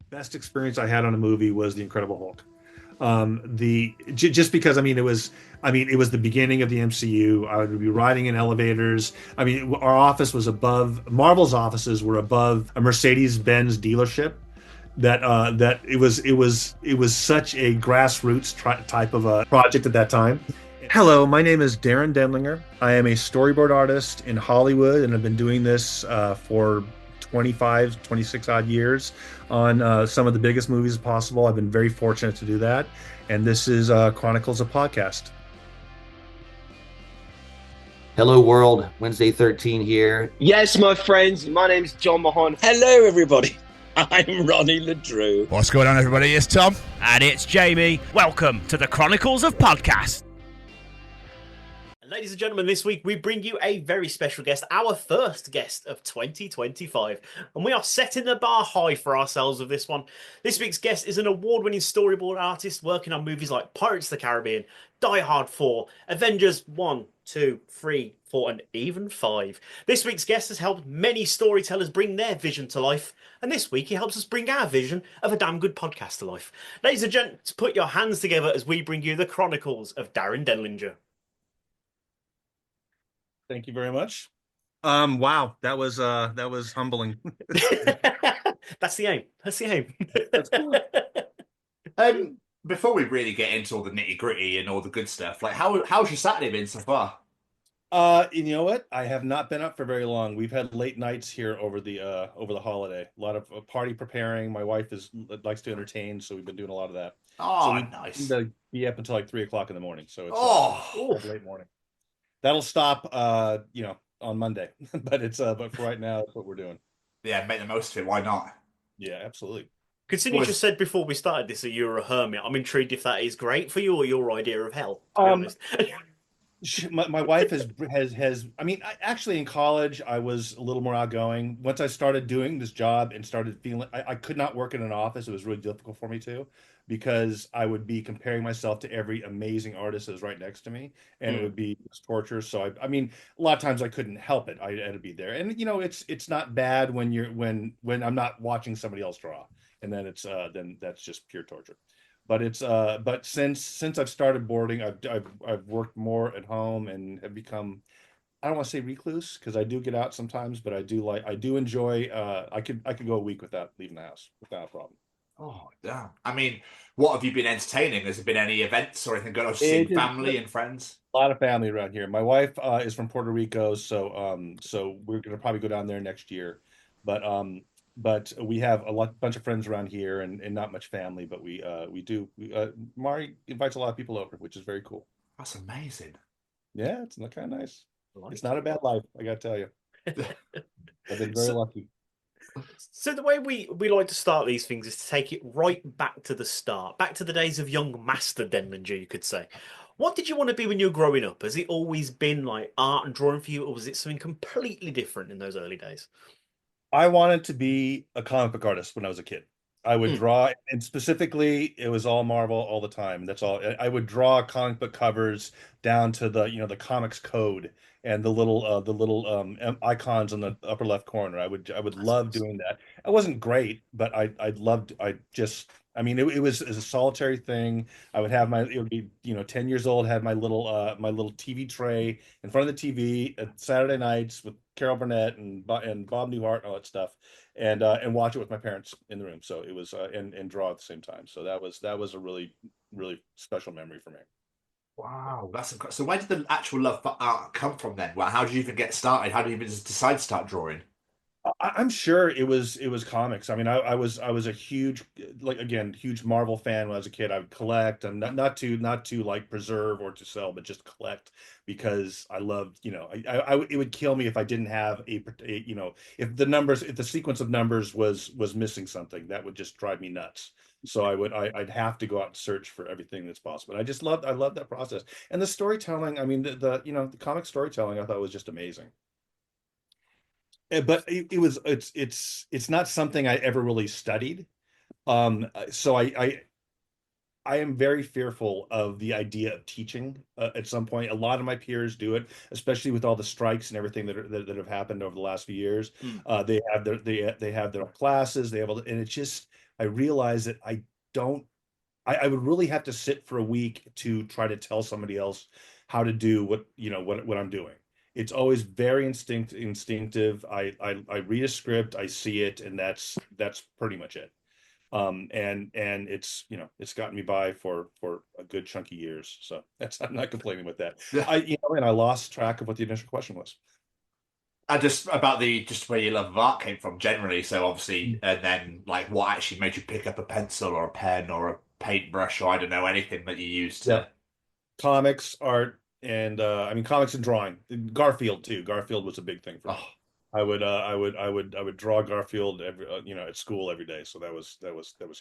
best experience I had on a movie was The Incredible Hulk. Just because it was the beginning of the MCU. I would be riding in elevators. I mean, our office was above Marvel's offices were above a Mercedes-Benz dealership. That it was such a grassroots type of a project at that time. Hello, my name is Darrin Denlinger. I am a storyboard artist in Hollywood, and I've been doing this for 25, 26 odd years on some of the biggest movies possible. I've been very fortunate to do that. And this is Chronicles of Podcast. Hello world, Wednesday 13 here. Yes, my friends, my name's John Mahon. Hello, everybody. I'm Ronnie LeDrew. What's going on, everybody? It's Tom. And it's Jamie. Welcome to the Chronicles of Podcast. Ladies and gentlemen, this week we bring you a very special guest, our first guest of 2025. And we are setting the bar high for ourselves with this one. This week's guest is an award-winning storyboard artist working on movies like Pirates of the Caribbean, Die Hard 4, Avengers 1, 2, 3, 4, and even 5. This week's guest has helped many storytellers bring their vision to life. And this week he helps us bring our vision of a damn good podcast to life. Ladies and gents, put your hands together as we bring you the Chronicles of Darrin Denlinger. Thank you very much. Wow, that was humbling. That's the aim. That's the aim. That's cool. Before we really get into all the nitty-gritty and all the good stuff, like how's your Saturday been so far? You know what? I have not been up for very long. We've had late nights here over the holiday. A lot of party preparing. My wife likes to entertain, so we've been doing a lot of that. Oh, so nice. Be up until like 3 o'clock in the morning. So it's late morning. That'll stop on Monday. But for right now, that's what we're doing. Yeah, make the most of it. Why not? Yeah, absolutely. Considering you just said before we started this that you're a hermit, I'm intrigued if that is great for you or your idea of hell, to be honest. My wife has. I mean, actually, in college, I was a little more outgoing. Once I started doing this job and started feeling, I could not work in an office. It was really difficult for me to, because I would be comparing myself to every amazing artist that was right next to me, and it would be torture. So I mean, a lot of times I couldn't help it. I had to be there, and it's not bad when I'm not watching somebody else draw, and then that's just pure torture. But since I've started boarding, I've worked more at home and have become, I don't want to say recluse, because I do get out sometimes, but I do enjoy. I could go a week without leaving the house without a problem. Oh, damn. I mean, what have you been entertaining? Has there been any events or anything going on? Seeing family and friends? A lot of family around here. My wife is from Puerto Rico, so we're gonna probably go down there next year. But we have bunch of friends around here, and not much family, but we do. Mari invites a lot of people over, which is very cool. That's amazing. Yeah, it's kind of nice. It's not a bad life, I gotta tell you. I've been very lucky. So the way we like to start these things is to take it right back to the start, back to the days of young Master Denlinger, you could say. What did you want to be when you were growing up? Has it always been like art and drawing for you, or was it something completely different in those early days? I wanted to be a comic book artist when I was a kid. I would draw, and specifically, it was all Marvel all the time. That's all. I would draw comic book covers down to the comics code and the little icons in the upper left corner. I would love doing that. I wasn't great, but I loved. I mean, it was a solitary thing. I would have it would be 10 years old, had my little TV tray in front of the TV at Saturday nights with Carol Burnett and Bob Newhart and all that stuff, and watch it with my parents in the room. So it was and draw at the same time. So that was a really, really special memory for me. Wow, that's incredible. So where did the actual love for art come from then? Well, how did you even get started? How did you even decide to start drawing? I'm sure it was comics. I mean, I was a huge, huge Marvel fan when I was a kid. I would collect, and not to like preserve or to sell, but just collect, because I loved, it would kill me if I didn't have if the sequence of numbers was missing something. That would just drive me nuts. So I'd have to go out and search for everything that's possible. And I loved that process. And the storytelling, I mean, the comic storytelling, I thought was just amazing. But it's not something I ever really studied. So I am very fearful of the idea of teaching at some point. A lot of my peers do it, especially with all the strikes and everything that have happened over the last few years. They have their classes. They have and it's just, I realized that don't I would really have to sit for a week to try to tell somebody else how to do what I'm doing. It's always very instinctive. I read a script, I see it, and that's pretty much it. And it's gotten me by for a good chunk of years. So that's I'm not complaining with that. Yeah. And I lost track of what the initial question was. And just about just where your love of art came from generally. So obviously, and then like what actually made you pick up a pencil or a pen or a paintbrush or I don't know anything that you used to. Yep. Comics, art, and I mean comics and drawing. Garfield too. Garfield was a big thing for me. Oh, I would draw Garfield every at school every day. So that was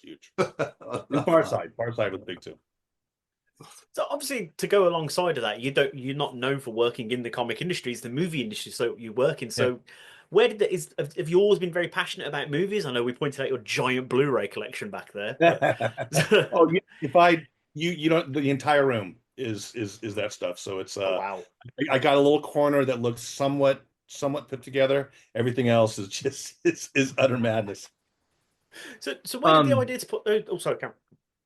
huge. I And love that. Far Side was big too. So obviously, to go alongside of that, you're not known for working in the comic industry, it's the movie industry. So you work in. Yeah. So where did have you always been very passionate about movies? I know we pointed out your giant Blu-ray collection back there. But... Oh, if I you don't the entire room is that stuff. So it's Oh, wow. I got a little corner that looks somewhat put together. Everything else is just is utter madness. So where did the idea to put? Oh, sorry, Cameron.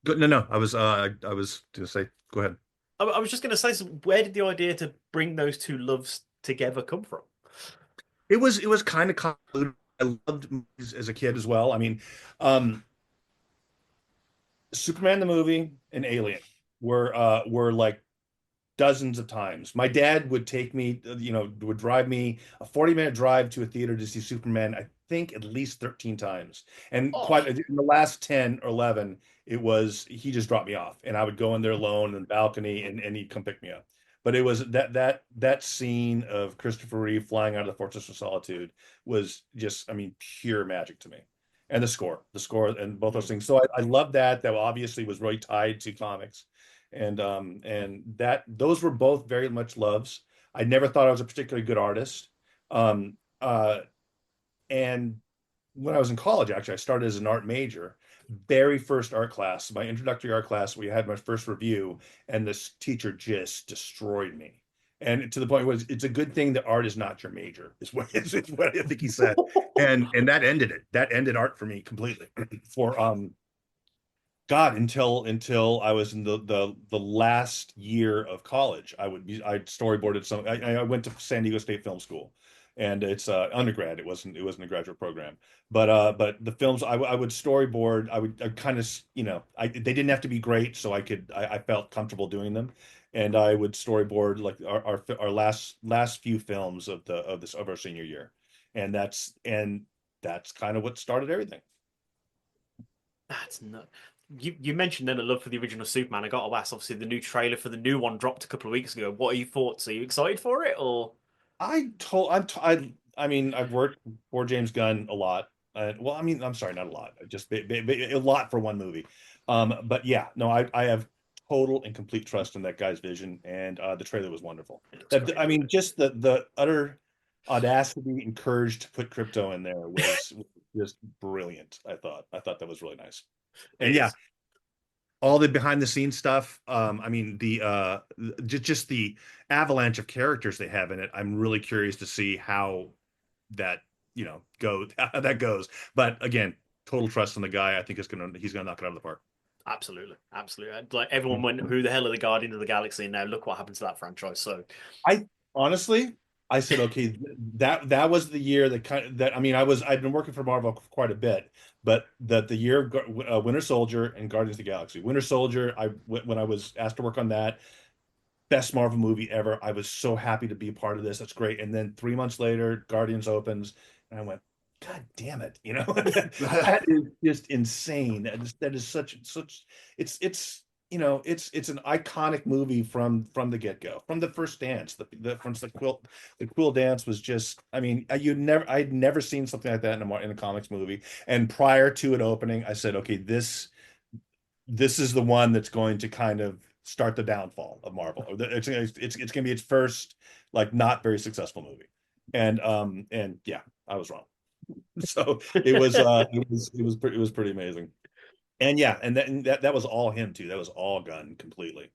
No. I was gonna say, go ahead. I was just going to say, so where did the idea to bring those two loves together come from? It was kind of convoluted. I loved movies as a kid as well. I mean, um, Superman the movie and Alien were like dozens of times. My dad would take me, would drive me a 40-minute drive to a theater to see Superman, I think at least 13 times. And Oh, quite in the last 10 or 11, he just dropped me off and I would go in there alone in the balcony and he'd come pick me up. But it was that scene of Christopher Reeve flying out of the Fortress of Solitude was just, I mean, pure magic to me. And the score and both those things. So I love that. That obviously was really tied to comics and that those were both very much loves. I never thought I was a particularly good artist. Um, uh, and when I was in college, actually, I started as an art major. Very first art class, my introductory art class, we had my first review, and this teacher just destroyed me. And to the point was, it's a good thing that art is not your major, is what I think he said. And that ended it. That ended art for me completely. For God, until I was in the last year of college, I storyboarded some. I went to San Diego State Film School, and it's undergrad. It wasn't a graduate program, but the films I would storyboard. I kind of they didn't have to be great, so I felt comfortable doing them, and I would storyboard like our last few films of our senior year, and that's kind of what started everything. that's not. You mentioned then a love for the original Superman. I got to ask, obviously, the new trailer for the new one dropped a couple of weeks ago. What are your thoughts? Are you excited for it, or? I mean, I've worked for James Gunn a lot. Well, I mean, I'm sorry, not a lot, just a lot for one movie. But yeah, no, I have total and complete trust in that guy's vision, and the trailer was wonderful. It looks great. I mean, just the utter audacity and courage to put crypto in there was just brilliant. I thought that was really nice. And It yeah, is. all the behind the scenes stuff. I mean, just the avalanche of characters they have in it. I'm really curious to see how that how that goes. But again, total trust in the guy. I think he's gonna knock it out of the park. Absolutely, absolutely. Like everyone went, "Who the hell are the Guardians of the Galaxy?" And now look what happened to that franchise. So, I honestly, I said, okay, that was the year that I mean, I'd been working for Marvel for quite a bit, but the year of Winter Soldier and Guardians of the Galaxy. Winter Soldier, when I was asked to work on that, best Marvel movie ever. I was so happy to be a part of this. That's great. And then 3 months later, Guardians opens, and I went, God damn it, that is just insane. That is such. It's an iconic movie from the get-go, from the first dance. The quill dance was just. I mean, I'd never seen something like that in a comics movie. And prior to it opening, I said, okay, this is the one that's going to kind of start the downfall of Marvel. It's going to be its first like not very successful movie, and yeah, I was wrong. So it was pretty amazing. And yeah, and that was all him too. That was all Gunn completely.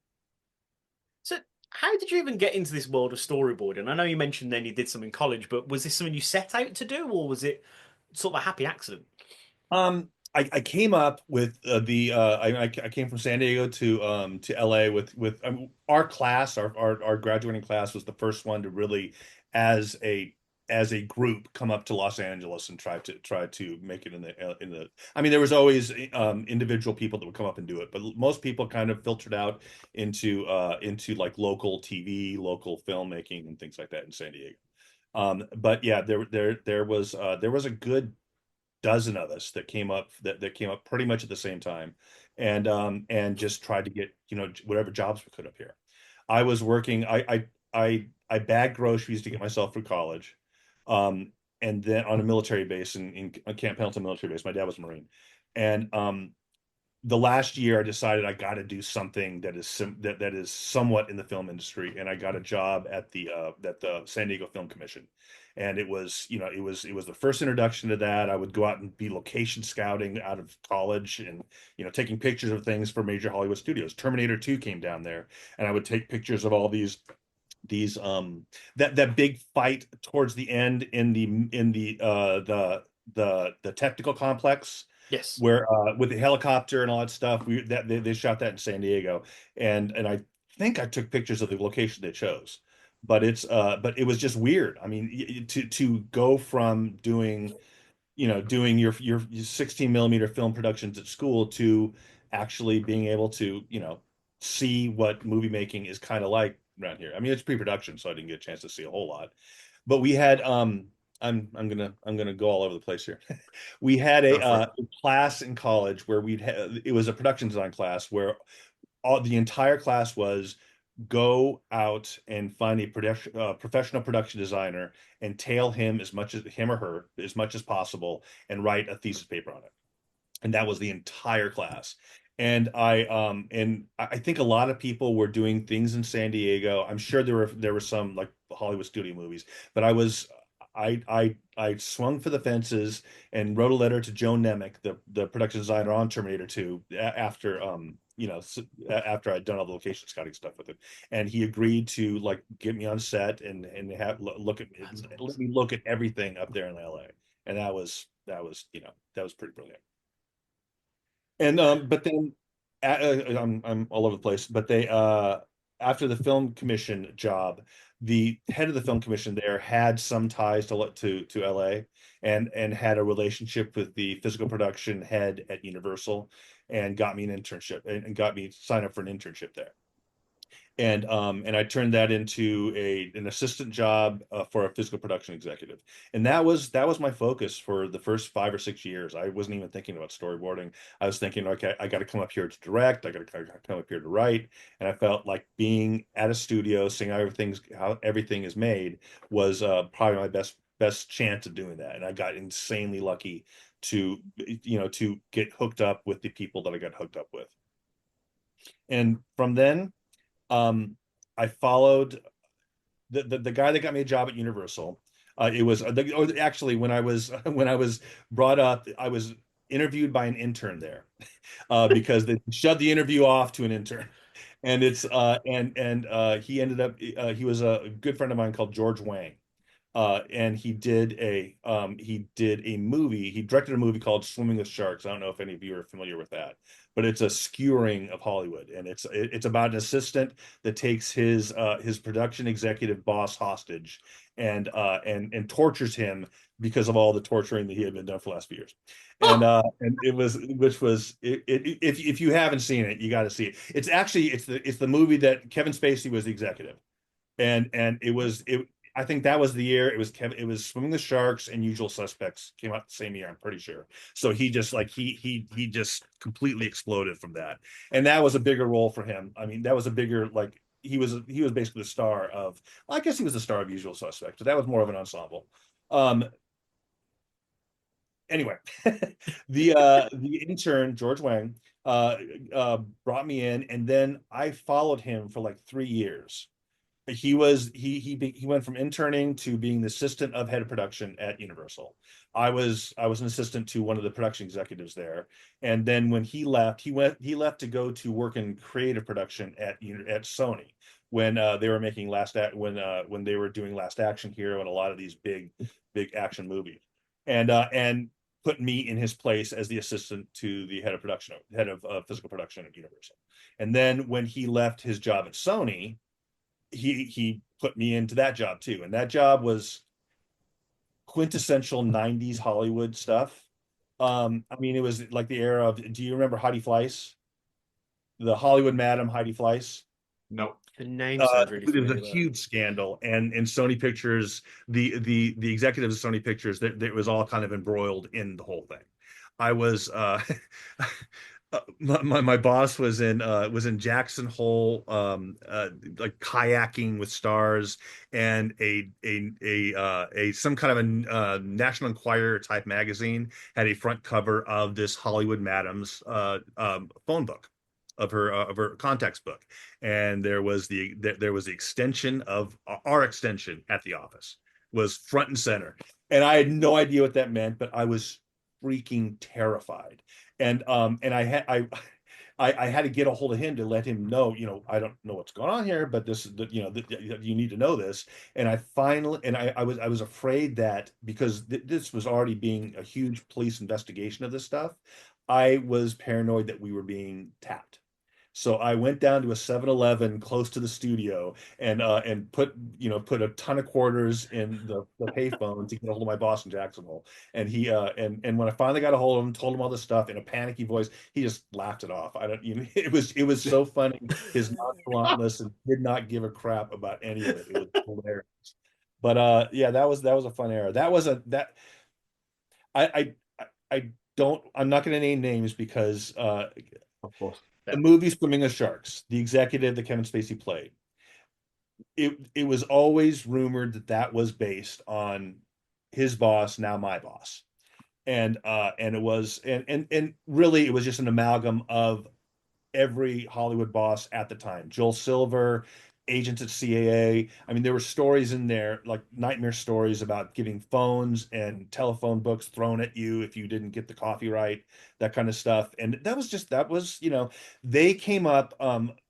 so how did you even get into this world of storyboarding? I know you mentioned then you did some in college, but was this something you set out to do, or was it sort of a happy accident? I came up with I came from San Diego to LA with our class, our graduating class was the first one to really, as a group, come up to Los Angeles and try to make it in the. I mean, there was always individual people that would come up and do it, but most people kind of filtered out into like local TV, local filmmaking, and things like that in San Diego. But yeah, there was a good dozen of us that came up pretty much at the same time, and just tried to get whatever jobs we could up here. I was working. I bagged groceries to get myself through college, um, and then on a military base in on Camp Pendleton military base. My dad was a Marine, and the last year I decided I got to do something that is somewhat in the film industry, and I got a job at the San Diego Film Commission. And it was the first introduction to that. I would go out and be location scouting out of college, and taking pictures of things for major Hollywood studios. Terminator 2 came down there, and I would take pictures of all these that big fight towards the end in the technical complex, Yes. where with the helicopter and all that stuff. They shot that in San Diego, and I think I took pictures of the location they chose. But it was just weird. I mean, to go from doing your 16 millimeter film productions at school to actually being able to see what movie making is kind of like around here. I mean, it's pre-production, so I didn't get a chance to see a whole lot. But we had I'm gonna go all over the place here. We had Go for a class in college where it was a production design class where the entire class was go out and find a professional production designer and tail him or her as much as possible and write a thesis paper on it. And that was the entire class. And I think a lot of people were doing things in San Diego. I'm sure there were some like Hollywood studio movies, but I swung for the fences and wrote a letter to Joe Nemec, the production designer on Terminator 2, after I'd done all the location scouting stuff with him, and he agreed to like get me on set and let me look at everything up there in LA, and that was pretty brilliant. And but then I'm all over the place. But they after the film commission job, the head of the film commission there had some ties to LA, and had a relationship with the physical production head at Universal, and got me an internship and got me signed up for an internship there. And I turned that into an assistant job for a physical production executive, and that was my focus for the first 5 or 6 years. I wasn't even thinking about storyboarding. I was thinking, okay, I got to come up here to direct. I got to come up here to write, and I felt like being at a studio, seeing how everything is made, was probably my best chance of doing that. And I got insanely lucky to get hooked up with the people that I got hooked up with, and from then um, I followed the guy that got me a job at Universal. It was actually when I was when I was brought up, I was interviewed by an intern there, because they shoved the interview off to an intern, and it's and he was a good friend of mine called George Wang. And he did a movie. He directed a movie called Swimming with Sharks. I don't know if any of you are familiar with that, but it's a skewering of Hollywood, and it's about an assistant that takes his production executive boss hostage, and tortures him because of all the torturing that he had been done for the last few years. And it was which was if you haven't seen it, you got to see it. It's the movie that Kevin Spacey was the executive, and I think that was the year it was Swimming the Sharks and Usual Suspects came out the same year, I'm pretty sure. So he just like he just completely exploded from that. And that was a bigger role for him. I mean, that was a bigger, like, he was basically the star of, well, I guess he was the star of Usual Suspects, but that was more of an ensemble. Um anyway, the intern George Wang brought me in, and then I followed him for like 3 years. He went from interning to being the assistant of head of production at Universal. I was an assistant to one of the production executives there, and then when he left to go to work in creative production at Sony, when they were making when they were doing Last Action Hero and a lot of these big action movies, and put me in his place as the assistant to the head of physical production at Universal. And then when he left his job at Sony, he put me into that job too. And that job was quintessential 90s Hollywood stuff. I mean, it was like the era of, do you remember Heidi Fleiss? The Hollywood Madam Heidi Fleiss? No. The name sounds really It was a familiar. huge scandal, and in Sony Pictures, the executives of Sony Pictures, that was all kind of embroiled in the whole thing. I was my boss was in Jackson Hole, like kayaking with stars, and a some kind of a National Enquirer type magazine had a front cover of this Hollywood Madam's phone book, of her contacts book, and there was the extension of our extension at the office was front and center, and I had no idea what that meant, but I was freaking terrified, and I had to get a hold of him to let him know, I don't know what's going on here, but this, you need to know this. And I was afraid that because this was already being a huge police investigation of this stuff, I was paranoid that we were being tapped. So I went down to a 7-Eleven close to the studio and put a ton of quarters in the payphone to get a hold of my boss in Jacksonville. And he and when I finally got a hold of him, told him all this stuff in a panicky voice, he just laughed it off. I don't, it was so funny, his nonchalantness, and did not give a crap about any of it. It was hilarious. But yeah, that was a fun era. That was a that I don't, I'm not going to name names because Of course. the movie Swimming with Sharks, the executive that Kevin Spacey played, it was always rumored that that was based on his boss, now my boss. And it was, and really it was just an amalgam of every Hollywood boss at the time. Joel Silver, agents at CAA. I mean, there were stories in there, like nightmare stories about getting phones and telephone books thrown at you if you didn't get the coffee right, that kind of stuff. And that was, they came up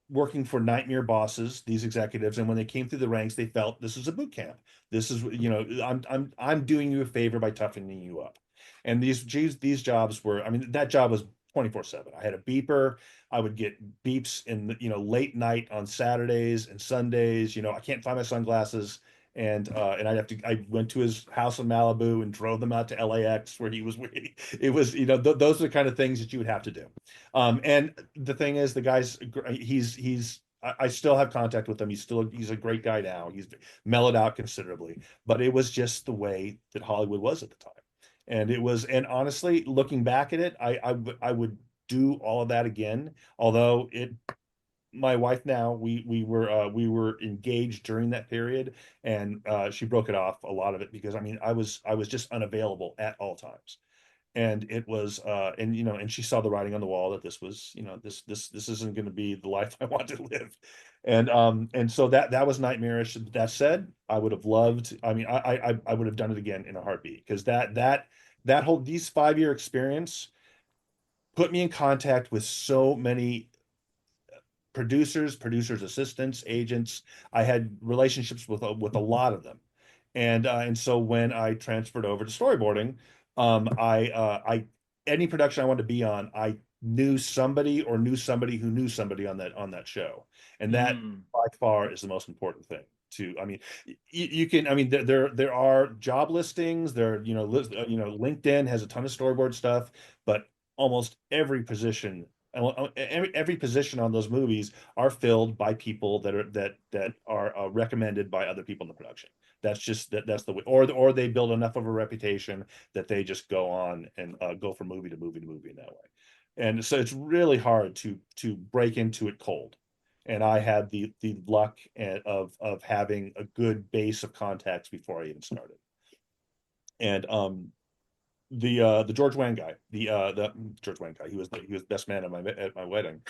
working for nightmare bosses, these executives, and when they came through the ranks, they felt this is a boot camp. This is, I'm doing you a favor by toughening you up. And these jobs were, I mean, that job was 24/7. I had a beeper. I would get beeps in the, late night on Saturdays and Sundays. I can't find my sunglasses. And I went to his house in Malibu and drove them out to LAX where he was waiting. It was, those are the kind of things that you would have to do. And the thing is, the guy's, I still have contact with him. He's a great guy now. He's mellowed out considerably, but it was just the way that Hollywood was at the time. And honestly, looking back at it, I would do all of that again. Although my wife now, we were engaged during that period, and she broke it off, a lot of it, because I mean I was just unavailable at all times. And it was and she saw the writing on the wall that this was, this isn't going to be the life I want to live. And so that was nightmarish. That said, I would have loved, I mean, I would have done it again in a heartbeat, because that whole, these 5-year experience put me in contact with so many producers, assistants, agents. I had relationships with a lot of them. And so when I transferred over to storyboarding, I any production I wanted to be on, I knew somebody or knew somebody who knew somebody on that show. And that by far is the most important thing. I mean, you can, I mean, there are job listings there, LinkedIn has a ton of storyboard stuff, but almost every position on those movies are filled by people that are recommended by other people in the production. That's the way, or they build enough of a reputation that they just go on and go from movie to movie to movie in that way. And so it's really hard to break into it cold. And I had the luck of having a good base of contacts before I even started. And the George Wang guy, the George Wang guy, he was best man at my wedding.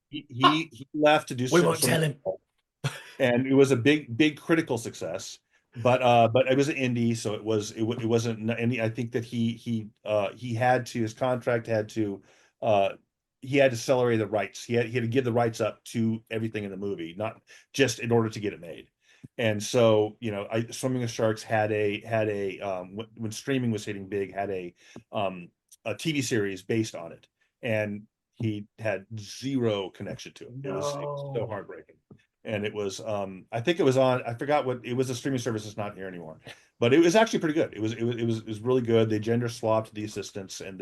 He left to do. We won't tell him. And it was a big critical success, but it was an indie, so it wasn't any. I think that he had to, his contract had to he had to accelerate the rights. He had to give the rights up to everything in the movie, not just in order to get it made. And so, I Swimming with Sharks had a when streaming was hitting big, had a TV series based on it, and he had zero connection to it. It was so No. heartbreaking. And it was I think it was on, I forgot what it was, a streaming service that's not here anymore. But it was actually pretty good. It was really good. They gender swapped the assistants, and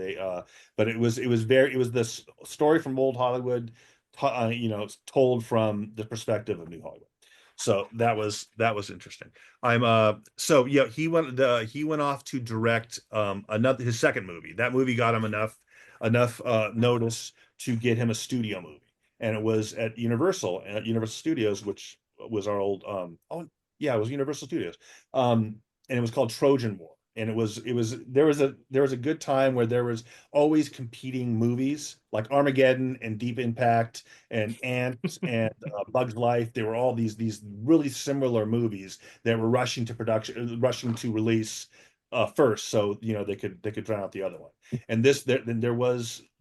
but it was this story from old Hollywood, told from the perspective of New Hollywood. So that was interesting. So yeah, he went off to direct another his second movie. That movie got him enough notice to get him a studio movie. And it was at Universal Studios, which was our old oh yeah, it was Universal Studios. And it was called Trojan War. And it was there was a good time where there was always competing movies like Armageddon and Deep Impact and Ants and Bugs Life. They were all these really similar movies that were rushing to release first, so they could drown out the other one. And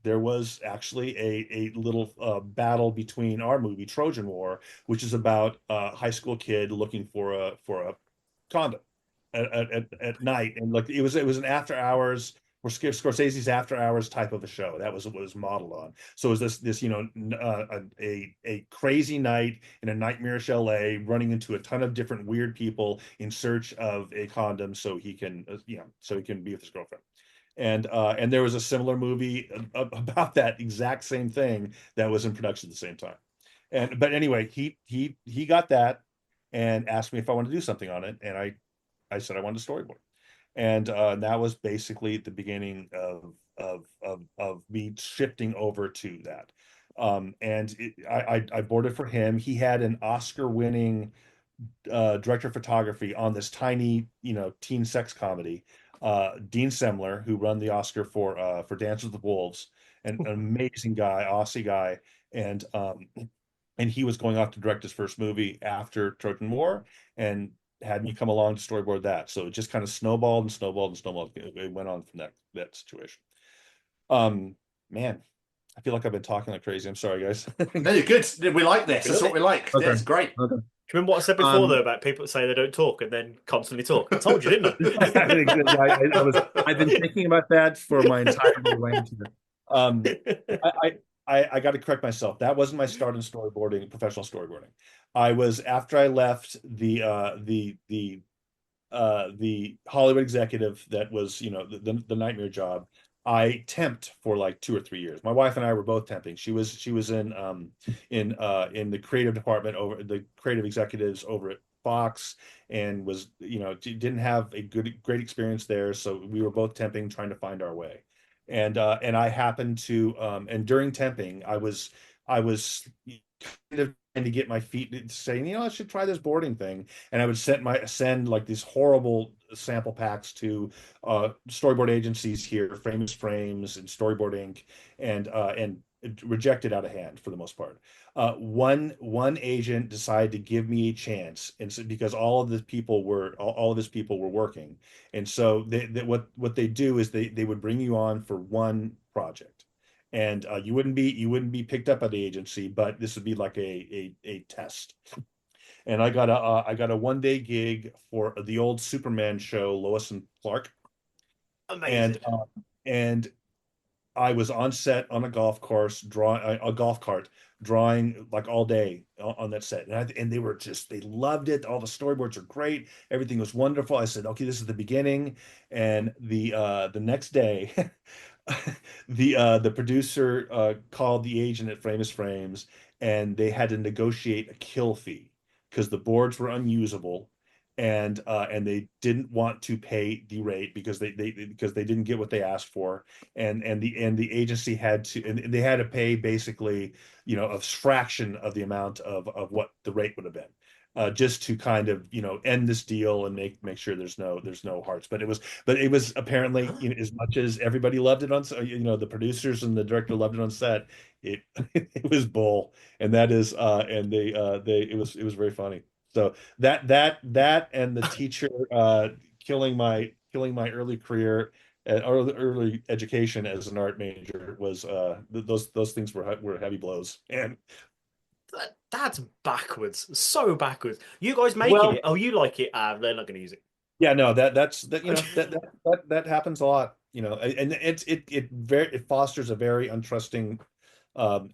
there was actually a little battle between our movie Trojan War, which is about a high school kid looking for a condom at night, and like it was an after hours or Scorsese's after hours type of a show. That was what it was modeled on. So it was this a crazy night in a nightmarish LA, running into a ton of different weird people in search of a condom so he can be with his girlfriend. And there was a similar movie about that exact same thing that was in production at the same time. But anyway, he got that and asked me if I wanted to do something on it, and I said I wanted to storyboard. And that was basically the beginning of me shifting over to that. And I boarded for him. He had an Oscar-winning director of photography on this tiny, teen sex comedy. Dean Semler, who won the Oscar for Dance with the Wolves, an amazing guy, Aussie guy, and he was going off to direct his first movie after Trojan War, and had me come along to storyboard that. So it just kind of snowballed and snowballed and snowballed. It went on from that situation. Man, I feel like I've been talking like crazy. I'm sorry, guys. No, you're good. We like this. That's what we like. Okay. Yeah, it's great. Okay. Do you remember what I said before, though, about people that say they don't talk and then constantly talk? I told you, didn't I've been thinking about that for my entire range here. I got to correct myself. That wasn't my start in storyboarding, professional storyboarding. I was after I left the Hollywood executive that was, the nightmare job. I temped for like 2 or 3 years. My wife and I were both temping. She was in the creative department, over the creative executives over at Fox, and was, didn't have a great experience there. So we were both temping, trying to find our way. And I happened to and during temping, I was kind of trying to get my feet, saying, I should try this boarding thing. And I would send like these horrible sample packs to storyboard agencies here, Famous Frames and Storyboard Inc., and rejected out of hand for the most part. One agent decided to give me a chance, and so, because all of his people were working, and so what they do is they would bring you on for one project, and you wouldn't be picked up by the agency, but this would be like a test. And I got a 1 day gig for the old Superman show, Lois and Clark. it? and Amazing. and I was on set on a golf course, drawing a golf cart, drawing like all day on that set, and they loved it. All the storyboards are great, everything was wonderful. I said, okay, this is the beginning. And the next day, the producer called the agent at Famous Frames, and they had to negotiate a kill fee because the boards were unusable, and they didn't want to pay the rate because they didn't get what they asked for. And the agency had to, and they had to pay basically, a fraction of the amount of what the rate would have been, just to kind of, end this deal and make sure there's no hearts. But it was apparently, as much as everybody loved it the producers and the director loved it on set, it it was bull. And that is and they it was very funny. So that and the teacher killing my early career, early education as an art major was those things were heavy blows. And That's backwards, so backwards. You guys making Well, it? Oh, you like it? They're not going to use it. yeah, no, that's that you know that happens a lot, and it fosters a very untrusting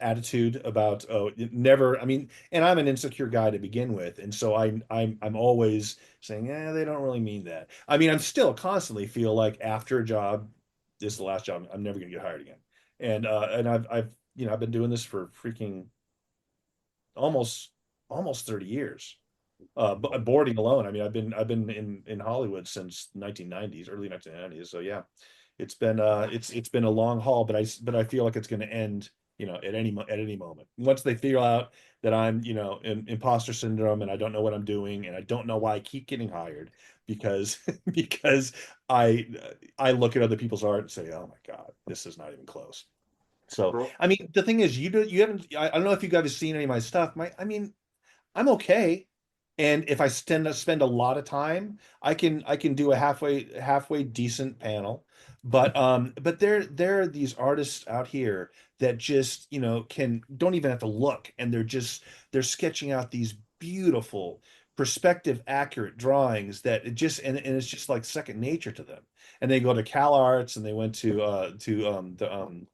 attitude about, oh, never. I mean, and I'm an insecure guy to begin with, and so I'm always saying, yeah, they don't really mean that. I mean, I'm still constantly feel like after a job, this is the last job, I'm never gonna get hired again. And I've been doing this for freaking almost 30 years. Boarding alone. I mean, I've been in Hollywood since 1990s, early 1990s. So yeah, it's been a long haul, but I feel like it's going to end, at any moment. Once they figure out that I'm, imposter syndrome and I don't know what I'm doing and I don't know why I keep getting hired because because I I look at other people's art and say, oh my God, this is not even close. So I mean, the thing is, you haven't. I don't know if you guys have seen any of my stuff. I mean, I'm okay. And if I spend a lot of time, I can do a halfway decent panel. But there are these artists out here that just, can don't even have to look, and they're sketching out these beautiful perspective accurate drawings that and it's just like second nature to them. And they go to Cal Arts, and they went to the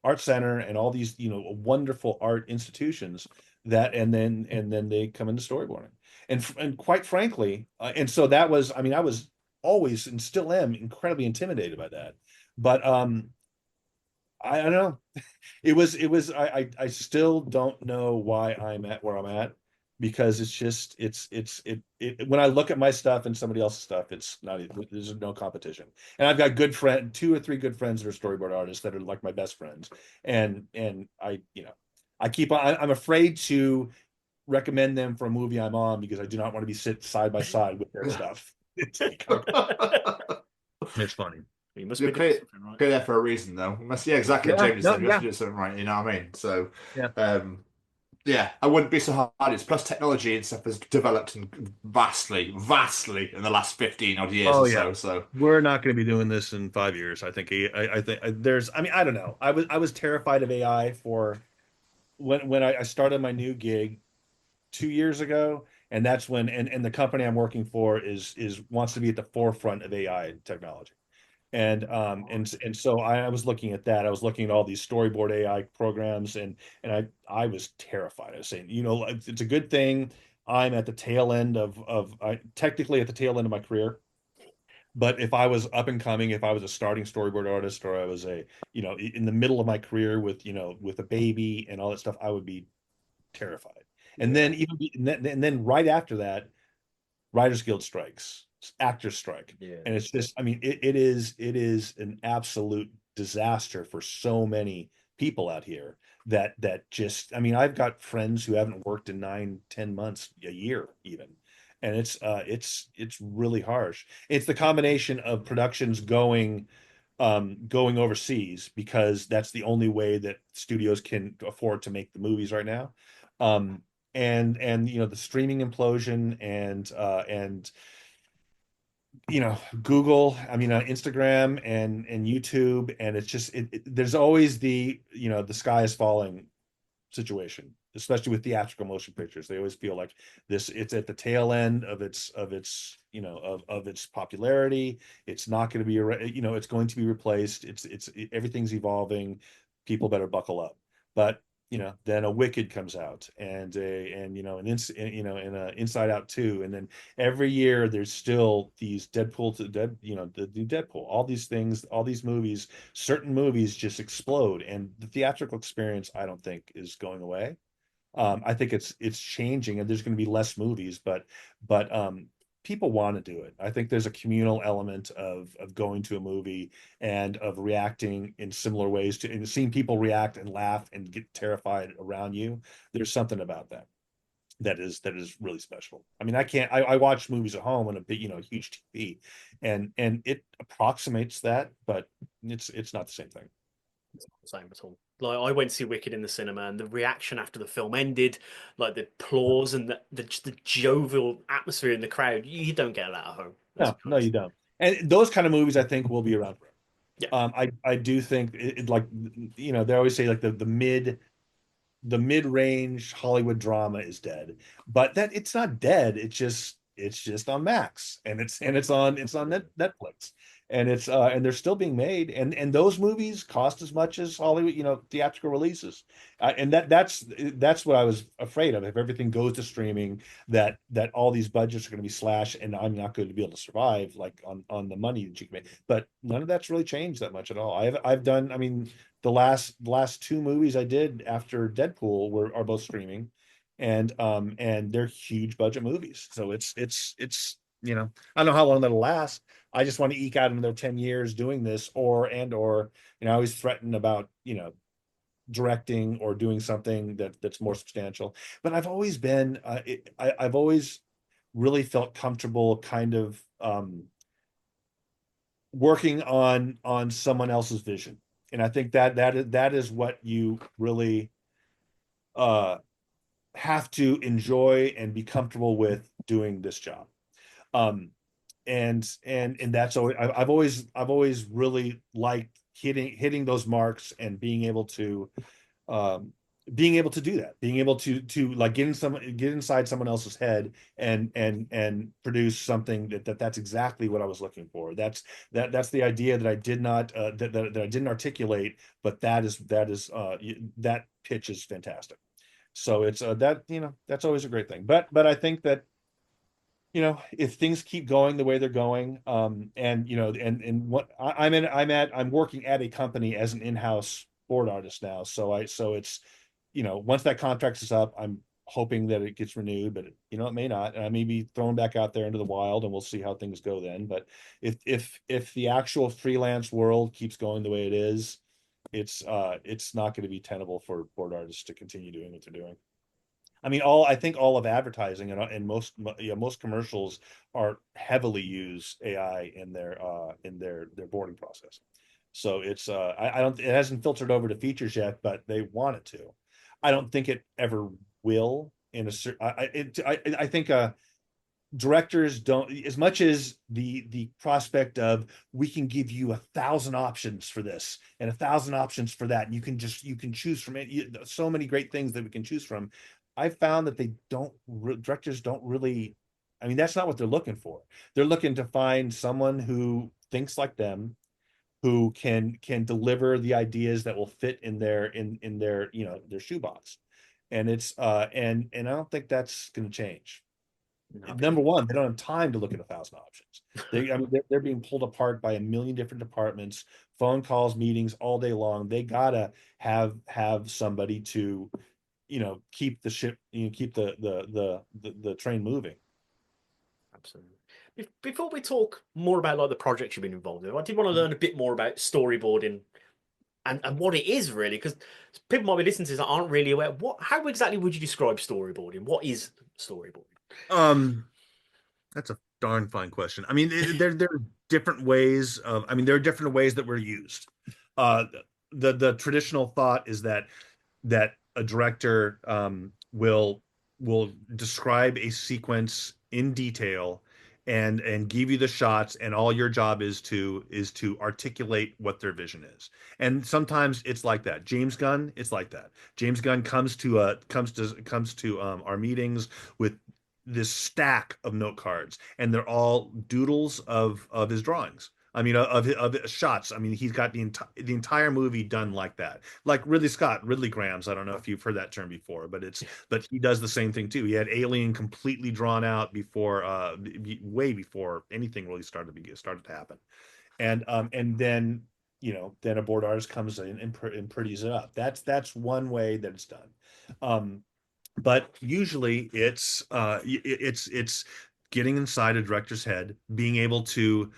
art center and all these, wonderful art institutions, and then they come into storyboarding. And quite frankly, and so that was, I mean, I was always and still am incredibly intimidated by that. But I don't know. I still don't know why I'm at where I'm at, because it's just when I look at my stuff and somebody else's stuff, it's not there's no competition. And I've got two or three good friends that are storyboard artists that are like my best friends. And I'm afraid to recommend them for a movie I'm on, because I do not want to be sit side by side with their stuff. It's funny. You must You're be doing clear, something right. clear there for a reason, though. Yeah, exactly. Yeah, James no, said, you have yeah. to do something right. You know what I mean? So, Yeah. yeah, I wouldn't be so hard. It's plus technology and stuff has developed vastly, vastly in the last 15 odd years Oh or yeah. so. So, We're not going to be doing this in 5 years. I think I think there's, I mean, I don't know. I was terrified of AI for when I started my new gig 2 years ago, and that's when, and the company I'm working for is wants to be at the forefront of AI technology. And so I was looking at that. I was looking at all these storyboard AI programs, and I was terrified. I was saying, it's a good thing I'm at the tail end of technically at the tail end of my career. But if I was up and coming, if I was a starting storyboard artist, or I was in the middle of my career with a baby and all that stuff, I would be terrified. And then and then right after that, Writers Guild strikes, actors strike. Yeah. And it's just, I mean, it is an absolute disaster for so many people out here that just, I mean, I've got friends who haven't worked in 9, 10 months, a year even. And it's really harsh. It's the combination of productions going overseas, because that's the only way that studios can afford to make the movies right now. And the streaming implosion, and Google, I mean, Instagram and YouTube, and it's just there's always the sky is falling situation, especially with theatrical motion pictures. They always feel like it's at the tail end of its popularity. It's not going to be it's going to be replaced. It's everything's evolving. People better buckle up. But then a Wicked comes out, and and Inside Out 2, and then every year there's still these Deadpool to Dead, the new Deadpool, all these things, all these movies. Certain movies just explode, and the theatrical experience, I don't think, is going away. I think it's changing, and there's going to be less movies, but people want to do it. I think there's a communal element of going to a movie and of reacting in similar ways to, and seeing people react and laugh and get terrified around you. There's something about that is really special. I mean, I watch movies at home on a big, huge TV, and it approximates that, but it's not the same thing. It's not the same at all. Like, I went to see Wicked in the cinema, and the reaction after the film ended, like the applause and the jovial atmosphere in the crowd, you don't get that at home. No, you don't. And those kind of movies, I think, will be around forever. Yeah. I do think like they always say, like the mid the mid-range Hollywood drama is dead, but that it's not dead. It's just on Max, and it's on Netflix, and and they're still being made, and those movies cost as much as Hollywood, theatrical releases, and that's what I was afraid of. If everything goes to streaming, that all these budgets are going to be slashed, and I'm not going to be able to survive like on the money that you can make. But none of that's really changed that much at all. I've done, I mean, the last two movies I did after Deadpool are both streaming, and they're huge budget movies. So I don't know how long that'll last. I just want to eke out another 10 years doing this, or I always threaten about directing or doing something that's more substantial. But I've always been I've always really felt comfortable kind of working on someone else's vision. And I think that is what you really have to enjoy and be comfortable with doing this job. Um, and that's always, I've always really liked hitting those marks and um, being able to do that, being able to like get inside someone else's head and produce something that's exactly what I was looking for. That's the idea that I did not that I didn't articulate, but that pitch is fantastic. So it's that's always a great thing. But I think that if things keep going the way they're going, and what I'm working at a company as an in-house board artist now. So it's once that contract is up, I'm hoping that it gets renewed, but it may not, and I may be thrown back out there into the wild, and we'll see how things go then. But if the actual freelance world keeps going the way it is, it's not going to be tenable for board artists to continue doing what they're doing. I mean, I think all of advertising and most commercials are heavily use AI in their boarding process. So I don't, it hasn't filtered over to features yet, but they want it to. I don't think it ever will in a certain, I think directors don't, as much as the prospect of, we can give you 1,000 options for this and 1,000 options for that, and you can choose from it, so many great things that we can choose from. I found that directors don't really, I mean, that's not what they're looking for. They're looking to find someone who thinks like them, who can deliver the ideas that will fit in their shoebox. And I don't think that's going to change. Okay. Number one, they don't have time to look at 1,000 options. I mean, they're being pulled apart by a million different departments, phone calls, meetings all day long. They gotta have somebody to keep the ship, keep the train moving. Absolutely. Before we talk more about like the projects you've been involved in, I did want to learn a bit more about storyboarding and what it is really, because people might be listening to this that aren't really aware. How exactly would you describe storyboarding? What is storyboarding? That's a darn fine question. I mean, there are different ways of. I mean, there are different ways that we're used. Uh, the traditional thought is that a director will describe a sequence in detail and give you the shots, and all your job is to articulate what their vision is. And sometimes it's like that. James Gunn, it's like that. James Gunn comes to our meetings with this stack of note cards, and they're all doodles of his drawings. I mean, of shots. I mean, he's got the entire movie done like that. Like Ridley Graham's. I don't know if you've heard that term before, but he does the same thing too. He had Alien completely drawn out before, way before anything really started to happen, and then a board artist comes in and pretties it up. That's one way that it's done. But usually it's getting inside a director's head, being able to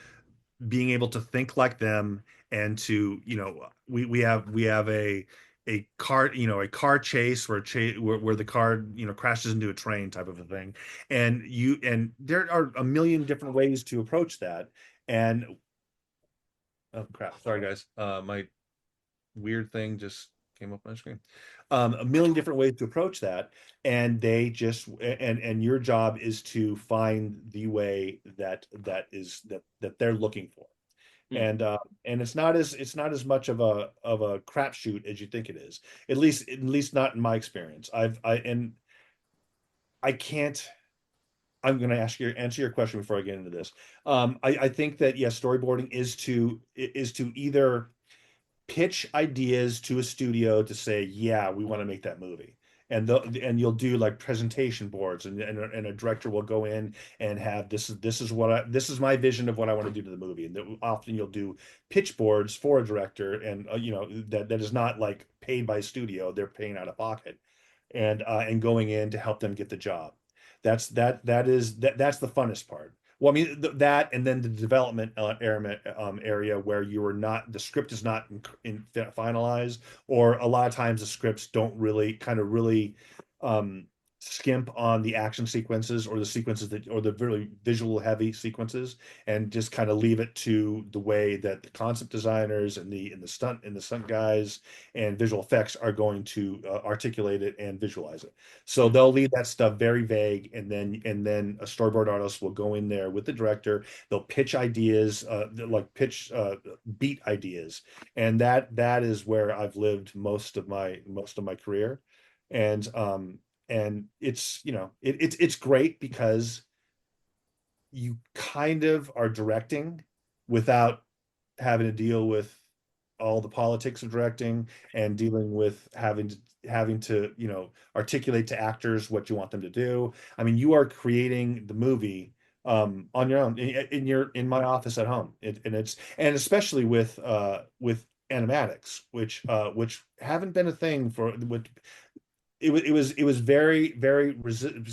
think like them, and to we have a car a car chase where the car crashes into a train type of a thing, and there are a million different ways to approach that. And oh crap, sorry guys, my weird thing just came up on my screen. A million different ways to approach that, and your job is to find the way that they're looking for. and it's not as much of a crapshoot as you think it is. At least not in my experience. I can't. I'm going to answer your question before I get into this. I think that yes, storyboarding is to either pitch ideas to a studio to say, yeah, we want to make that movie. And you'll do like presentation boards, and a director will go in and have this is my vision of what I want to do to the movie. And often you'll do pitch boards for a director, and that is not like paid by studio; they're paying out of pocket, and going in to help them get the job. That's the funnest part. Well, I mean that, and then the development area where the script is not finalized, or a lot of times the scripts don't really um, skimp on the action sequences, or the sequences or the really visual heavy sequences, and just kind of leave it to the way that the concept designers and the stunt guys and visual effects are going to articulate it and visualize it. So they'll leave that stuff very vague, and then a storyboard artist will go in there with the director. They'll pitch ideas, like pitch beat ideas, and that is where I've lived most of my career. And it's great because you kind of are directing without having to deal with all the politics of directing, and dealing with having to articulate to actors what you want them to do. I mean, you are creating the movie on your own, in my office at home. And especially with animatics, which haven't been a thing for with it was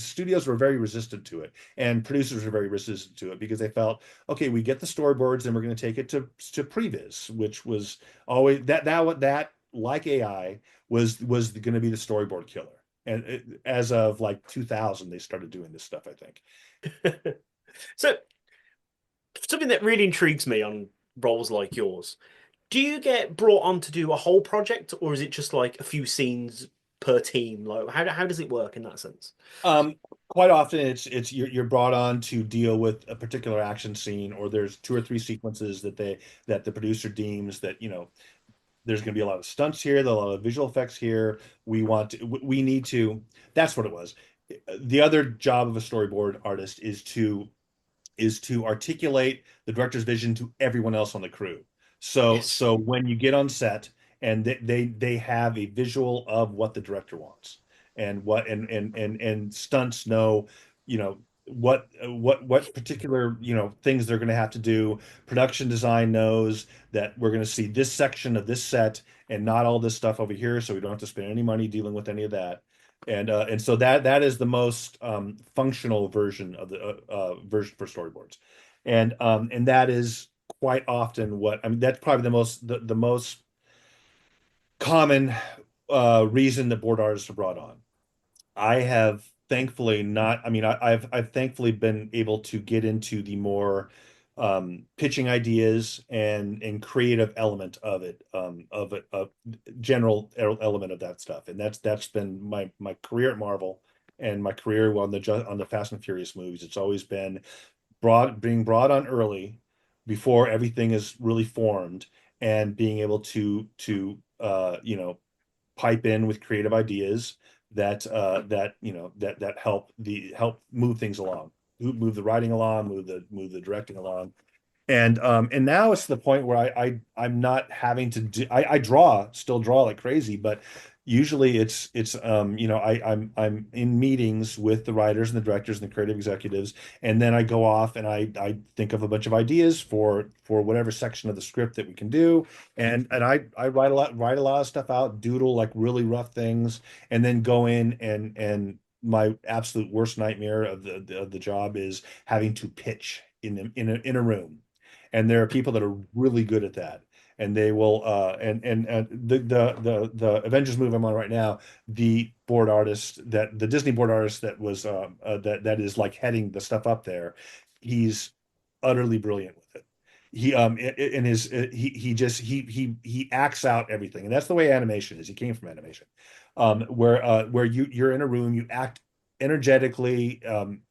studios were very resistant to it, and producers were very resistant to it, because they felt, okay, we get the storyboards and we're going to take it to previs, which was always that like AI was going to be the storyboard killer. And as of like 2000, they started doing this stuff, I think. So, something that really intrigues me on roles like yours, do you get brought on to do a whole project, or is it just like a few scenes per team? Like, how does it work in that sense? Quite often you're brought on to deal with a particular action scene, or there's two or three sequences that the producer deems that there's going to be a lot of stunts here, a lot of visual effects here. We need to. That's what it was. The other job of a storyboard artist is to articulate the director's vision to everyone else on the crew. So Yes. so when you get on set, and they have a visual of what the director wants, and stunts know, what particular things they're going to have to do. Production design knows that we're going to see this section of this set and not all this stuff over here, so we don't have to spend any money dealing with any of that. And so that is the most functional version of the version for storyboards. And that is quite often that's probably the most common reason that board artists are brought on. I have thankfully not. I mean, I've thankfully been able to get into the more pitching ideas and creative element of general element of that stuff, and that's been my career at Marvel, and my career on the Fast and Furious movies. It's always been being brought on early, before everything is really formed, and being able to pipe in with creative ideas that help move things along, move the writing along, move the directing along. And now it's to the point where I'm not having to do. I still draw like crazy, but usually I'm in meetings with the writers and the directors and the creative executives, and then I go off and I think of a bunch of ideas for whatever section of the script that we can do, and I write a lot of stuff out, doodle like really rough things, and then go in, and my absolute worst nightmare of the job is having to pitch in a room. And there are people that are really good at that, and they will and the Avengers movie I'm on right now, the Disney board artist that is like heading the stuff up there, he's utterly brilliant with it. He acts out everything, and that's the way animation is. He came from animation, where you're in a room, you act energetically,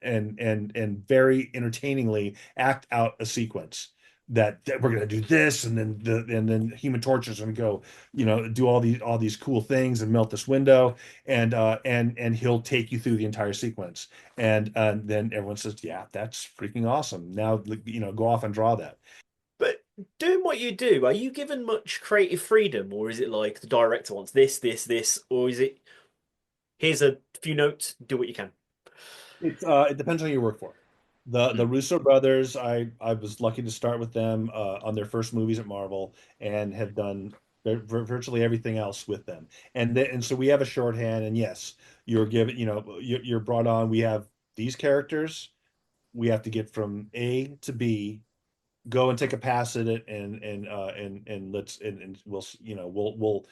and very entertainingly act out a sequence, that we're gonna do this, and then Human Torch is gonna go, do all these cool things and melt this window, and he'll take you through the entire sequence, and then everyone says, yeah, that's freaking awesome. Now, go off and draw that. But doing what you do, are you given much creative freedom, or is it like the director wants this, or is it here's a few notes, do what you can? It depends on who you work for. The Russo brothers, I was lucky to start with them on their first movies at Marvel, and have done virtually everything else with them. And so we have a shorthand, and yes, you're given, you're brought on. We have these characters. We have to get from A to B, go and take a pass at it, and let's and we'll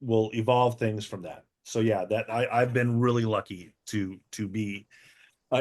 we'll evolve things from that. So yeah, that I've been really lucky to be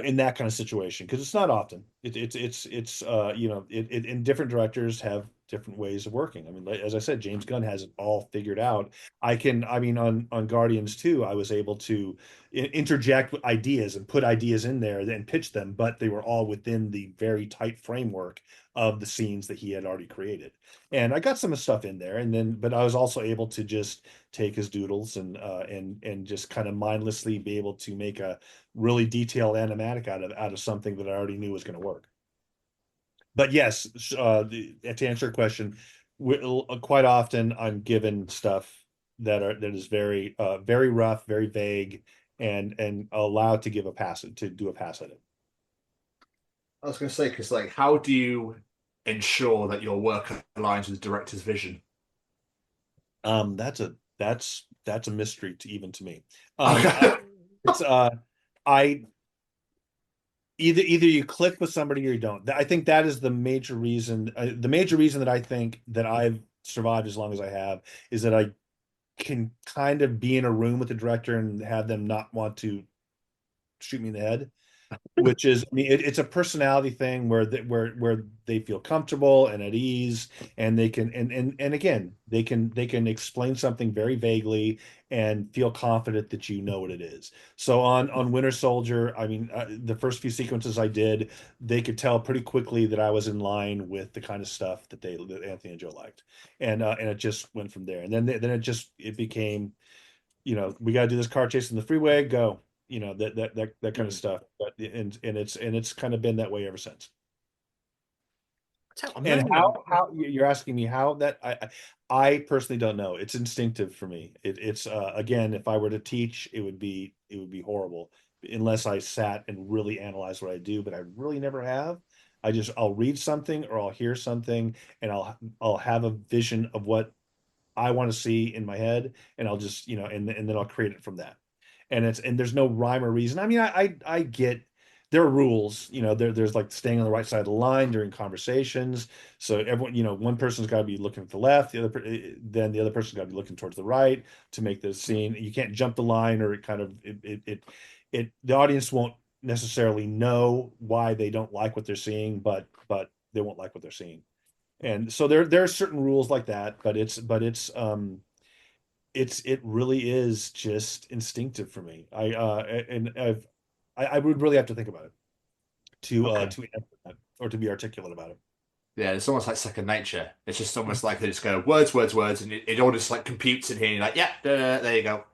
in that kind of situation, because it's not often. It's and different directors have different ways of working. I mean, as I said, James Gunn has it all figured out. I mean, on Guardians 2, I was able to interject ideas and put ideas in there and pitch them, but they were all within the very tight framework of the scenes that he had already created. And I got some of the stuff in there, but I was also able to just take his doodles and just kind of mindlessly be able to make a really detailed animatic out of something that I already knew was going to work. But yes, to answer your question, quite often I'm given stuff that is very very rough, very vague, and allowed to do a pass at it. I was going to say, because like, how do you ensure that your work aligns with the director's vision? That's a mystery to me. Okay. It's I either you click with somebody or you don't. I think that is the major reason. The major reason that I think that I've survived as long as I have is that I can kind of be in a room with the director and have them not want to shoot me in the head, which is, I mean, it's a personality thing where they feel comfortable and at ease, and they can, and again, they can explain something very vaguely and feel confident that you know what it is. So on Winter Soldier, I mean, the first few sequences I did, they could tell pretty quickly that I was in line with the kind of stuff that Anthony and Joe liked, and it just went from there. And then it became, we got to do this car chase in the freeway, go, that kind of stuff. But it's kind of been that way ever since. And how you're asking me how that I personally don't know. It's instinctive for me. It's again, if I were to teach, it would be horrible unless I sat and really analyzed what I do, but I really never have. I'll read something or I'll hear something, and I'll have a vision of what I want to see in my head, and I'll just, and then I'll create it from that. And there's no rhyme or reason. I mean, I get there are rules, there's like staying on the right side of the line during conversations. So everyone, one person's got to be looking at the left, then the other person's got to be looking towards the right to make the scene. You can't jump the line, or it kind of the audience won't necessarily know why they don't like what they're seeing, but they won't like what they're seeing. And so there are certain rules like that, but it really is just instinctive for me. I would really have to think about it to answer that, or to be articulate about it. Yeah, it's almost like second nature. It's just almost like they just go words, words, words, and it all just like computes in here. And you're like, yeah, there you go.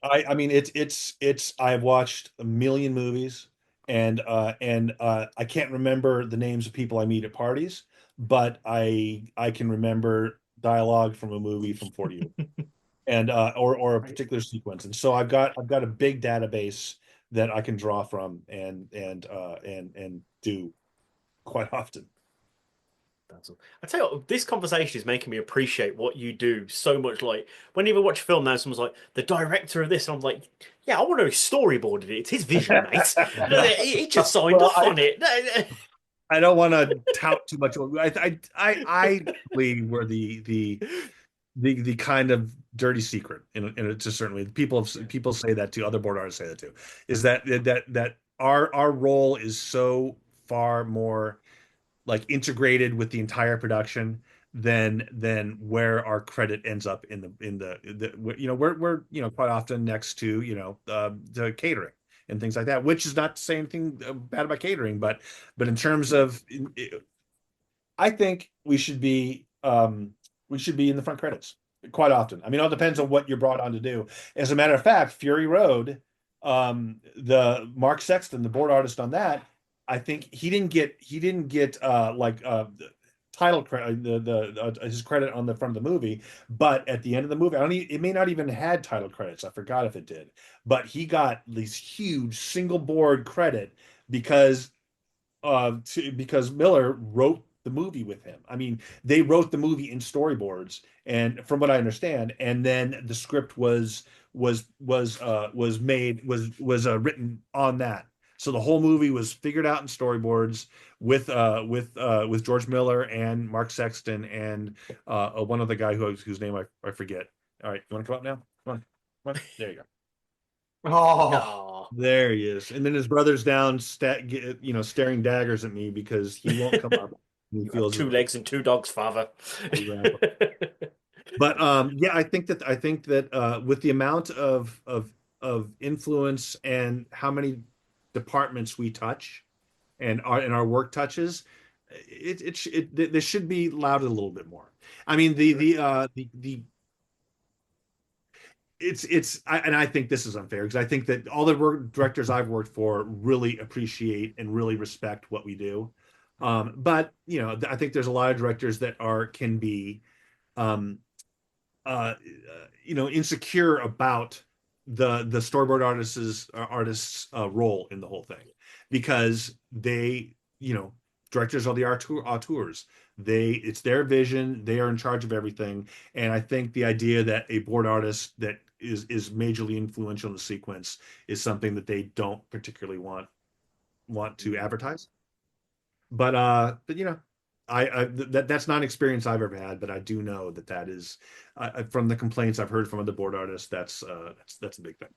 I mean, it's I've watched a million movies, and I can't remember the names of people I meet at parties, but I can remember dialogue from a movie from 40 years, and or a particular sequence. And so I've got a big database that I can draw from, and do quite often. That's all. I tell you what, this conversation is making me appreciate what you do so much. Like, whenever I watch a film now, someone's like, the director of this, and I'm like, yeah, I want to know who storyboarded it. It's his vision, mate. He just signed off on it. I don't want to tout too much. I believe we're the kind of dirty secret, and to certainly people say that too. Other board artists say that too. Is that our role is so far more like integrated with the entire production than where our credit ends up we're quite often next to the catering and things like that, which is not to say anything bad about catering, but in terms of I think we should be in the front credits quite often. I mean, it all depends on what you're brought on to do. As a matter of fact, Fury Road, the Mark Sexton, the board artist on that, I think he didn't get title credit, the his credit on the front of the movie, but at the end of the movie, it may not even had title credits. I forgot if it did, but he got these huge single board credit because because Miller wrote the movie with him. I mean, they wrote the movie in storyboards, and from what I understand, and then the script was made was written on that. So the whole movie was figured out in storyboards with George Miller and Mark Sexton and one other guy whose name I forget. All right, you want to come up now? Come on. There you go. Oh, There he is. And then his brother's down, staring daggers at me because he won't come up. He You have feels two legs and two dogs, father. Exactly. But yeah, I think that with the amount of influence and how many departments we touch and our work touches, this should be lauded a little bit more. I mean, the and I think this is unfair because I think that all the directors I've worked for really appreciate and really respect what we do. But I think there's a lot of directors that can be um, insecure about the storyboard artists role in the whole thing because directors are the auteurs. It's their vision, they are in charge of everything. And I think the idea that a board artist that is majorly influential in the sequence is something that they don't particularly want to advertise. But that's not an experience I've ever had, but I do know that is from the complaints I've heard from other board artists. That's a big thing.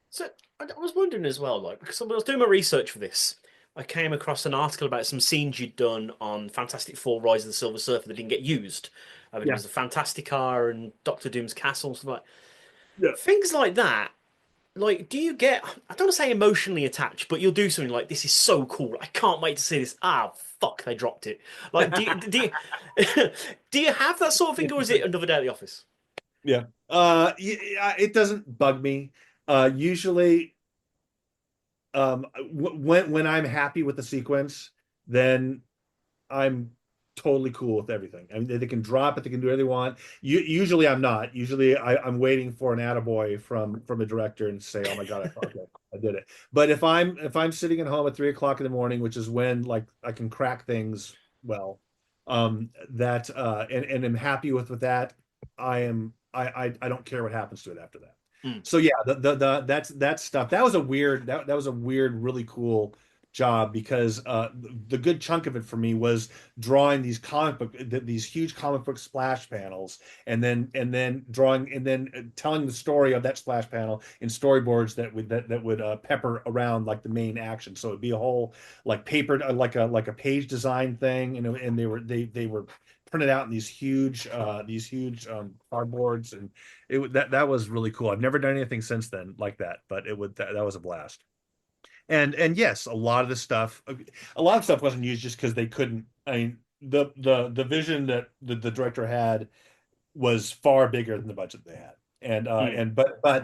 So I was wondering as well, like, because I was doing my research for this, I came across an article about some scenes you'd done on Fantastic Four: Rise of the Silver Surfer that didn't get used. I mean, it Yeah. was the Fantastica and Doctor Doom's castle and stuff like Yeah. things like that. Like, do you get? I don't want to say emotionally attached, but you'll do something like, "This is so cool! I can't wait to see this." Ah, fuck, they dropped it. Like, do you have that sort of thing, or is it another day at the office? Yeah. Yeah, it doesn't bug me. Usually, when I'm happy with the sequence, then I'm totally cool with everything. I mean, they can drop it, they can do whatever they want. Usually, I'm not. Usually, I'm waiting for an attaboy from a director and say, "Oh my God, I did it." But if I'm sitting at home at 3 o'clock in the morning, which is when like I can crack things well, that and I'm happy with that, I don't care what happens to it after that. Mm. So yeah, that's stuff. That was a weird, really cool job because the good chunk of it for me was drawing these huge comic book splash panels and then drawing and then telling the story of that splash panel in storyboards that would pepper around like the main action. So it'd be a whole like papered like a page design thing, and they were printed out in these huge cardboards, and that was really cool. I've never done anything since then like that, but that was a blast. And yes, a lot of stuff wasn't used just because they couldn't. I mean, the vision that the director had was far bigger than the budget they had. And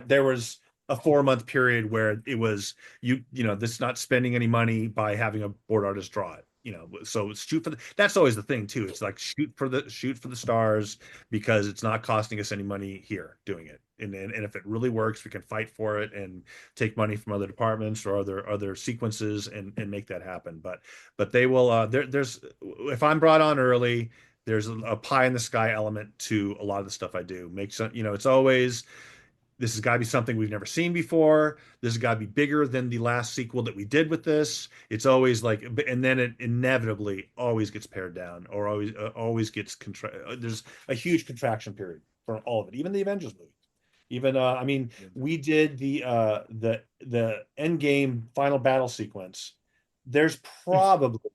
there was a 4 month period where it was this is not spending any money by having a board artist draw it. So that's always the thing too. It's like shoot for the stars because it's not costing us any money here doing it. And if it really works, we can fight for it and take money from other departments or other sequences and make that happen. But they will there's if I'm brought on early, there's a pie in the sky element to a lot of the stuff I do. It's always this has got to be something we've never seen before. This has got to be bigger than the last sequel that we did with this. It's always like, and then it inevitably always gets pared down or always gets there's a huge contraction period for all of it, even the Avengers movie. Even I mean, we did the Endgame final battle sequence. There's probably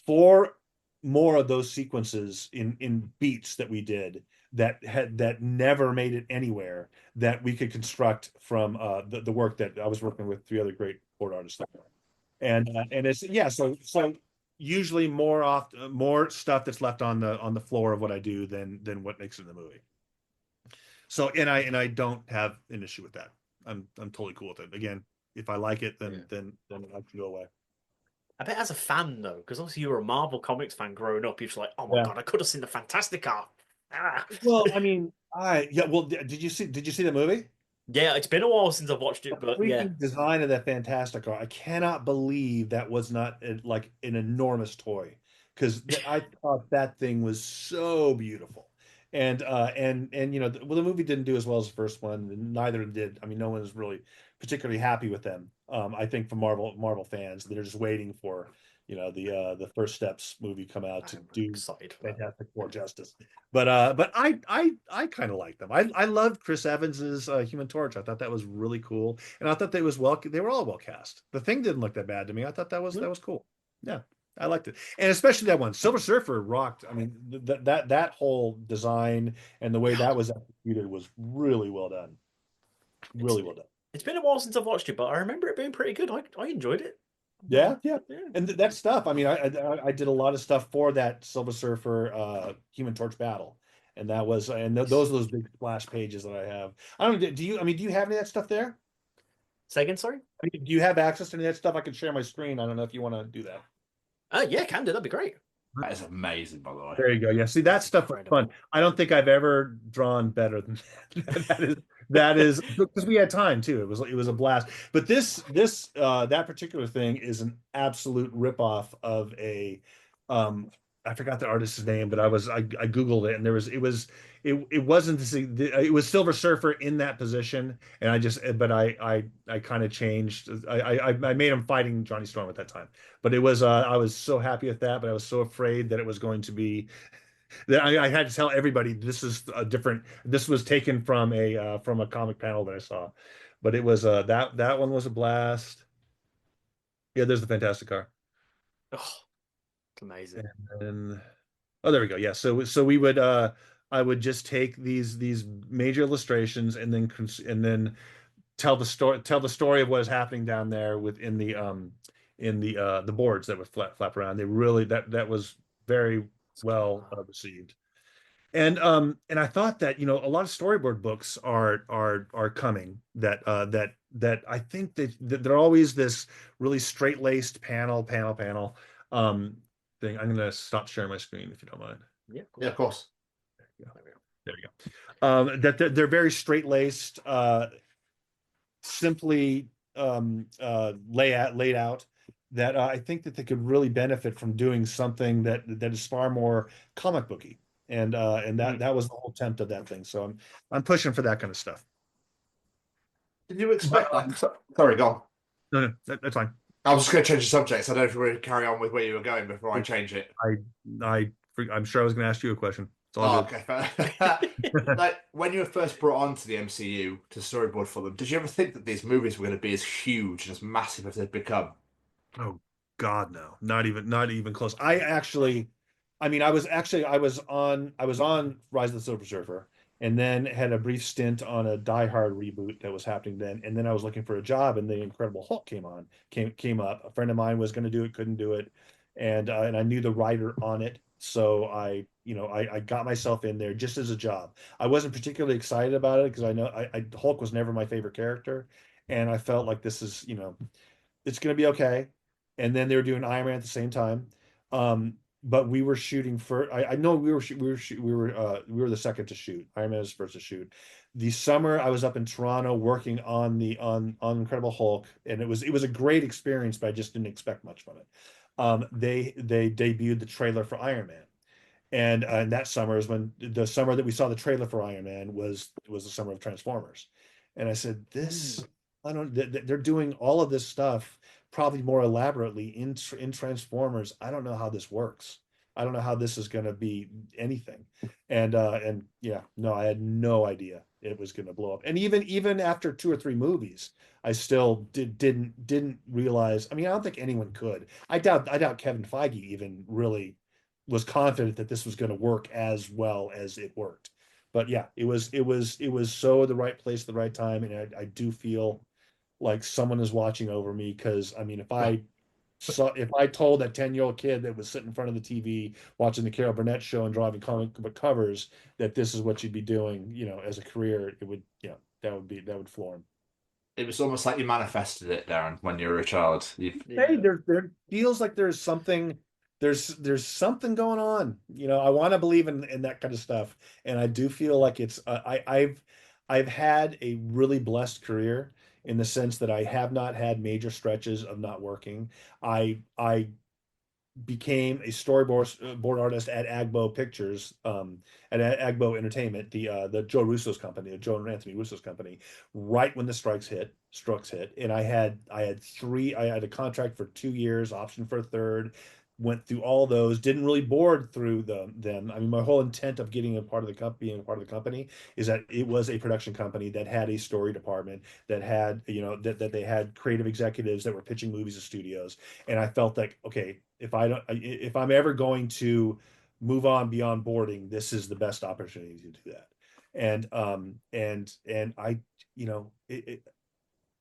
four more of those sequences in beats that we did that never made it anywhere that we could construct from the work that I was working with three other great board artists. And it's yeah, so usually more stuff that's left on the floor of what I do than what makes it in the movie. So and I don't have an issue with that. I'm totally cool with it. Again, if I like it, then I can go away. I bet as a fan though, because obviously you were a Marvel Comics fan growing up, you're just like, oh my Yeah. god, I could have seen the Fantastic Car. Ah. Well, I mean, well, did you see the movie? Yeah, it's been a while since I've watched it, The but yeah. freaking design of that Fantastic Car, I cannot believe that was not like an enormous toy, because I thought that thing was so beautiful. And well, the movie didn't do as well as the first one, and neither did. I mean, no one is really particularly happy with them. I think for Marvel fans, they're just waiting for the First Steps movie come out to I'm do excited for that. Fantastic Four justice. But I kind of like them. I loved Chris Evans's Human Torch. I thought that was really cool, and I thought they were all well cast. The Thing didn't look that bad to me. I thought that was cool. Yeah, I liked it, and especially that one, Silver Surfer, rocked. I mean, that whole design and the way that was executed was really well done. Really well done. It's been a while since I've watched it, but I remember it being pretty good. I enjoyed it. Yeah. And that stuff. I mean, I did a lot of stuff for that Silver Surfer Human Torch battle, and that was those are those big splash pages that I have. I don't know. Do you? I mean, do you have any of that stuff there? Say again, sorry. I mean, do you have access to any of that stuff? I can share my screen. I don't know if you want to do that. Yeah, can do. That'd be great. That is amazing, by the way. There you go. Yeah, see, that stuff was fun. I don't think I've ever drawn better than that. That is because we had time too. It was a blast. But that particular thing is an absolute ripoff of a I forgot the artist's name, but I Googled it, and it wasn't it was Silver Surfer in that position, and I kind of changed. I made him fighting Johnny Storm at that time, but it was I was so happy with that, but I was so afraid that it was going to be that I had to tell everybody this is a different. This was taken from a comic panel that I saw, but it was that one was a blast. Yeah, there's the Fantastic Car. Oh, it's amazing. And there we go. Yeah. So we would I would just take these major illustrations and then tell the story of what is happening down there within the boards that would flap around. They really that was very well received. And I thought that a lot of storyboard books are coming that I think that they're always this really straight-laced panel thing. I'm gonna stop sharing my screen if you don't mind. Yeah, cool. Yeah, of course. There we go. That they're very straight-laced, simply laid out. That I think that they could really benefit from doing something that is far more comic booky, and that was the whole attempt of that thing. So I'm pushing for that kind of stuff. Did you expect that? Sorry, go on. No, that's fine. I was just going to change the subject. So I don't know if you were to carry on with where you were going before I change it. I'm sure I was going to ask you a question. Okay. Like when you were first brought onto the MCU to storyboard for them, did you ever think that these movies were going to be as huge and as massive as they've become? Oh God, no, not even close. I mean, I was on Rise of the Silver Surfer, and then had a brief stint on a Die Hard reboot that was happening then, and then I was looking for a job, and the Incredible Hulk came up. A friend of mine was going to do it, couldn't do it, and I knew the writer on it, so I got myself in there just as a job. I wasn't particularly excited about it because I know Hulk was never my favorite character, and I felt like this is it's going to be okay. And then they were doing Iron Man at the same time. But we were shooting for. I know we were the second to shoot. Iron Man was first to shoot. The summer I was up in Toronto working on Incredible Hulk, and it was a great experience, but I just didn't expect much from it. They debuted the trailer for Iron Man, and that summer is when the summer that we saw the trailer for Iron Man was the summer of Transformers, and I said this. I don't. They're doing all of this stuff probably more elaborately in Transformers. I don't know how this works. I don't know how this is going to be anything. And yeah, no, I had no idea it was going to blow up. And even after 2 or 3 movies, I still didn't realize. I mean, I don't think anyone could. I doubt Kevin Feige even really was confident that this was going to work as well as it worked. But yeah, it was so the right place at the right time, and I do feel like someone is watching over me, because I mean, if I if I told that 10-year-old kid that was sitting in front of the TV watching the Carol Burnett show and drawing comic book covers that this is what you'd be doing, as a career, it would, that would floor him. It was almost like you manifested it, Darren, when you were a child. Hey, there feels like there's something going on. I want to believe in that kind of stuff, and I do feel like it's I've had a really blessed career in the sense that I have not had major stretches of not working. I became a storyboard board artist at Agbo Pictures, at Agbo Entertainment, the Joe Russo's company, Joe and Anthony Russo's company, right when the strikes hit, and I had a contract for 2 years, option for a third. Went through all those, didn't really board through them. I mean, my whole intent of getting a part of the company, being a part of the company, is that it was a production company that had a story department, that had, that they had creative executives that were pitching movies to studios. And I felt like, okay, if I'm ever going to move on beyond boarding, this is the best opportunity to do that. And I,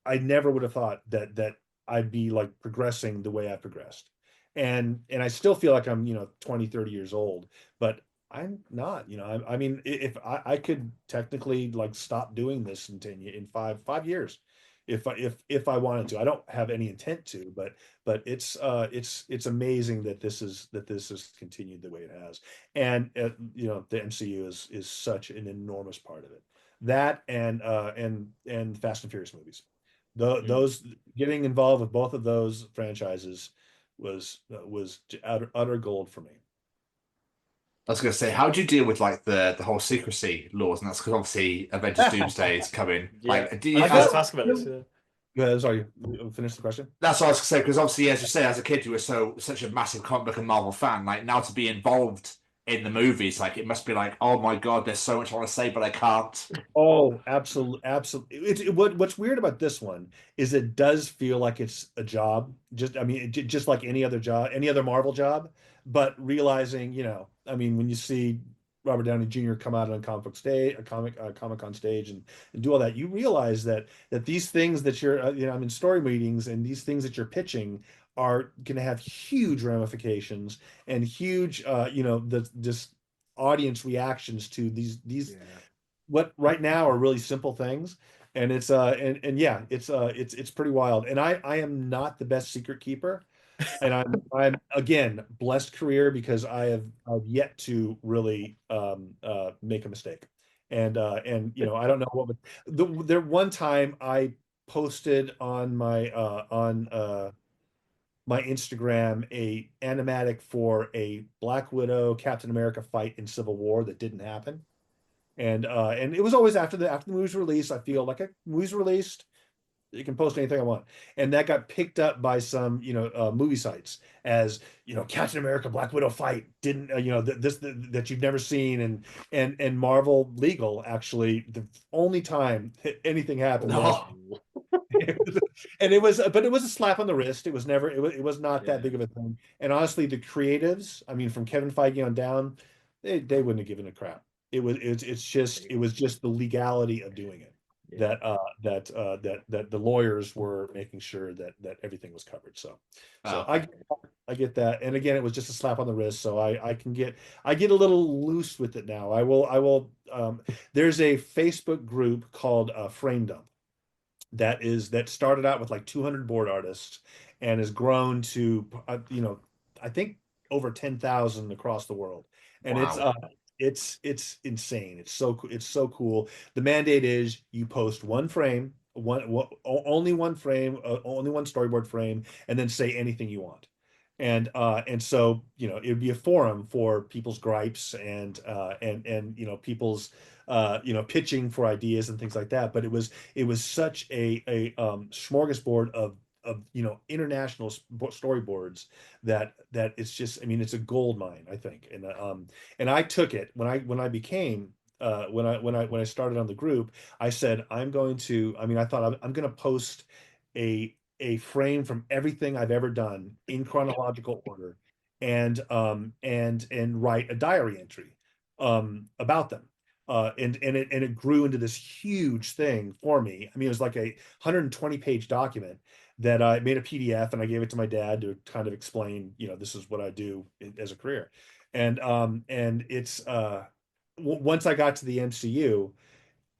I never would have thought that I'd be like progressing the way I progressed. And I still feel like I'm, 20, 30 years old, but I'm not, I mean, if I could technically like stop doing this in 5 years, if I wanted to. I don't have any intent to, but it's amazing that this has continued the way it has. And the MCU is such an enormous part of it. That and Fast and Furious movies. Those getting involved with both of those franchises was utter gold for me. I was going to say, how do you deal with like the whole secrecy laws? And that's because obviously Avengers Doomsday is coming. Yeah. Like, do you I was to ask about this. Yeah, sorry, finish the question. That's what I was going to say, because obviously, as you say, as a kid, you were such a massive comic book and Marvel fan. Like, now to be involved in the movies, like, it must be like, oh my God, there's so much I want to say, but I can't. Oh, absolutely, absolutely. What's weird about this one is it does feel like it's a job. I mean, just like any other job, any other Marvel job. But realizing, I mean, when you see Robert Downey Jr. come out on Comic-Con stage and do all that, you realize that these things that you're, I'm in story meetings, and these things that you're pitching are going to have huge ramifications and huge, this audience reactions to these what right now are really simple things. And it's and yeah, it's pretty wild. And I am not the best secret keeper. And I'm again blessed career because I've yet to really make a mistake. And I don't know what there one time I posted on my Instagram a animatic for a Black Widow Captain America fight in Civil War that didn't happen. And it was always after the movie's release. I feel like a movie's released, you can post anything I want. And that got picked up by some, movie sites as, Captain America Black Widow fight didn't, that you've never seen. And Marvel Legal, actually, the only time anything happened. No. But it was a slap on the wrist. It was never, it was not that big of a thing. And honestly, the creatives, I mean, from Kevin Feige on down, they wouldn't have given a crap. It was just the legality of doing it. That the lawyers were making sure that everything was covered. So I get that. And again, it was just a slap on the wrist. So I get a little loose with it now. I will there's a Facebook group called Frame Dump that started out with like 200 board artists and has grown to I think over 10,000 across the world. And Wow. it's insane. It's so cool. The mandate is you post one frame, only one frame, only one storyboard frame, and then say anything you want. And so it would be a forum for people's gripes and people's pitching for ideas and things like that. But it was such a smorgasbord of international storyboards that it's just, I mean, it's a gold mine, I think. And I took it when I became when I started on the group. I said I thought I'm going to post a frame from everything I've ever done in chronological order, and write a diary entry about them. and it grew into this huge thing for me. I mean, it was like a 120-page document that I made a PDF and I gave it to my dad to kind of explain, this is what I do as a career. And it's once I got to the MCU,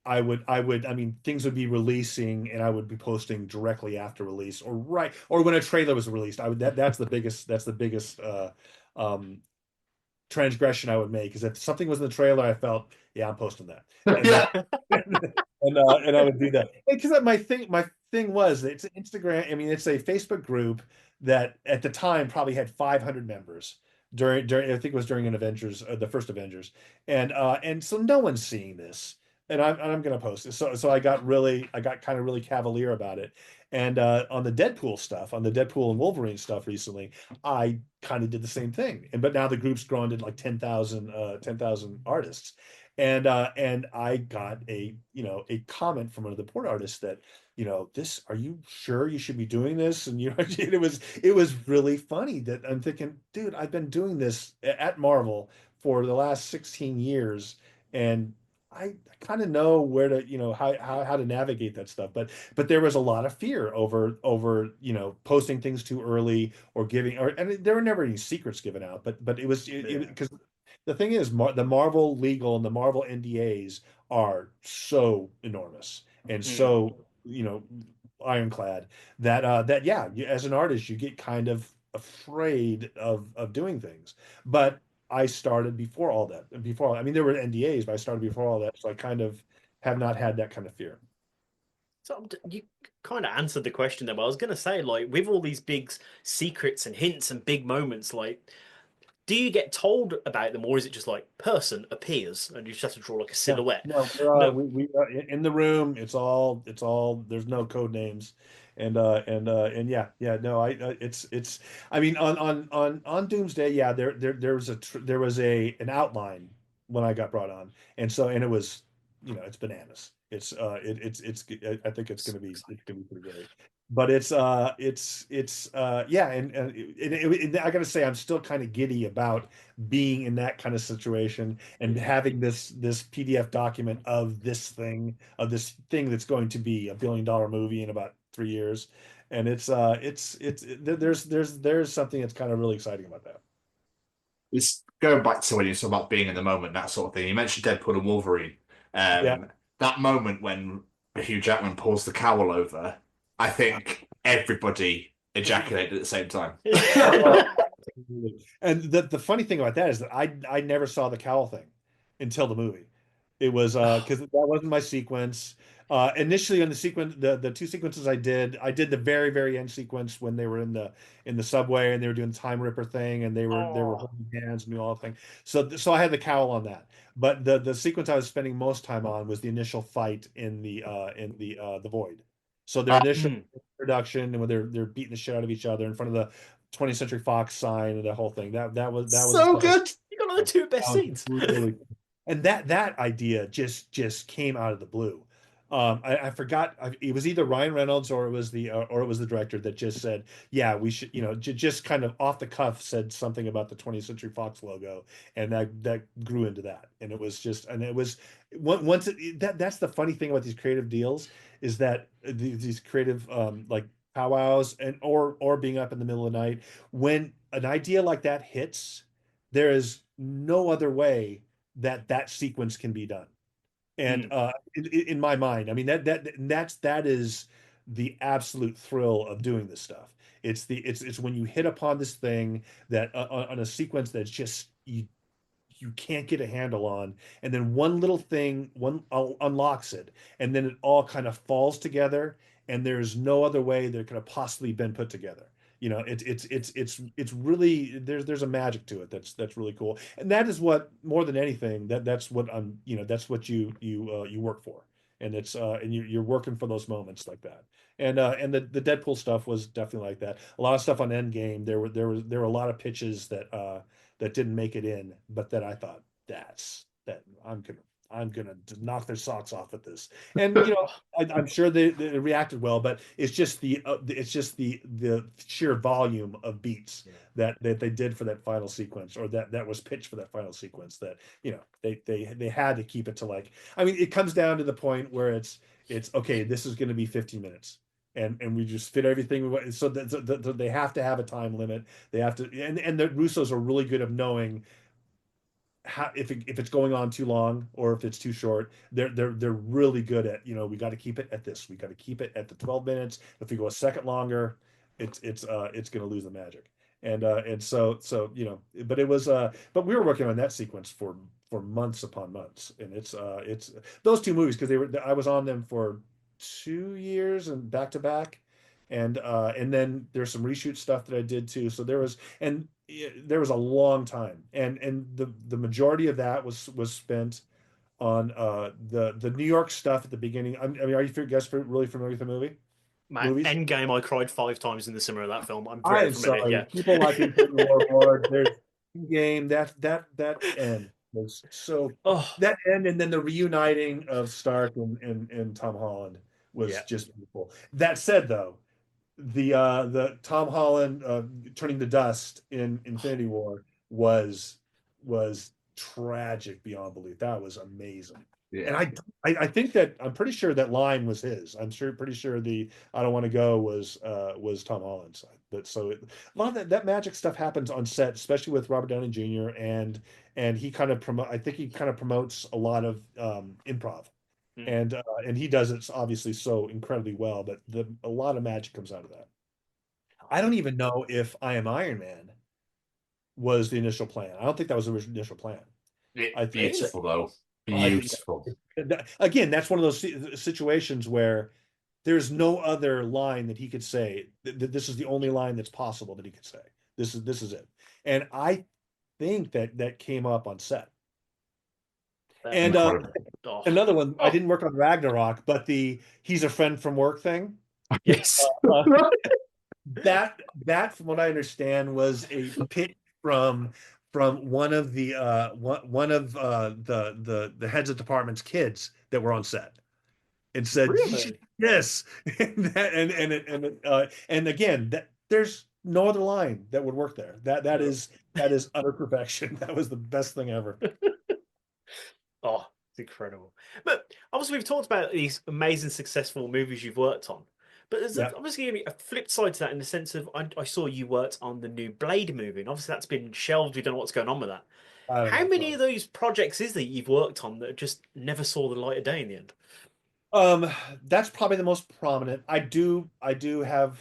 I mean, things would be releasing and I would be posting directly after release or when a trailer was released. That's the biggest um transgression I would make is if something was in the trailer, I felt, yeah, I'm posting that. And Yeah. and I would do that. Because my thing was it's Instagram, I mean, it's a Facebook group that at the time probably had 500 members during I think it was during an Avengers, the first Avengers. And so no one's seeing this. And I'm gonna post it. So I got kind of really cavalier about it. And on the Deadpool and Wolverine stuff recently, I kind of did the same thing. But now the group's grown to like 10,000 artists. And I got a comment from one of the board artists that, this, are you sure you should be doing this? And it was really funny that I'm thinking, dude, I've been doing this at Marvel for the last 16 years, and I kind of know where to, how to navigate that stuff. But there was a lot of fear over posting things too early or and there were never any secrets given out. But it was because the thing is, the Marvel legal and the Marvel NDAs are so enormous and so ironclad that yeah, as an artist, you get kind of afraid of doing things. But I started before all that. I mean, there were NDAs, but I started before all that, so I kind of have not had that kind of fear. So you kind of answered the question there. But I was going to say, like, with all these big secrets and hints and big moments, like, do you get told about them, or is it just like person appears and you just have to draw like a silhouette? No, No. we are in the room. It's all. There's no code names, and yeah. No, it's. I mean, on Doomsday, yeah. There was an outline when I got brought on, and it was, it's bananas. I think it's gonna be pretty great. But it's yeah, and I gotta say, I'm still kind of giddy about being in that kind of situation and having this PDF document of this thing that's going to be a $1 billion movie in about 3 years. And there's something that's kind of really exciting about that. It's going back to when you talk about being in the moment, that sort of thing. You mentioned Deadpool and Wolverine. Yeah. That moment when Hugh Jackman pulls the cowl over, I think everybody ejaculated at the same time. And the funny thing about that is that I never saw the cowl thing until the movie. It was because that wasn't my sequence. Initially on the sequence, the two sequences I did the very, very end sequence when they were in the subway and they were doing the Time Ripper thing and they were holding hands and doing all the thing. So I had the cowl on that. But the sequence I was spending most time on was the initial fight in the void. So their initial introduction and when they're beating the shit out of each other in front of the 20th Century Fox sign and the whole thing. That was So good. You got the two best scenes. really, and that idea just came out of the blue. I forgot, it was either Ryan Reynolds or it was the director that just said, yeah, we should, just kind of off the cuff said something about the 20th Century Fox logo, and that grew into that, and it was once that's the funny thing about these creative deals is that these creative like powwows or being up in the middle of the night when an idea like that hits, there is no other way that sequence can be done. And in my mind, I mean that is the absolute thrill of doing this stuff. It's when you hit upon this thing that on a sequence that's just you can't get a handle on, and then one little thing unlocks it, and then it all kind of falls together, and there's no other way that it could have possibly been put together. It's really there's a magic to it that's really cool, and that is what more than anything that's what that's what you work for, and you're working for those moments like that, and the Deadpool stuff was definitely like that. A lot of stuff on Endgame, there were a lot of pitches that didn't make it in, but that I thought that I'm gonna knock their socks off at this. And I'm sure they reacted well, but it's just the sheer volume of beats that they did for that final sequence, or that was pitched for that final sequence, that they had to keep it to, like, I mean, it comes down to the point where it's okay, this is going to be 15 minutes. And we just fit everything, so that they have to have a time limit. They have to, and the Russos are really good at knowing how, if it's going on too long or if it's too short. They're really good at, we got to keep it at this. We got to keep it at the 12 minutes. If we go a second longer, it's going to lose the magic. And so but it was but we were working on that sequence for months upon months, and it's those two movies, because I was on them for 2 years and back to back. And then there's some reshoot stuff that I did too. So there was a long time, and the majority of that was spent on the New York stuff at the beginning. I mean, are you guys really familiar with the Man, movies? Endgame, I cried 5 times in the cinema of that film. I'm I very am familiar. sorry. Yeah. People like Infinity War. There's game that end was so, Oh, that end, and then the reuniting of Stark and Tom Holland was yeah. just beautiful. That said, though, the Tom Holland turning to dust in Infinity War was tragic beyond belief. That was amazing. And Yeah. I think that, I'm pretty sure that line was his. Pretty sure the "I don't want to go" was Tom Holland's. But so a lot of that magic stuff happens on set, especially with Robert Downey Jr. and he kind of I think he kind of promotes a lot of improv, Mm. and he does it obviously so incredibly well. But a lot of magic comes out of that. I don't even know if "I Am Iron Man" was the initial plan. I don't think that was the initial plan. I think Really? Beautiful though. I think Beautiful. again, that's one of those situations where there's no other line that he could say. This is the only line that's possible that he could say. This is it. And I think that came up on set. And Incredible. Oh, another one, I oh, didn't work on Ragnarok, but the "he's a friend from work" thing. yes. Uh, that from what I understand was a pitch from one of the heads of department's kids that were on set, and said, "You should Really? do this." And again, that there's no other line that would work there. That is utter perfection. That was the best thing ever. Oh, it's incredible. But obviously, we've talked about these amazing, successful movies you've worked on. But there's Yeah. obviously a flip side to that, in the sense of, I saw you worked on the new Blade movie, and obviously that's been shelved. We don't know what's going on with that. I don't How many know. of those projects is there you've worked on that just never saw the light of day in the end? Um, that's probably the most prominent. I do have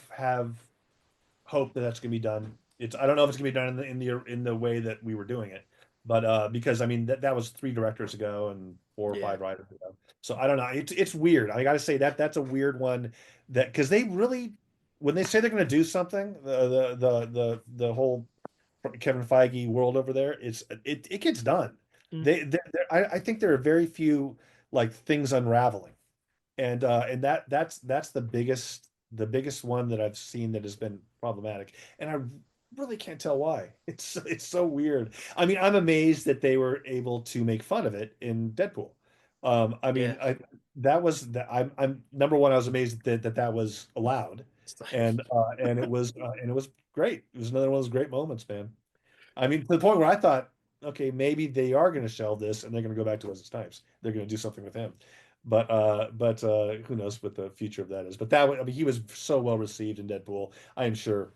hope that that's going to be done. I don't know if it's going to be done in the way that we were doing it, but because I mean that was 3 directors ago and 4 or 5 writers ago. So I don't know. It's weird. I got to say that's a weird one, that because they really, when they say they're going to do something, the whole Kevin Feige world over there, it gets done. Mm. I think there are very few, like, things unraveling, and that's the biggest one that I've seen that has been problematic, and I really can't tell why. It's so weird. I mean, I'm amazed that they were able to make fun of it in Deadpool. I mean, Yeah. that was that I'm number one. I was amazed that was allowed, and it was great. It was another one of those great moments, man. I mean, to the point where I thought, okay, maybe they are going to shelve this and they're going to go back to Wesley Snipes. They're going to do something with him. But who knows what the future of that is? But I mean, he was so well received in Deadpool. I am sure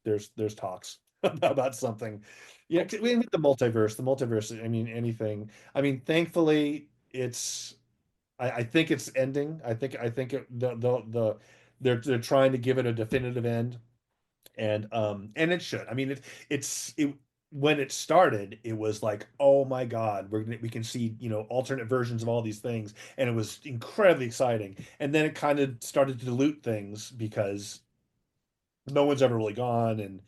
there's talks about something. Yeah, 'cause we with the multiverse. The multiverse. I mean, anything. I mean, thankfully, I think it's ending. I think they're trying to give it a definitive end, and it should. I mean, it when it started, it was like, oh my God, we can see, alternate versions of all these things, and it was incredibly exciting. And then it kind of started to dilute things because no one's ever really gone, and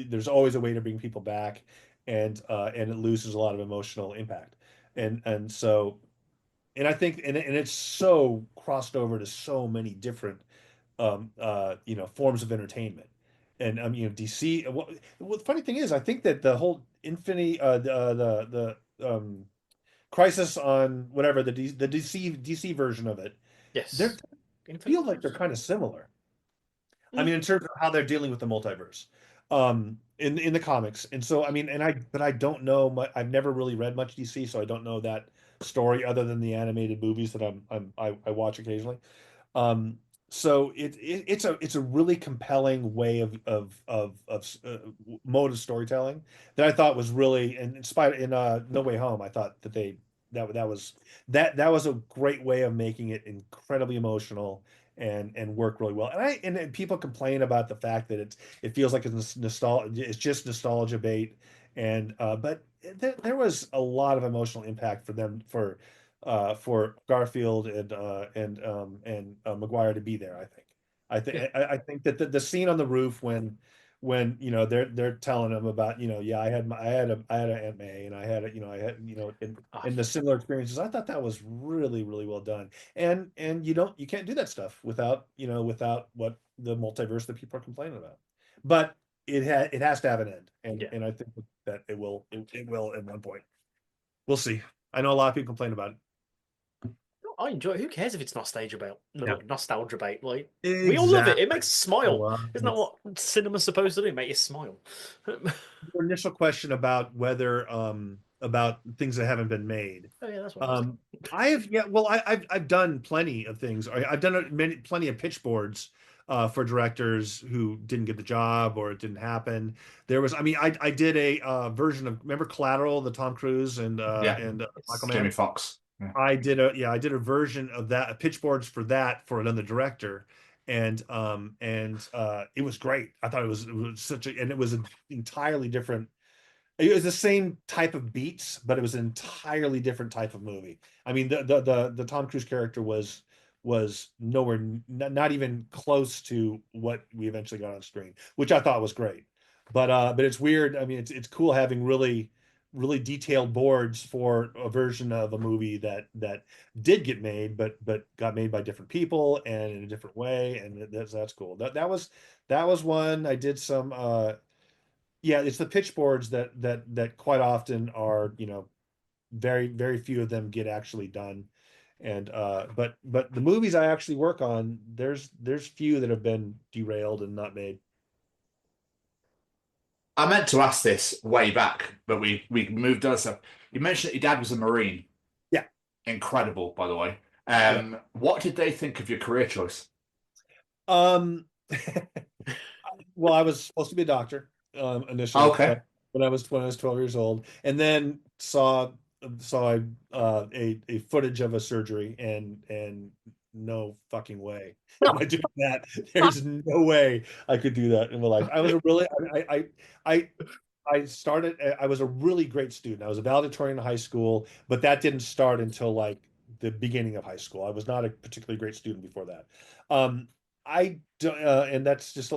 there's always a way to bring people back, and it loses a lot of emotional impact. And I think, and it's so crossed over to so many different forms of entertainment. And DC. Well, the funny thing is, I think that the whole Infinity, the Crisis on whatever the DC version of it. They Yes. feel like they're kind of similar. I Mm. mean, in terms of how they're dealing with the multiverse, in the comics. And so, I mean, but I don't know much. I've never really read much DC, so I don't know that story other than the animated movies that I watch occasionally. Um, so it's a really compelling way of mode of storytelling that I thought was really, and in spite in No Way Home, I thought that that was a great way of making it incredibly emotional and work really well. And people complain about the fact that it feels like it's nostalgia, it's just nostalgia bait, and but there was a lot of emotional impact for them for Garfield and Maguire to be there. Yeah. I think that the scene on the roof when they're telling him about yeah I had an Aunt May and I had a, I had in the similar experiences. I thought that was really really well done. And you can't do that stuff without without what the multiverse that people are complaining about. But it has to have an end, Yeah. and I think that it will at one point. We'll see. I know a lot of people complain about it. I enjoy it. Who cares if it's nostalgia bait? No, Yeah. nostalgia bait. Like we all love it. It makes us smile. Well, Isn't that what cinema's supposed to do? Make you smile. your initial question about whether about things that haven't been made. Oh yeah, that's what I was saying. I have well I've done plenty of things. I've done plenty of pitch boards for directors who didn't get the job or it didn't happen. There was, I mean, I did a version of, remember Collateral, the Tom Cruise and Michael Jamie Mann. Foxx. Yeah. I did a version of that, pitch boards for that for another director, and it was great. I thought it was such a, and it was an entirely different. It was the same type of beats, but it was an entirely different type of movie. I mean, the Tom Cruise character was nowhere, not even close to what we eventually got on screen, which I thought was great. But it's weird. I mean, it's cool having really detailed boards for a version of a movie that did get made, but got made by different people and in a different way, and that's cool. That was one. I did some. Yeah, it's the pitch boards that quite often are, very few of them get actually done. And but the movies I actually work on, there's few that have been derailed and not made. I meant to ask this way back, but we moved on stuff. You mentioned that your dad was a Marine. Yeah. Incredible, by the way. Yeah. What did they think of your career choice? Um, well, I was supposed to be a doctor initially. Okay. When I was 12 years old, and then saw a footage of a surgery and no fucking way am I doing that. There's no way I could do that in my life. I was a really I I started I was a really great student. I was a valedictorian in high school, but that didn't start until like the beginning of high school. I was not a particularly great student before that. Um, I don't, and that's just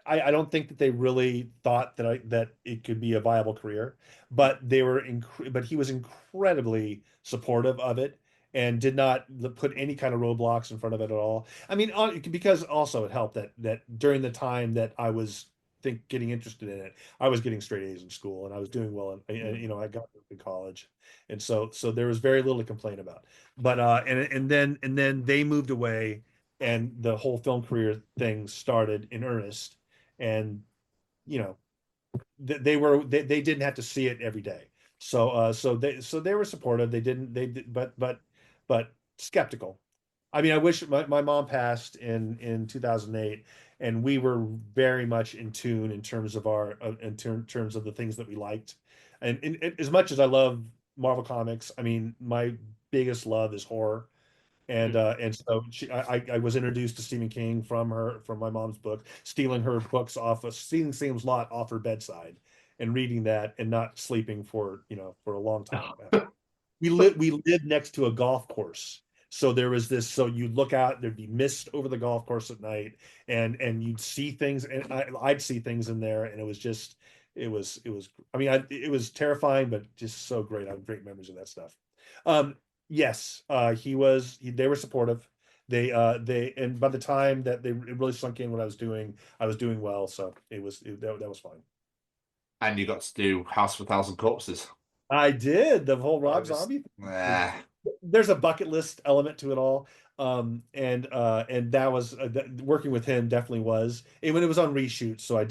I don't think that they really thought that it could be a viable career, but but he was incredibly supportive of it and did not put any kind of roadblocks in front of it at all. I mean, because also it helped that during the time that I was getting interested in it, I was getting straight A's in school and I was doing well, and I got to college, and so there was very little to complain about. But and then they moved away and the whole film career thing started in earnest, and you know they didn't have to see it every day, so they were supportive. They didn't they did, but skeptical. I mean, I wish my mom passed in 2008, and we were very much in tune in terms of terms of the things that we liked, and as much as I love Marvel comics, I mean my biggest love is horror, and so I was introduced to Stephen King from my mom's book, stealing her books stealing Sam's Lot off her bedside, and reading that and not sleeping for a long time. We lived next to a golf course, so there was this. So you'd look out, there'd be mist over the golf course at night, and you'd see things, and I'd see things in there, and it was just it was. I mean, it was terrifying, but just so great. I have great memories of that stuff. Yes, they were supportive. And by the time that it really sunk in what I was doing well. So that was fine. And you got to do House of a Thousand Corpses. I did the whole I Rob was Zombie. Nah. There's a bucket list element to it all. And that was working with him definitely was when it was on reshoot, so I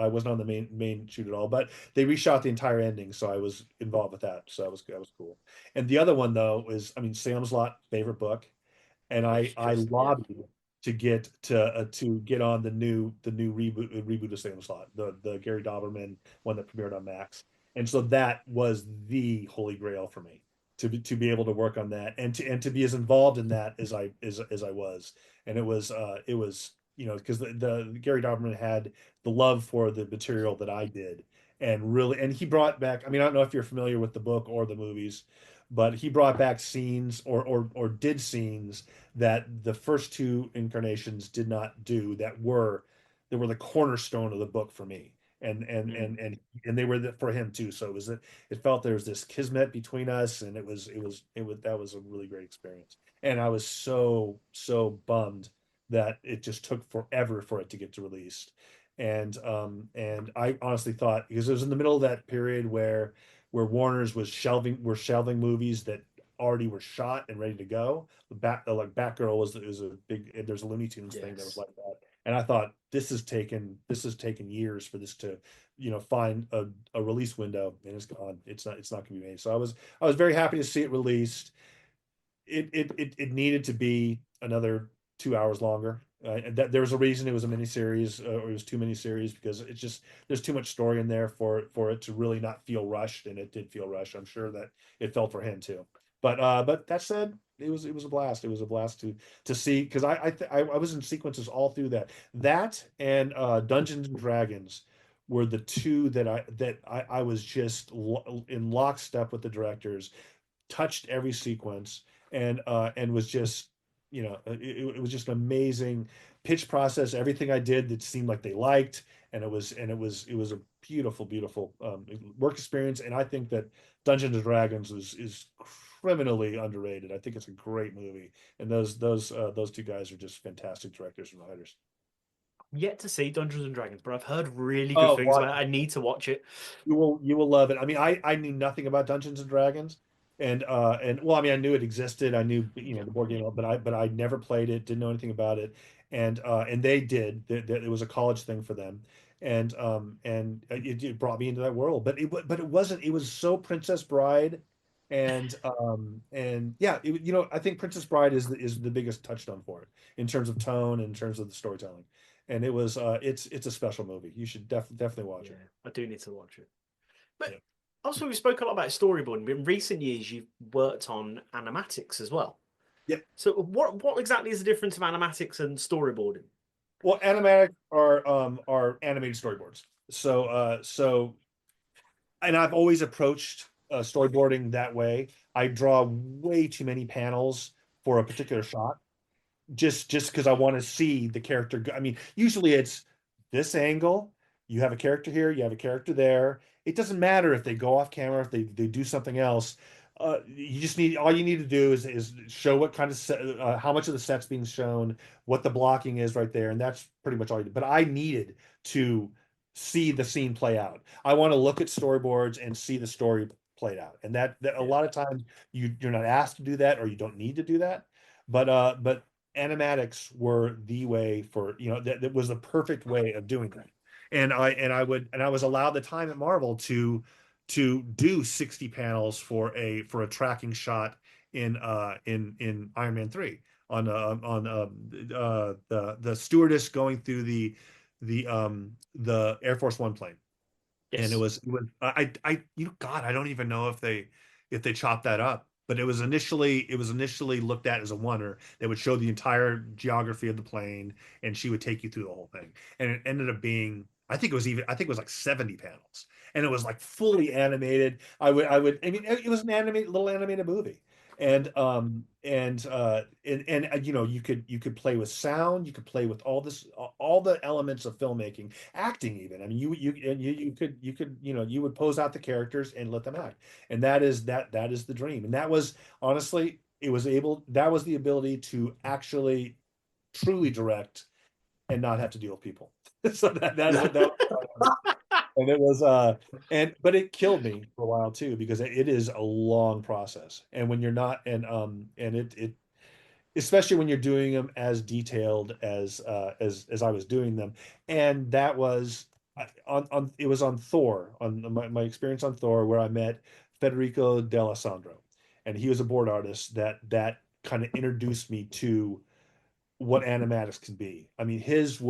wasn't on the main shoot at all, but they reshot the entire ending, so I was involved with that, so that was cool. And the other one though is, I mean, Salem's Lot, favorite book, and I just yeah. lobbied to get on the new reboot of Salem's Lot, the Gary Doberman one that premiered on Max, and so that was the holy grail for me to be able to work on that and to be as involved in that as I was, and it was because the Gary Doberman had the love for the material that I did, and really, and he brought back, I mean, I don't know if you're familiar with the book or the movies, but he brought back scenes or did scenes that the first two incarnations did not do, that were the cornerstone of the book for me, and they were for him too. So it felt there was this kismet between us, and it was that was a really great experience. And I was so bummed that it just took forever for it to get to released. And I honestly thought, because it was in the middle of that period where Warner's were shelving movies that already were shot and ready to go. Like Batgirl was a big, there's a Looney Tunes thing that was like that. And I thought, this has taken years for this to, find a release window, and it's gone. It's not gonna be made. So I was very happy to see it released. It needed to be another 2 hours longer. And that there was a reason it was a miniseries, or it was two miniseries, because it's just, there's too much story in there for it to really not feel rushed, and it did feel rushed. I'm sure that it felt for him too. But that said, it was a blast. It was a blast to see, because I was in sequences all through that and Dungeons and Dragons were the two that I was just in lockstep with the directors, touched every sequence, and was just, it was just an amazing pitch process. Everything I did that seemed like they liked, and it was a beautiful work experience. And I think that Dungeons and Dragons is criminally underrated. I think it's a great movie, and those two guys are just fantastic directors and writers. yet to see Dungeons and Dragons, but I've heard really good Oh, things what about it. I need to watch it. you will love it. I mean, I knew nothing about Dungeons and Dragons, and well, I mean, I knew it existed. I knew, the board game, but I never played it. Didn't know anything about it, and they did. It was a college thing for them, and it brought me into that world. But it wasn't. It was so Princess Bride, and yeah, I think Princess Bride is the biggest touchstone for it in terms of tone, in terms of the storytelling. And it's a special movie. You should definitely watch Yeah, it. I do need to watch it. But Yeah. also, we spoke a lot about storyboarding, but in recent years, you've worked on animatics as well. Yep. So, what exactly is the difference of animatics and storyboarding? Well, animatic are animated storyboards. So and I've always approached storyboarding that way. I draw way too many panels for a particular shot, just because I want to see the character I mean, usually it's this angle, you have a character here, you have a character there. It doesn't matter if they go off camera, if they do something else. All you need to do is show what kind of how much of the set's being shown, what the blocking is right there, and that's pretty much all you do. But I needed to see the scene play out. I want to look at storyboards and see the story played out, and that a lot of times you're not asked to do that, or you don't need to do that. But animatics were the way for, that was the perfect way of doing that. And I was allowed the time at Marvel to do 60 panels for a tracking shot in Iron Man 3, on the stewardess going through the Air Force One plane. And Yes. God, I don't even know if they chopped that up, but it was initially looked at as a oneer that would show the entire geography of the plane, and she would take you through the whole thing. And it ended up being, I think it was like 70 panels, and it was like fully animated. I mean, it was an little animated movie. And you could play with sound, you could play with all the elements of filmmaking, acting even. I mean, you would pose out the characters and let them act. And that is the dream. And that was, honestly, that was the ability to actually truly direct and not have to deal with people. So that And it was but it killed me for a while too, because it is a long process. And when you're not, and it especially when you're doing them as detailed as I was doing them. And that was on it was on Thor, on my experience on Thor, where I met Federico D'Alessandro, and he was a board artist that kind of introduced me to what animatics can be. I mean, his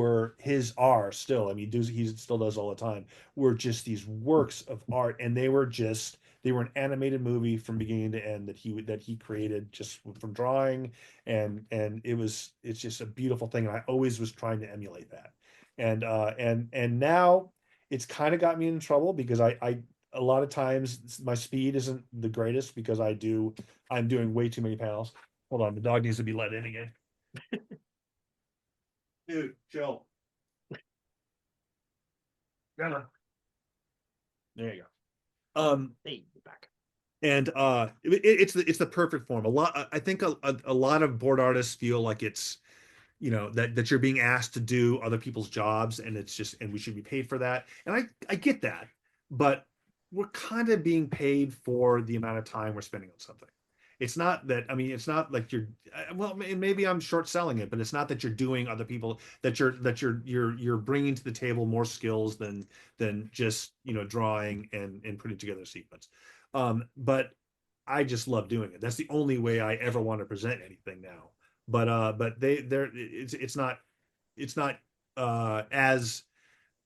are still, I mean, he still does all the time, were just these works of art, and they were an animated movie from beginning to end that he created just from drawing, and it's just a beautiful thing. And I always was trying to emulate that. And now it's kind of got me in trouble, because I a lot of times my speed isn't the greatest, because I'm doing way too many panels. Hold on, the dog needs to be let in again. Dude, chill. Grandma. There you go. Hey, you're back. And it's the perfect form. I think a lot of board artists feel like it's, that you're being asked to do other people's jobs, and it's just, and we should be paid for that. And I get that, but we're kind of being paid for the amount of time we're spending on something. It's not that, I mean, it's not like you're, well, maybe I'm short selling it, but it's not that you're doing other people, you're bringing to the table more skills than just, drawing and putting together a sequence. But I just love doing it. That's the only way I ever want to present anything now. But it's not as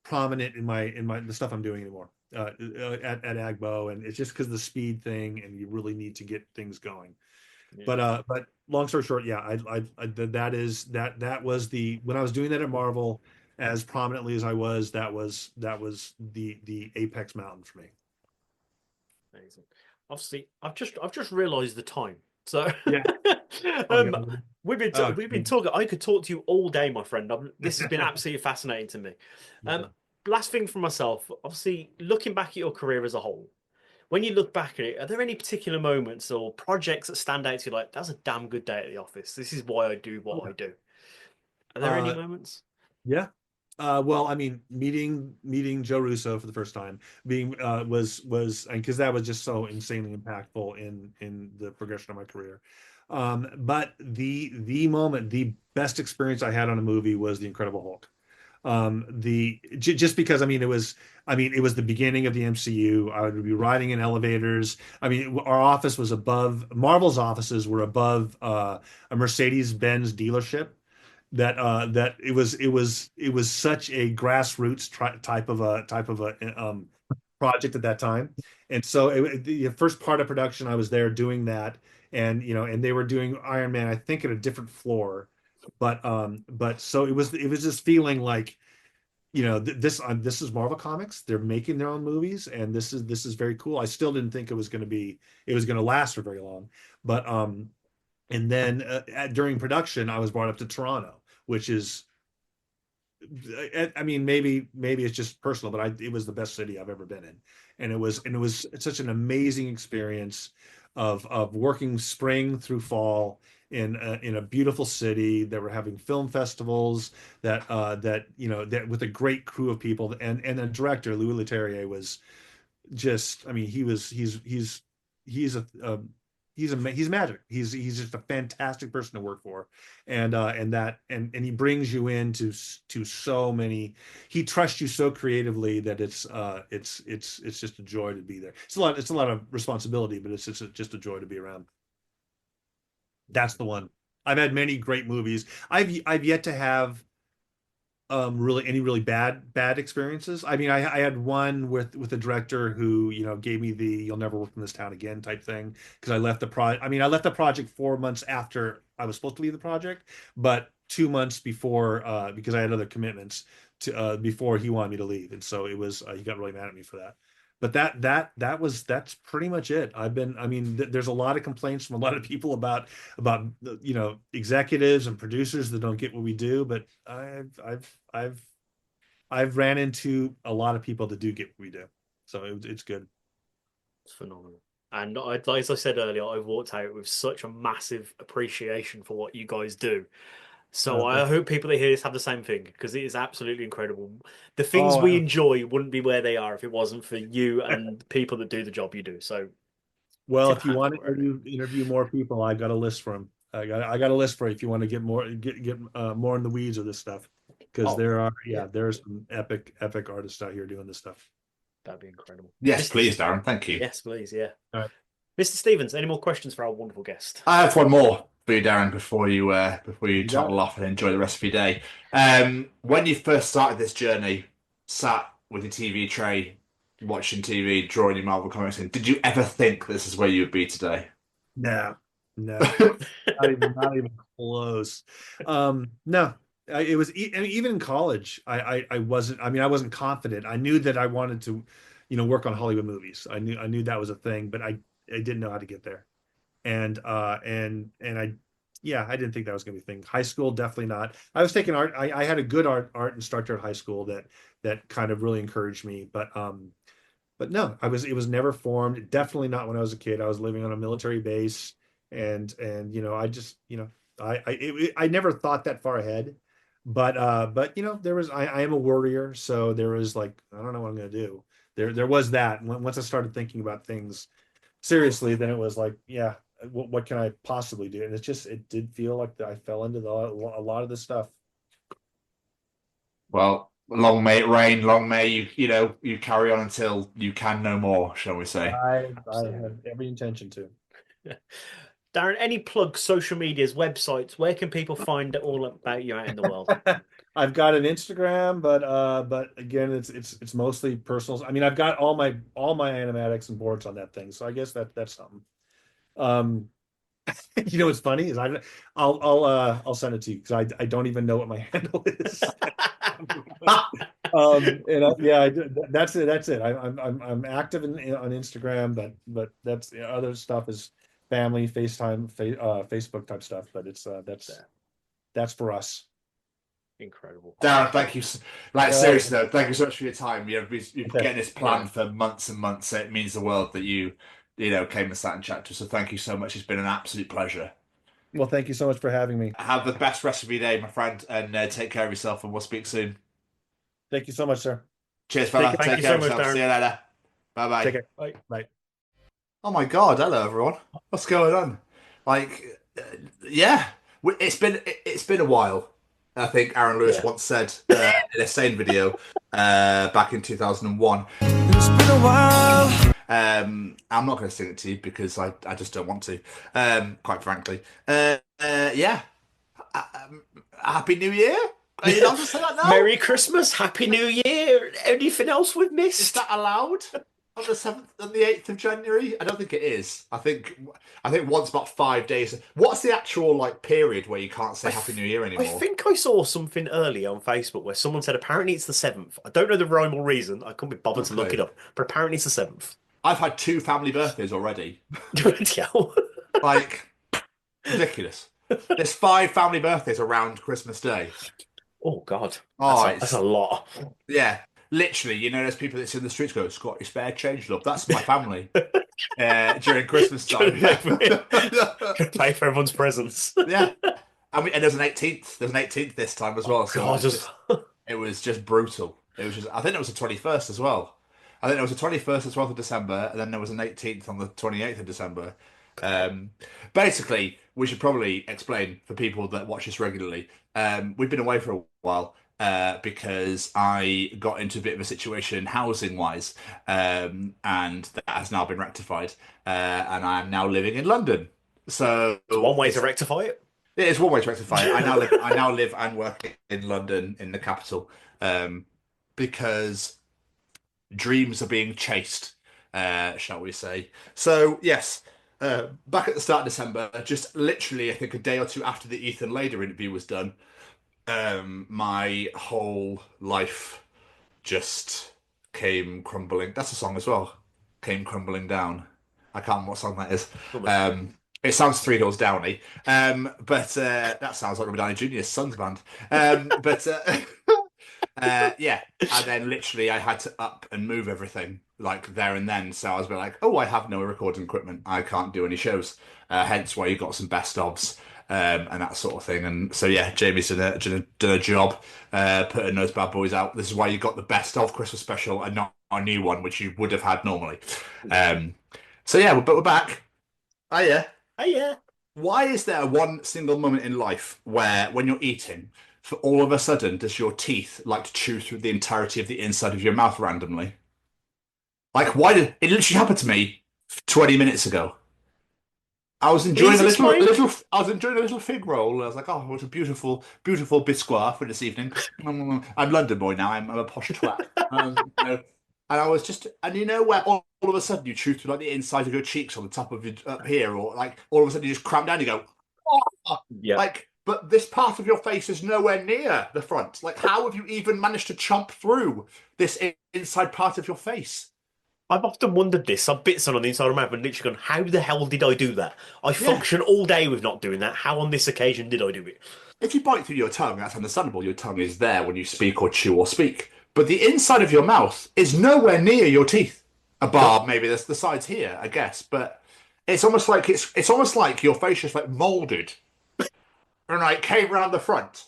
prominent in the stuff I'm doing anymore, at Agbo, and it's just because of the speed thing, and you really need to get things going. Yeah. But long story short, yeah, that was when I was doing that at Marvel as prominently as I was, that was the apex mountain for me. Amazing. Obviously, I've just realised the time. So Yeah. um, Okay. we've been talking. I could talk to you all day, my friend. This has been absolutely fascinating to me. Um, last thing for myself, obviously, looking back at your career as a whole, when you look back at it, are there any particular moments or projects that stand out to you? Like, that was a damn good day at the office. This is why I do what I do. Are there any Uh, moments? yeah. Well, I mean, meeting Joe Russo for the first time, being was because that was just so insanely impactful in the progression of my career. But the best experience I had on a movie was The Incredible Hulk. Just because, it was the beginning of the MCU. I would be riding in elevators. I mean, our office was above, Marvel's offices were above a Mercedes-Benz dealership. That it was such a grassroots type of a project at that time. And so the first part of production, I was there doing that, and they were doing Iron Man, I think, at a different floor. But so it was just feeling like, this is Marvel Comics. They're making their own movies, and this is very cool. I still didn't think it was going to last for very long. But and then during production, I was brought up to Toronto, which is, I mean, maybe it's just personal, but it was the best city I've ever been in, and it was such an amazing experience of working spring through fall in a beautiful city that were having film festivals, that with a great crew of people, and the director Louis Leterrier was just, I mean, he's he's magic. He's just a fantastic person to work for. And he brings you to so many, he trusts you so creatively that it's just a joy to be there. It's a lot of responsibility, but it's just a joy to be around. That's the one. I've had many great movies. I've yet to have really any really bad experiences. I mean, I had one with a director who, gave me the "you'll never work in this town again" type thing, because I left the project 4 months after I was supposed to leave the project, but 2 months before, because I had other commitments before he wanted me to leave. And so he got really mad at me for that. But that's pretty much it. There's a lot of complaints from a lot of people about executives and producers that don't get what we do, but I've ran into a lot of people that do get what we do, so it's good. It's phenomenal. And as I said earlier, I've walked out with such a massive appreciation for what you guys do. So I hope people that hear this have the same thing because it is absolutely incredible. The things Oh, we enjoy wouldn't be where they are if it wasn't for you and the people that do the job you do. So well, tip if you hat want for it. to interview more people, I got a list for them. I got a list for you if you want to get more in the weeds of this stuff, because Oh, there's some epic artists out here doing this stuff. that'd be incredible. Yes, please, Darren. Thank you. Yes, please. Yeah. All right. Mr. Stevens, any more questions for our wonderful guest? I have one more for you, Darren, before you You got toddle it. off and enjoy the rest of your day. When you first started this journey, sat with your TV tray, watching TV, drawing your Marvel comics in, did you ever think this is where you would be today? No, not even close. No, it was even in college. I wasn't. I mean, I wasn't confident. I knew that I wanted to, work on Hollywood movies. I knew that was a thing, but I didn't know how to get there. And I didn't think that was going to be a thing. High school, definitely not. I was taking art. I had a good art instructor at high school that kind of really encouraged me, but no, it was never formed. Definitely not when I was a kid. I was living on a military base, and I just I never thought that far ahead. But there was I am a warrior, so there was like, I don't know what I'm gonna do. There was that. Once I started thinking about things seriously, then it was like, yeah, what can I possibly do? And it did feel like that I fell into a lot of the stuff. Well, long may it rain, long may you carry on until you can no more, shall we say? I have every intention to. Darren, any plugs, social medias, websites? Where can people find all about you out in the world? I've got an Instagram, but again, it's mostly personal. I mean, I've got all my animatics and boards on that thing, so I guess that's something. What's funny is I'll send it to you because I don't even know what my handle is. That's it. I'm active on Instagram, but that's the other stuff is family, FaceTime, Facebook type stuff. But it's that's for us. Incredible. Darren, thank you. Seriously though, thank you so much for your time. You've been getting this planned for months and months. So it means the world that you came and sat and chatted to us. So thank you so much. It's been an absolute pleasure. Well, thank you so much for having me. Have the best rest of your day, my friend, and take care of yourself, and we'll speak soon. Thank you so much, sir. Cheers, fella. Thank Take you care so of much, yourself. Darren. See you later. Bye bye. Take care. Bye. Bye. Oh my God! Hello, everyone. What's going on? Yeah, it's been a while. I think Aaron Lewis once said in a Sane video back in 2001. It's been a while. I'm not going to sing it to you because I just don't want to, quite frankly. Yeah. Happy New Year. Are you not to say that now? Merry Christmas, Happy New Year. Anything else we've Is missed? that allowed? On the 7th and the 8th of January? I don't think it is. I think once about 5 days. What's the actual period where you can't say Happy New Year anymore? I think I saw something earlier on Facebook where someone said apparently it's the 7th. I don't know the rhyme or reason. I couldn't be bothered to look it up, but apparently it's the 7th. I've had 2 family birthdays already. Ridiculous. There's 5 family birthdays around Christmas Day. Oh God. Oh, that's a lot. Yeah. Literally, there's people that's in the streets go, "Scott, your spare change, love." That's my family during Christmas time. Pay for everyone's presents. Yeah. And there's an 18th. There's an 18th this time as well. So it was just brutal. It was just. I think it was the 21st as well. I think it was the 21st and 12th of December, and then there was an 18th on the 28th of December. Basically, we should probably explain for people that watch us regularly. We've been away for a while. Because I got into a bit of a situation housing-wise, and that has now been rectified, and I am now living in London. So one way to rectify it. It is one way to rectify it. I now live and work in London, in the capital, because dreams are being chased, shall we say? So yes. Back at the start of December, just literally, I think a day or two after the Ethan Lader interview was done, my whole life just came crumbling. That's a song as well. Came crumbling down. I can't remember what song that is. It sounds Three Doors Downy, but that sounds like Robert Downey Jr.'s son's band. Yeah, and then literally I had to up and move everything there and then. So I was like, oh, I have no recording equipment. I can't do any shows. Hence why you got some best ofs. and that sort of thing. And so yeah, Jamie's done a job putting those bad boys out. This is why you got the best of Christmas special and not our new one, which you would have had normally. So yeah, but we're back. Oh yeah. Oh yeah. Why is there one single moment in life where, when you're eating, for all of a sudden, does your teeth like to chew through the entirety of the inside of your mouth randomly? Like, why did it literally happen to me 20 minutes ago? I was enjoying I was enjoying a little fig roll. I was like, oh, what a beautiful, beautiful biscuit for this evening. I'm London boy now. I'm a posh twat. And I was just, and you know where all of a sudden you chew through like the inside of your cheeks on the top of your up here, or like all of a sudden you just cramp down and you go, oh! Yeah. Like, but this part of your face is nowhere near the front. Like, how have you even managed to chomp through this inside part of your face? I've often wondered this. I've bit some on the inside of my mouth and literally gone, how the hell did I do that? I function all day with not doing that. How on this occasion did I do it? If you bite through your tongue, that's understandable. Your tongue is there when you speak or chew or speak. But the inside of your mouth is nowhere near your teeth. A bar, maybe there's the sides here, I guess. But it's almost like it's almost like your face is like molded and like came around the front.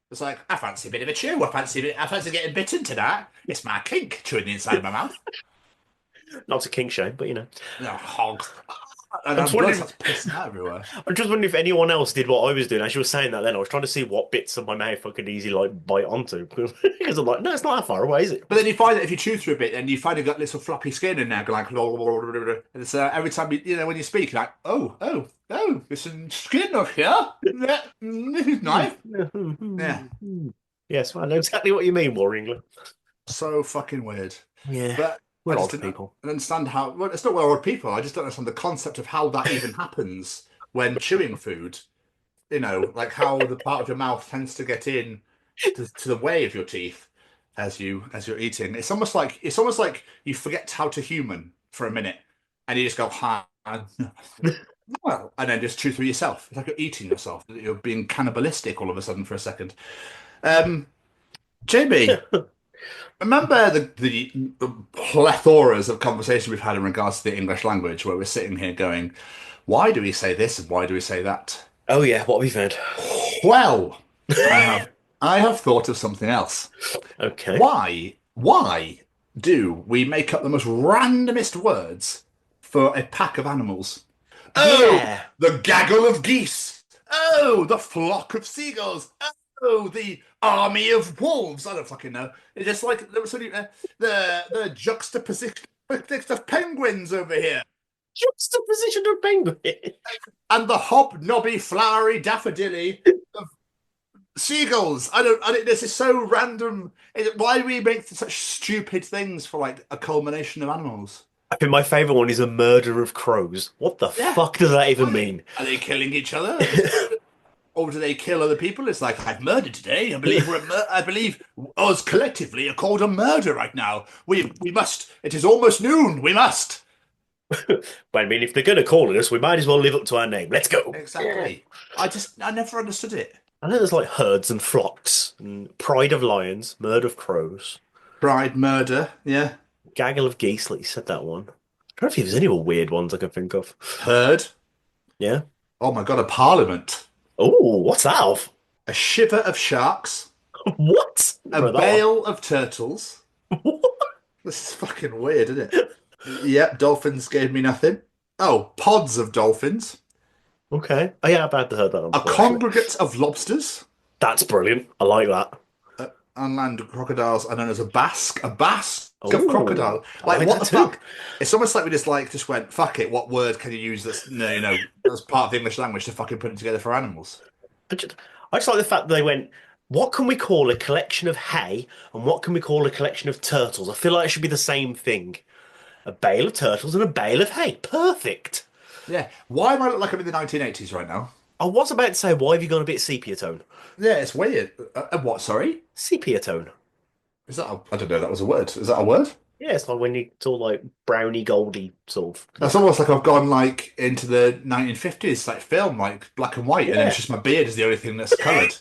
It's like, I fancy a bit of a chew. I fancy getting bitten tonight. It's my kink, chewing the inside of my mouth. Not a king shame, but you know. No, hog. And I'm I'm pissing out everywhere. I'm just wondering if anyone else did what I was doing. As you were saying that then, I was trying to see what bits of my mouth I could easily like bite onto. Because I'm like, no, it's not that far away, is it? But then you find that if you chew through a bit, then you find you've got little floppy skin in there, like, and it's every time you know when you speak, you're like, oh, there's some skin up here. Yeah, this is nice. Yeah. Yes, well, I know exactly what you mean, War England. So fucking weird. Yeah. But we're I odd just people. don't understand how. Well, it's not we're odd people. I just don't understand the concept of how that even happens when chewing food. You know, like how the part of your mouth tends to get in to the way of your teeth as you're eating. It's almost like you forget how to human for a minute, and you just go hi, well, and then just chew through yourself. It's like you're eating yourself. You're being cannibalistic all of a sudden for a second. Jamie. Remember the plethoras of conversation we've had in regards to the English language, where we're sitting here going, why do we say this and why do we say that? Oh yeah, what have we found? Well, I have thought of something else. Okay. Why do we make up the most randomest words for a pack of animals? Yeah. Oh, the gaggle of geese. Oh, the flock of seagulls. Oh, the army of wolves. I don't fucking know. It's just like the juxtaposition of penguins over here. Juxtaposition of penguins. And the hobnobby, flowery daffodilly of seagulls. This is so random. Why do we make such stupid things for like a culmination of animals? I think my favourite one is a murder of crows. What the fuck does that even mean? Are they killing each other? Or do they kill other people? It's like, I've murdered today. I believe us collectively are called a murder right now. We must. It is almost noon. We must. But I mean, if they're going to call it us, we might as well live up to our name. Let's go. Exactly. I never understood it. I know there's like herds and flocks, and pride of lions, murder of crows, Pride, murder, yeah. gaggle of geese. Like you said that one. I don't know if there's any more weird ones I can think of. Herd. Yeah. Oh my god, a parliament. Oh, what's that of? A shiver of sharks. What? A bale of turtles. What? This is fucking weird, isn't it? Yep, dolphins gave me nothing. Oh, pods of dolphins. Okay. Oh yeah, I've heard that one. A before, congregate of lobsters. That's brilliant. I like that. On land crocodiles are known as a basque. A basque of Ooh, crocodile. I Like, like what that the too. fuck? It's almost like we just went, fuck it, what word can you use that's as part of the English language to fucking put it together for animals? I just like the fact that they went, what can we call a collection of hay and what can we call a collection of turtles? I feel like it should be the same thing. A bale of turtles and a bale of hay. Perfect. Yeah. Why am I look like I'm in the 1980s right now? I was about to say, why have you gone a bit sepia tone? Yeah, it's weird. What, sorry? Sepia tone. Is that I don't know, that was a word. Is that a word? Yeah, it's like when you sort of like browny goldy sort of. That's almost like I've gone like into the 1950s, like film, like black and white, and then it's just my beard is the only thing that's coloured.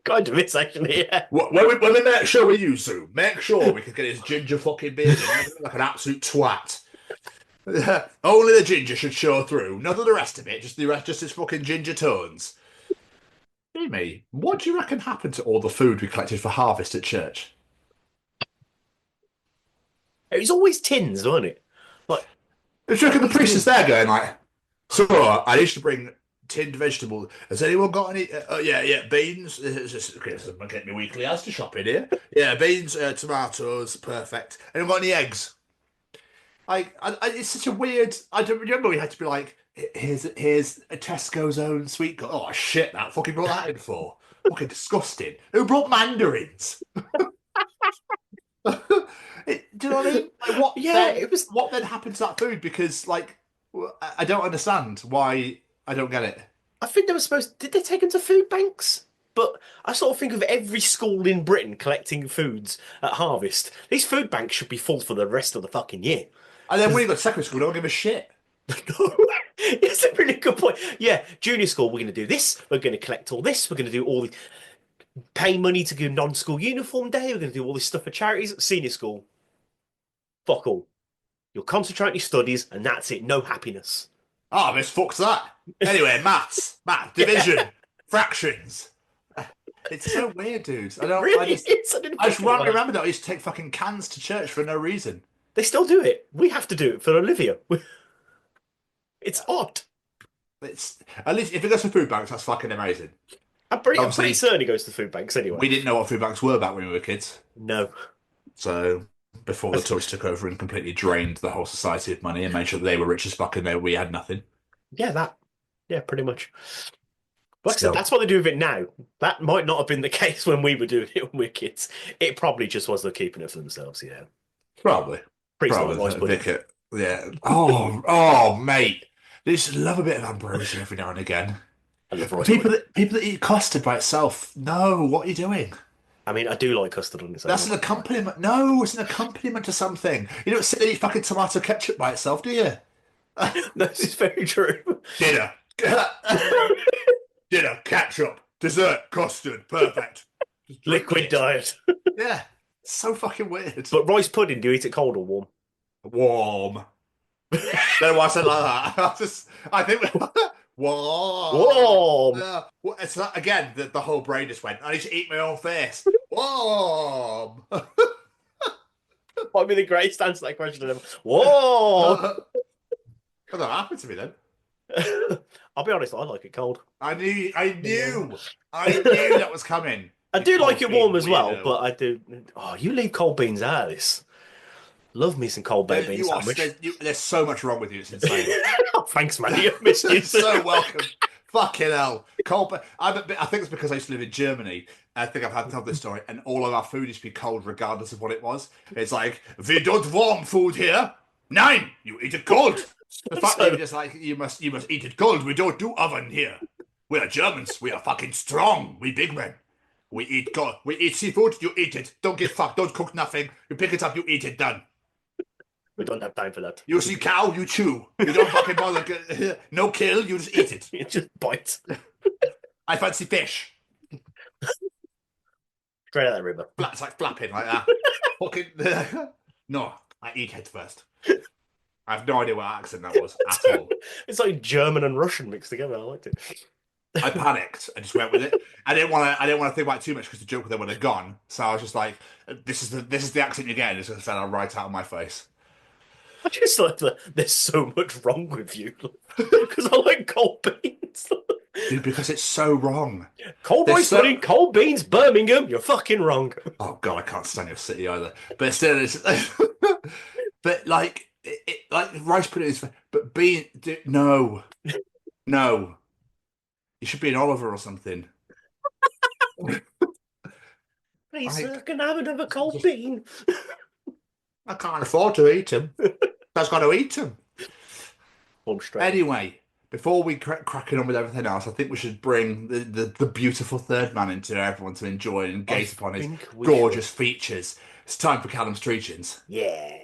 Kind of is actually, yeah. When we make sure we use Zoom, make sure we can get his ginger fucking beard in, like an absolute twat. Only the ginger should show through. None of the rest of it. Just the rest, just its fucking ginger tones. Amy, what do you reckon happened to all the food we collected for harvest at church? It was always tins, wasn't it? Like, Do you reckon the priest is there going like, so I need to bring tinned vegetables. Has anyone got any? Yeah, beans. I'm getting my weekly Asda shop in here. Yeah, beans, tomatoes, perfect. Anyone got any eggs? It's such a weird. I don't remember. We had to be like, here's a Tesco's own sweet. Oh shit! That fucking brought that in for. Fucking disgusting. Who brought mandarins? Do you know what I mean? Like, what? Yeah, then, what then happened to that food? Because like, I don't understand why. I don't get it. I think they were supposed. Did they take them to food banks? But I sort of think of every school in Britain collecting foods at harvest. These food banks should be full for the rest of the fucking year. And then when you got to secondary school, don't give a shit. It's a really good point. Yeah, junior school, we're going to do this. We're going to collect all this. We're going to do all the pay money to go non-school uniform day. We're going to do all this stuff for charities. Senior school, fuck all. You'll concentrate on your studies, and that's it. No happiness. Oh, miss fucks that. Anyway, math, division, fractions. It's so weird, dude. I just remember that I used to take fucking cans to church for no reason. They still do it. We have to do it for Olivia. It's odd. It's at least if it goes to food banks, that's fucking amazing. I'm pretty certain it goes to food banks anyway. We didn't know what food banks were back when we were kids. No. So before the tourists took over and completely drained the whole society of money and made sure that they were rich as fuck and we had nothing. Yeah, pretty much. Like I said, that's what they do with it now. That might not have been the case when we were doing it when we were kids. It probably just was they're keeping it for themselves, yeah. Probably. Yeah. Oh, mate. They just love a bit of ambrosia every now and again. I love rice people that eat custard by itself. No, what are you doing? I mean, I do like custard on its own. That's an accompaniment. No, it's an accompaniment to something. You don't sit there and eat fucking tomato ketchup by itself, do you? This is very true. Dinner. Dinner, ketchup, dessert, custard, perfect. Liquid diet. Yeah, so fucking weird. But rice pudding, do you eat it cold or warm? Warm. Don't know why I said like that. I think warm. Warm. It's that again. The whole brain just went. I need to eat my own face. Warm. Might be the greatest answer to that question ever. Warm. Well, that happened to me then. I'll be honest, I like it cold. I knew that was coming. I do like it warm as well, but I do. Oh, you leave cold beans out of this. Love me some cold baked beans sandwich. There's so much wrong with you. It's insane. Oh, thanks, man. You've missed you. So welcome. Fucking hell. Cold. I think it's because I used to live in Germany. I think I've had to tell this story, and all of our food used to be cold, regardless of what it was. It's like, we don't warm food here. Nein, you eat it cold. The fact that you're just like, you must eat it cold. We don't do oven here. We are Germans. We are fucking strong. We big men. We eat cold. We eat seafood. You eat it. Don't get fucked. Don't cook nothing. You pick it up. You eat it. Done. We don't have time for that. You see cow. You chew. You don't fucking bother. No kill. You just eat it. You just bite. I fancy fish. Straight out of the river. It's like flapping like that. Fucking. No, I eat head first. I have no idea what accent that was at all. It's like German and Russian mixed together. I liked it. I panicked. I just went with it. I didn't want to think about it too much because the joke then would have gone. So I was just like, "This is the accent you're getting." It's just fell right out of my face. I just like that. There's so much wrong with you because I like cold beans. Dude, because it's so wrong. Cold rice pudding, cold beans, Birmingham. You're fucking wrong. Oh god, I can't stand your city either. But still, it's but like. Like rice pudding is, but no, you should be an Oliver or something. Please, sir, can I have another cold bean? I can't afford to eat them. That's got to eat them. Anyway, before we cracking on with everything else, I think we should bring the beautiful third man into everyone to enjoy and gaze upon his gorgeous features. It's time for Callum's Treachings. Yeah.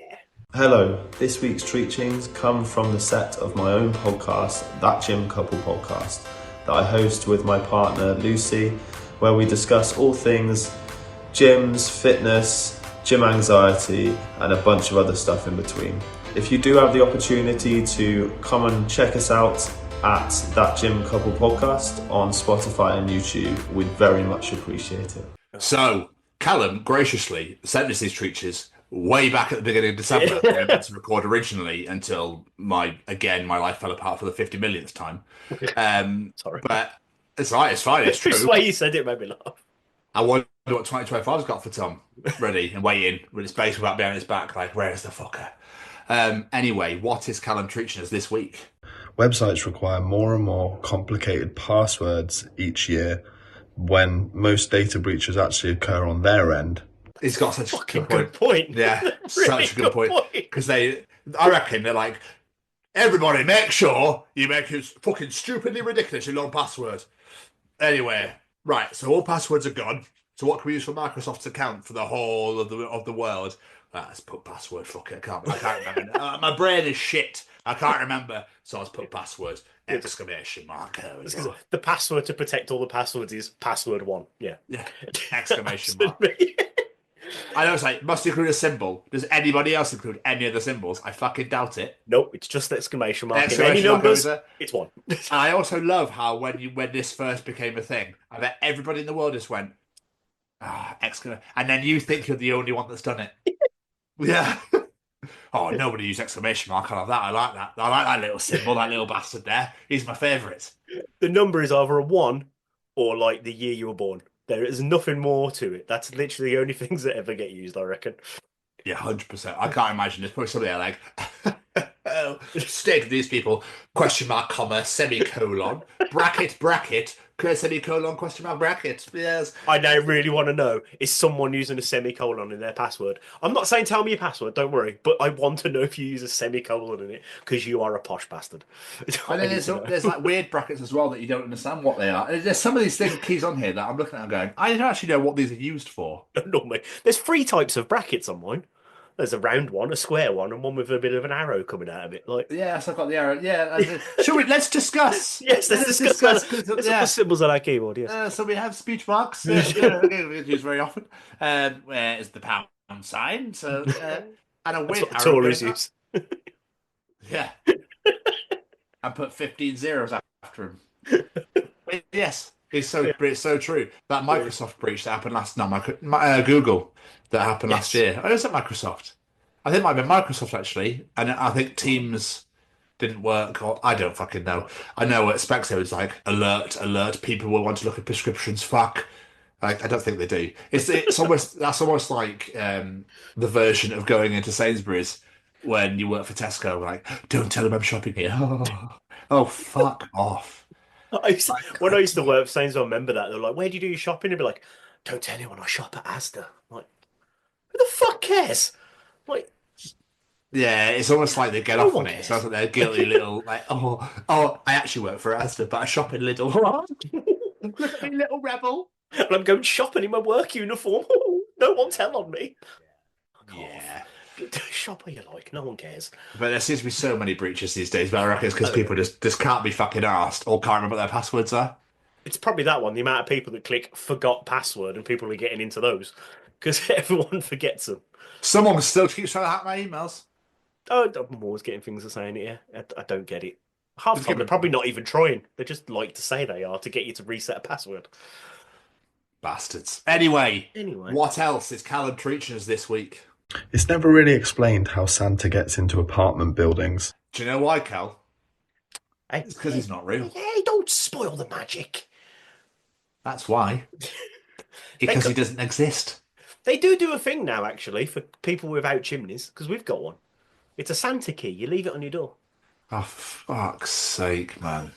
Hello, this week's Treachings come from the set of my own podcast, That Gym Couple Podcast, that I host with my partner Lucy, where we discuss all things gyms, fitness, gym anxiety, and a bunch of other stuff in between. If you do have the opportunity to come and check us out at That Gym Couple Podcast on Spotify and YouTube, we'd very much appreciate it. So, Callum graciously sent us these treaches way back at the beginning of December. We were meant to record originally until my life fell apart for the 50 millionth time. Sorry. But it's all right, it's fine, it's true. Just the way you said it made me laugh. I wonder what 2025's got for Tom. Ready and waiting with his face without behind his back, like, where's the fucker? Anyway, what is Callum teaching us this week? Websites require more and more complicated passwords each year when most data breaches actually occur on their end. He's got such a good point. Yeah, Really such a good point. Because I reckon they're like, everybody make sure you make his fucking stupidly ridiculously long password. Anyway, right, so all passwords are gone. So what can we use for Microsoft's account for the whole of the world? Let's put password. Fuck it, I can't remember. My brain is shit. I can't remember. So let's put password. Exclamation mark. The password to protect all the passwords is password 1. Yeah. Exclamation mark. I know it's like, must include a symbol. Does anybody else include any of the symbols? I fucking doubt it. Nope, it's just exclamation mark. Exclamation any mark numbers, it's 1. And I also love how when this first became a thing, I bet everybody in the world just went, exclamation, and then you think you're the only one that's done it. Yeah. Oh, nobody used exclamation mark. I love that. I like that. I like that little symbol, that little bastard there. He's my favourite. The number is either a 1 or like the year you were born. There is nothing more to it. That's literally the only things that ever get used, I reckon. Yeah, 100%. I can't imagine. There's probably somebody like, state of these people, question mark, comma, semicolon, bracket, semicolon, question mark, bracket. Yes. I now really want to know, is someone using a semicolon in their password? I'm not saying tell me your password, don't worry, but I want to know if you use a semicolon in it, because you are a posh bastard. And then there's like weird brackets as well that you don't understand what they are. There's some of these things, keys on here that I'm looking at and going, I don't actually know what these are used for. Normally, there's 3 types of brackets on mine. There's a round one, a square one, and one with a bit of an arrow coming out of it. Like, yes, I've got the arrow. Yeah, let's discuss. Yes, let's discuss. Let's the symbols on our keyboard. Yes. So we have speech marks. We use very often. Where is the pound sign? So and a weird arrow. Tories use. Yeah. And put 15 zeros after him. Yes, it's so true. That Microsoft breach that happened Google that happened last year. Oh, was it Microsoft? I think it might have been Microsoft actually, and I think Teams didn't work, or I don't fucking know. I know at Spexo it's like alert, people will want to look at prescriptions. Fuck. Like, I don't think they do. It's almost like the version of going into Sainsbury's when you work for Tesco. Like, don't tell them I'm shopping here. Oh fuck off. When I used to work for Sainsbury's, I remember that. They're like, where do you do your shopping? They'd be like, don't tell anyone I shop at Asda. I'm like, who the fuck cares? Like, yeah, it's almost like they get off on it. It sounds like they're guilty little, like, I actually work for Asda, but I shop in Lidl. Look at me, little rebel. And I'm going shopping in my work uniform. No one tell on me. Yeah. Shop where you like, no one cares. But there seems to be so many breaches these days, but I reckon it's because people just can't be fucking arsed or can't remember what their passwords are. It's probably that one, the amount of people that click forgot password, and people are getting into those because everyone forgets them. Someone still keeps trying to hack my emails. Oh, I'm always getting things that saying it. Yeah, I don't get it. Half the time they're probably not even trying. They just like to say they are to get you to reset a password. Bastards. Anyway, Anyway. What else is Callum teaching us this week? It's never really explained how Santa gets into apartment buildings. Do you know why, Cal? Hey, it's because he's not real. Hey, don't spoil the magic. That's why. Because he doesn't exist. They do a thing now, actually, for people without chimneys, because we've got one. It's a Santa key. You leave it on your door. Oh, fuck's sake, man.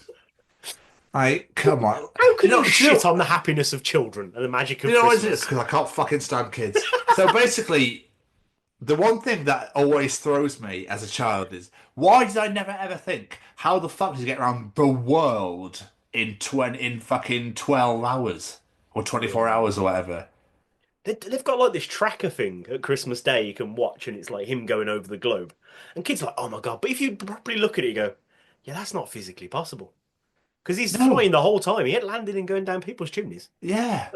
Come on. How can you shit on the happiness of children and the magic of Christmas? What it is? Because I can't fucking stand kids. So basically, the one thing that always throws me as a child is, why did I never ever think, how the fuck did you get around the world in fucking 12 hours? Or 24 hours or whatever? They've got like this tracker thing at Christmas Day you can watch, and it's like him going over the globe. And kids are like, oh my God. But if you properly look at it, you go, yeah, that's not physically possible. Because he's flying the whole time. He ain't landing and going down people's chimneys. Yeah.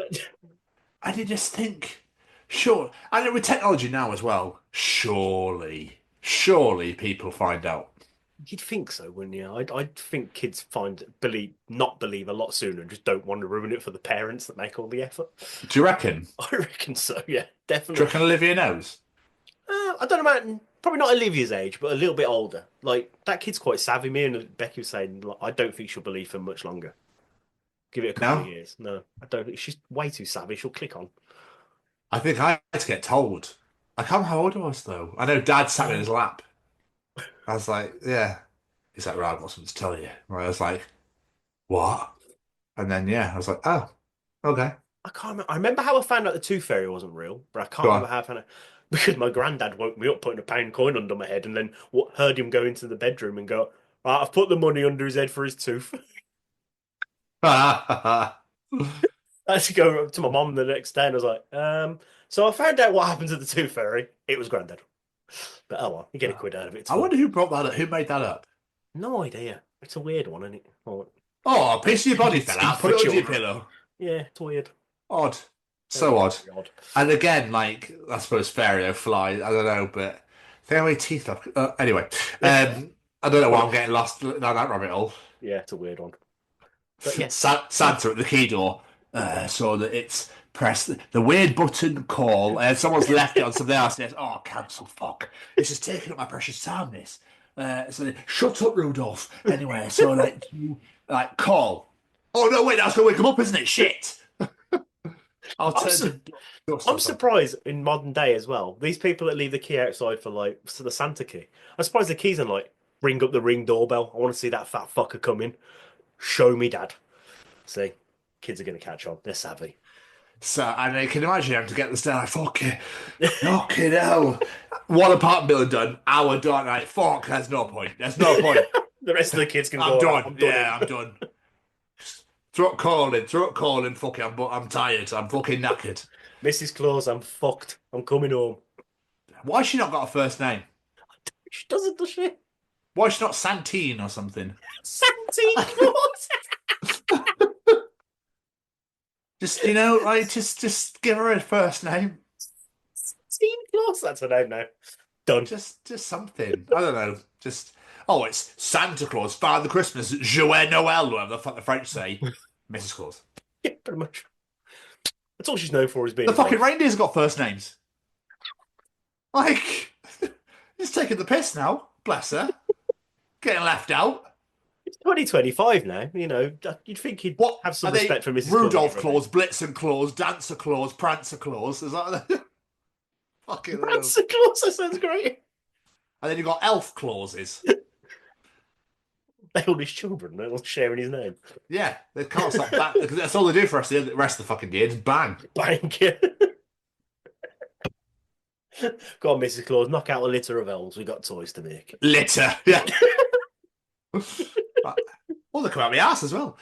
And you just think, sure. And with technology now as well, surely surely people find out. You'd think so, wouldn't you? I'd think kids not believe a lot sooner and just don't want to ruin it for the parents that make all the effort. Do you reckon? I reckon so, yeah, Do definitely. you reckon Olivia knows? I don't know about probably not Olivia's age, but a little bit older. Like that kid's quite savvy. Me and Becky were saying, like, I don't think she'll believe for much longer. Give it a couple No? of years. No, I don't think she's way too savvy. She'll click on. I think I had to get told. I can't remember how old I was though. I know Dad sat in his lap. I was like, yeah. He's like, right, I've got something to tell you. I was like, what? And then I was like, oh, okay. I can't remember. I remember how I found out the Tooth Fairy wasn't real, but I can't Go on. remember how I found out. Because my granddad woke me up putting a pound coin under my head and then heard him go into the bedroom and go, right, I've put the money under his head for his tooth. I had to go up to my mom the next day and I was like, so I found out what happened to the Tooth Fairy. It was granddad. But oh well, you get a quid out of it. I wonder who brought that up. Who made that up? No idea. It's a weird one, isn't it? Oh, a piece of your body fell out. Put it under your pillow. Yeah, it's weird. Odd. So odd. Odd. And again, like, I suppose fairy or fly, I don't know, but they have any teeth left. Anyway, I don't know why I'm getting lost down that rabbit hole. Yeah, it's a weird one. But yeah. Santa at the key door, so that it's press the weird button call, and someone's left it on something else. And it's, oh, cancel, fuck. This is taking up my precious time, this. So shut up, Rudolph. Anyway, so you call. Oh, no, wait, that's going to wake him up, isn't it? Shit. I'm surprised in modern day as well. These people that leave the key outside for the Santa key. I'm surprised the keys are ring up the ring doorbell. I want to see that fat fucker come in. Show me, Dad. See, kids are going to catch on. They're savvy. So, and I can imagine having to get this down. Fucking hell. One apartment building done. Hour done. Fuck. There's no point. There's no point. The rest of the kids can I'm go. Done. I'm done. Throat calling. Fucking, I'm tired. I'm fucking knackered. Mrs. Claus, I'm fucked. I'm coming home. Why has she not got a first name? She doesn't, does she? Why is she not Santine or something? Santine Claus. Just just give her a first name. Santine Claus. That's her name now. Done. Just something. I don't know. It's Santa Claus, Father Christmas, Joël Noël, whatever the fuck the French say. Mrs. Claus. Yeah, pretty much. That's all she's known for is being the fucking reindeer's got first names. He's taking the piss now. Bless her. Getting left out. It's 2025 now. You know, you'd think he'd have some respect for Mrs. Rudolph Claus, Blitzen Claus, Dancer Claus, Prancer Claus. Is that fucking Prancer Claus? That sounds great. And then you've got elf clauses. They're all his children. They're all sharing his name. Yeah, they can't stop that. Because that's all they do for us the rest of the fucking year. Just bang. Bang. Go on, Mrs. Claus. Knock out a litter of elves. We got toys to make. Litter. Yeah. Well, they come out my ass as well.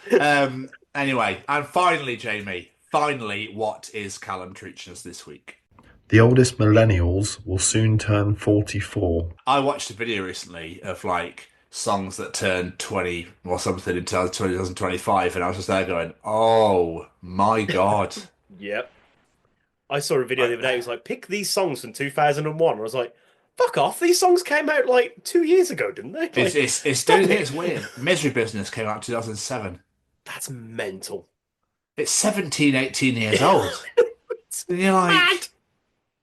Anyway, and finally, Jamie, what is Callum teaching us this week? The oldest millennials will soon turn 44. I watched a video recently of songs that turn 20 or something in 2025, and I was just there going, oh my God. Yep. I saw a video the other day. It was like, pick these songs from 2001. I was like, fuck off. These songs came out 2 years ago, didn't they? It's weird. Misery Business came out in 2007. That's mental. It's 17, 18 years old. And you're mad.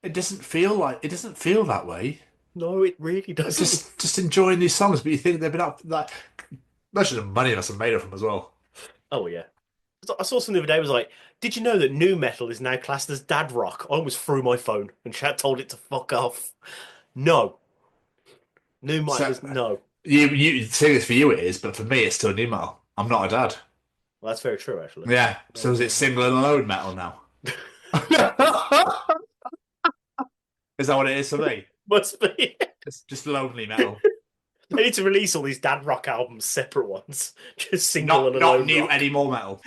It doesn't feel that way. No, it really doesn't. Just enjoying these songs, but you think they've been up much of the money must have made of them as well. Oh yeah. I saw something the other day. It was like, did you know that new metal is now classed as dad rock? I almost threw my phone and chat told it to fuck off. No. New metal is no. You think it's for you it is, but for me it's still new metal. I'm not a dad. Well, that's very true, actually. Yeah. So is it single and alone metal now? Is that what it is for me? Must be. Just lonely metal. They need to release all these dad rock albums, separate ones. Just single and alone. Not new rock. anymore metal.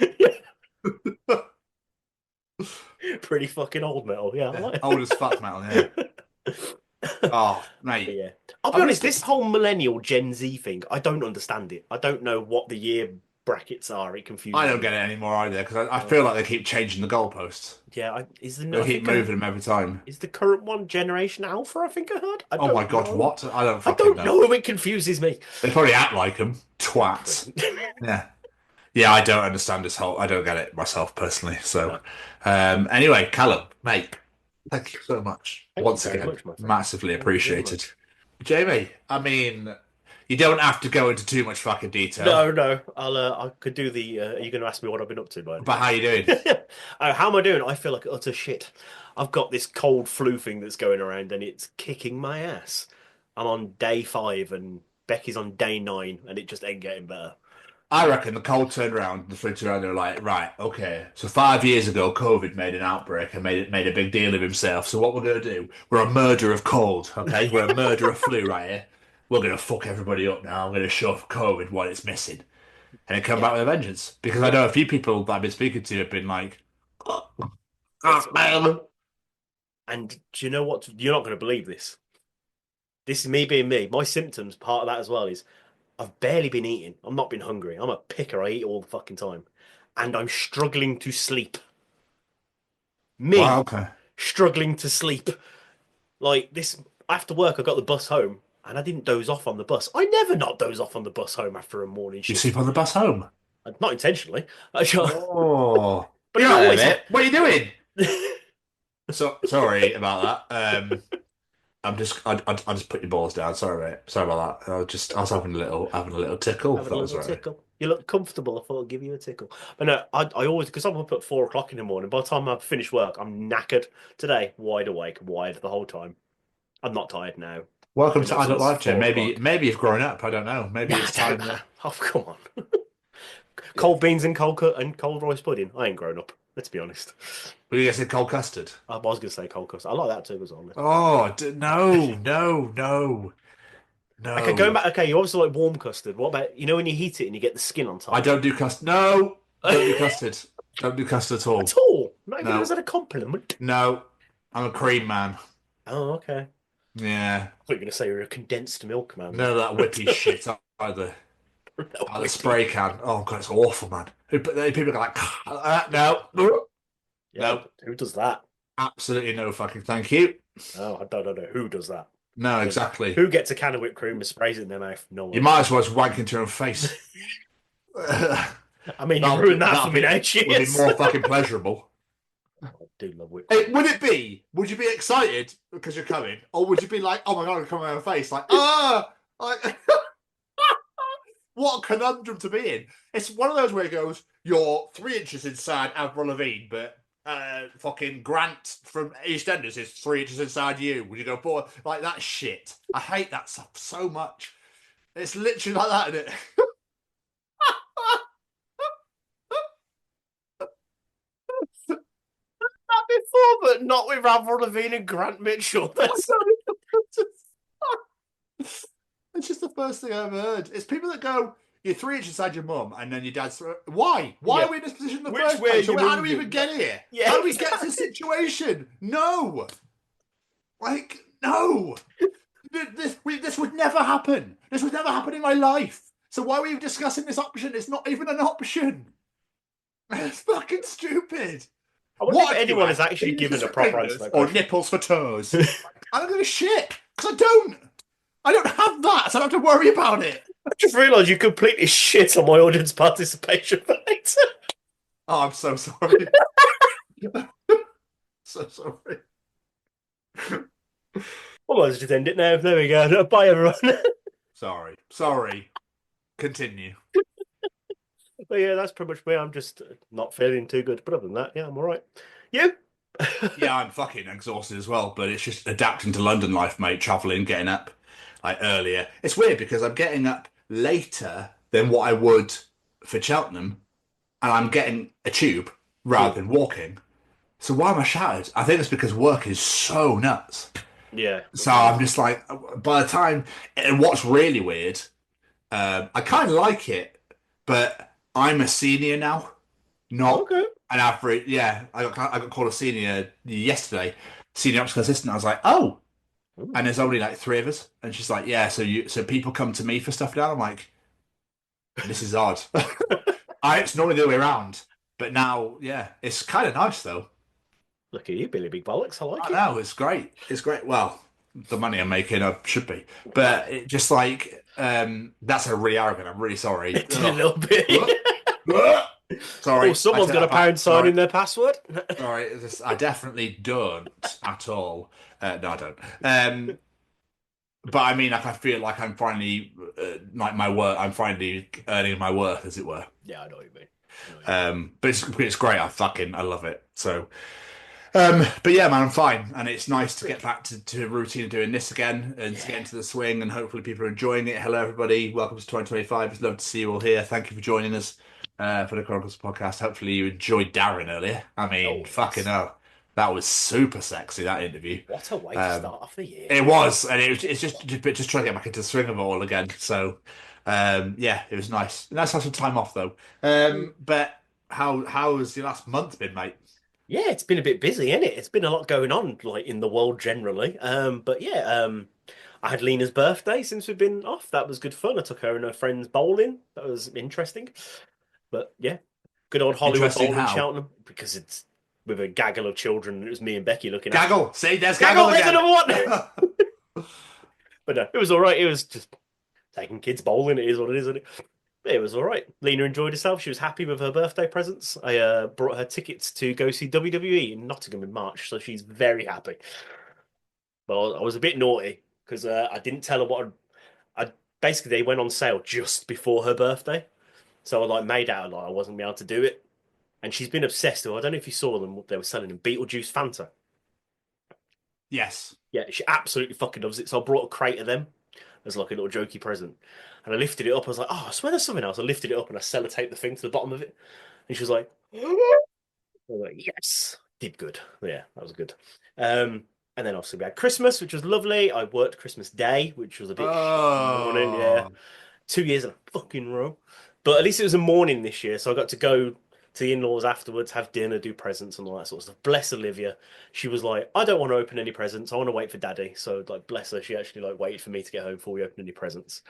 Pretty fucking old metal, yeah. I like old as fuck metal, yeah. Oh, mate. Yeah. I'll be honest, this whole millennial Gen Z thing, I don't understand it. I don't know what the year brackets are. It confuses I don't me. get it anymore either because I feel like they keep changing the goalposts. Yeah, is the They keep moving them every time. Is the current one Generation Alpha? I think I heard. Oh my god, what? I don't I fucking don't know. It confuses me. They probably act like them. Twats. Yeah. Yeah, I don't understand this whole. I don't get it myself personally. So, anyway, Callum, mate, thank you so much once again. Massively appreciated. Jamie, I mean, you don't have to go into too much fucking detail. No. I could do the. Are you going to ask me what I've been up to, by But how you doing? How am I doing? I feel like utter shit. I've got this cold flu thing that's going around, and it's kicking my ass. I'm on day 5, and Becky's on day 9, and it just ain't getting better. I reckon the cold turned around, the flu turned around, they're like, right, okay. So 5 years ago, COVID made an outbreak and made a big deal of himself. So what we're going to do, we're a murder of cold, okay? We're a murder of flu right here. We're going to fuck everybody up now. I'm going to show COVID what it's missing. And it come back with a vengeance. Because I know a few people that I've been speaking to have been like, oh, man. And do you know what? You're not going to believe this. This is me being me. My symptoms, part of that as well, is I've barely been eating. I've not been hungry. I'm a picker. I eat all the fucking time. And I'm struggling to sleep. Me, wow, okay. Struggling to sleep. Like this, after work, I got the bus home and I didn't doze off on the bus. I never not doze off on the bus home after a morning shift. You sleep on the bus home? Not intentionally. Oh. But yeah, always... What are you doing? So sorry about that. I just put your balls down. Sorry, mate. Sorry about that. I was having a little tickle. Having a little tickle. You look comfortable. I thought I'd give you a tickle. But no, I always, because I'm up at 4 o'clock in the morning. By the time I finish work, I'm knackered. Today, wide awake, wired the whole time. I'm not tired now. Welcome to Adult Life, Jim. Maybe you've grown up. I don't know. Maybe it's time. Oh, come on. Cold beans and cold rice pudding. I ain't grown up. Let's be honest. Were you going to say cold custard? I was going to say cold custard. I like that too as well. Oh, no. Okay, going back. Okay, you obviously like warm custard. What about, when you heat it and you get the skin on top? I don't do custard. No, don't do custard. Don't do custard at all. At all? Not even as a compliment? No, I'm a cream man. Oh, okay. Yeah. I thought you were going to say you're a condensed milk man. None of that whippy shit either. The spray can. Oh god, it's awful, man. People are like, no. Yeah, no. Who does that? Absolutely no fucking thank you. Oh, I don't know who does that. No, exactly. Who gets a can of whipped cream and sprays it in their mouth? No one. You might as well just wank into your own face. I mean, you ruined that for me now. Cheers. Would be more fucking pleasurable. I do love whipped cream. Would you be excited because you're coming? Or would you be like, oh my god, I'm coming in my face? Like, what a conundrum to be in. It's one of those where it goes, you're 3 inches inside Avril Lavigne, but fucking Grant from EastEnders is 3 inches inside you. Would you go forward? Like that shit. I hate that stuff so much. It's literally like that, isn't it? That before, but not with Avril Lavigne and Grant Mitchell. It's just the first thing I ever heard. It's people that go, you're 3 inches inside your mum, and then your dad's. Why? Why are we in this position in the first place? How do we even get here? Yeah, how do we get to this situation? No. Like, no. This would never happen. This would never happen in my life. So why are we even discussing this option? It's not even an option. It's fucking stupid. I wonder if anyone has actually given a proper answer. Or nipples for toes. I don't give a shit, because I don't have that, so I don't have to worry about it. I just realised you completely shit on my audience participation rate. Oh, I'm so sorry. So sorry. Well, let's just end it now. There we go. Bye, everyone. Sorry. Continue. But yeah, that's pretty much me. I'm just not feeling too good. But other than that, yeah, I'm all right. You? Yeah, I'm fucking exhausted as well, but it's just adapting to London life, mate, travelling, getting up like earlier. It's weird because I'm getting up later than what I would for Cheltenham, and I'm getting a tube rather than walking. So why am I shattered? I think it's because work is so nuts. Yeah. So I'm just like, by the time, and what's really weird, I kind of like it, but I'm a senior now, not an average. Yeah, I got called a senior yesterday, senior optical assistant. I was like, oh. And there's only like 3 of us, and she's like, "Yeah, so people come to me for stuff now." I'm like, "This is odd." It's normally the other way around, but now, yeah, it's kind of nice though. Look at you, Billy Big Bollocks. I like I it. know, it's great. It's great. Well, the money I'm making, I should be, but it just like that's a really arrogant. I'm really sorry. It did a little bit. Sorry. Oh, someone's got a pound sign in their password. Sorry, I definitely don't at all. No, I don't. But I mean, like, I feel like I'm finally like my work. I'm finally earning my worth, as it were. Yeah, I know what you mean. But it's great. I love it. So, but yeah, man, I'm fine, and it's nice to get back to a routine of doing this again and to get into the swing, and hopefully people are enjoying it. Hello, everybody. Welcome to 2025. It's lovely to see you all here. Thank you for joining us for the Chronicles podcast. Hopefully you enjoyed Darrin earlier. I mean, fucking hell. That was super sexy, that interview. What a way to start off the year. It was, and it's just trying to get back into the swing of it all again. So, yeah, it was nice. Nice to have some time off though. But how has your last month been, mate? Yeah, it's been a bit busy, isn't it? It's been a lot going on, like in the world generally. But yeah, I had Lena's birthday since we've been off. That was good fun. I took her and her friends bowling. That was interesting. But yeah, good old Hollywood bowling in Cheltenham, because it's with a gaggle of children. It was me and Becky looking at Gaggle. See, there's Gaggle again. There's another one. But no, it was all right. It was just taking kids bowling. It is what it is, isn't it? It was all right. Lena enjoyed herself. She was happy with her birthday presents. I brought her tickets to go see WWE in Nottingham in March, so she's very happy. Well, I was a bit naughty because I didn't tell her what I basically, they went on sale just before her birthday, so I like made out like I wasn't able to do it. And she's been obsessed with. I don't know if you saw them. They were selling them Beetlejuice Fanta. Yes. Yeah, she absolutely fucking loves it. So I brought a crate of them as like a little jokey present. And I lifted it up. I was like, oh, I swear there's something else. I lifted it up and I sellotaped the thing to the bottom of it. And she was like, I was like, yes, did good. Yeah, that was good. And then obviously we had Christmas, which was lovely. I worked Christmas Day, which was a bit morning. Yeah, 2 years in a fucking row. But at least it was a morning this year, so I got to go to the in-laws afterwards, have dinner, do presents and all that sort of stuff. Bless Olivia. She was like, I don't want to open any presents. I want to wait for Daddy. So like, bless her. She actually like waited for me to get home before we opened any presents.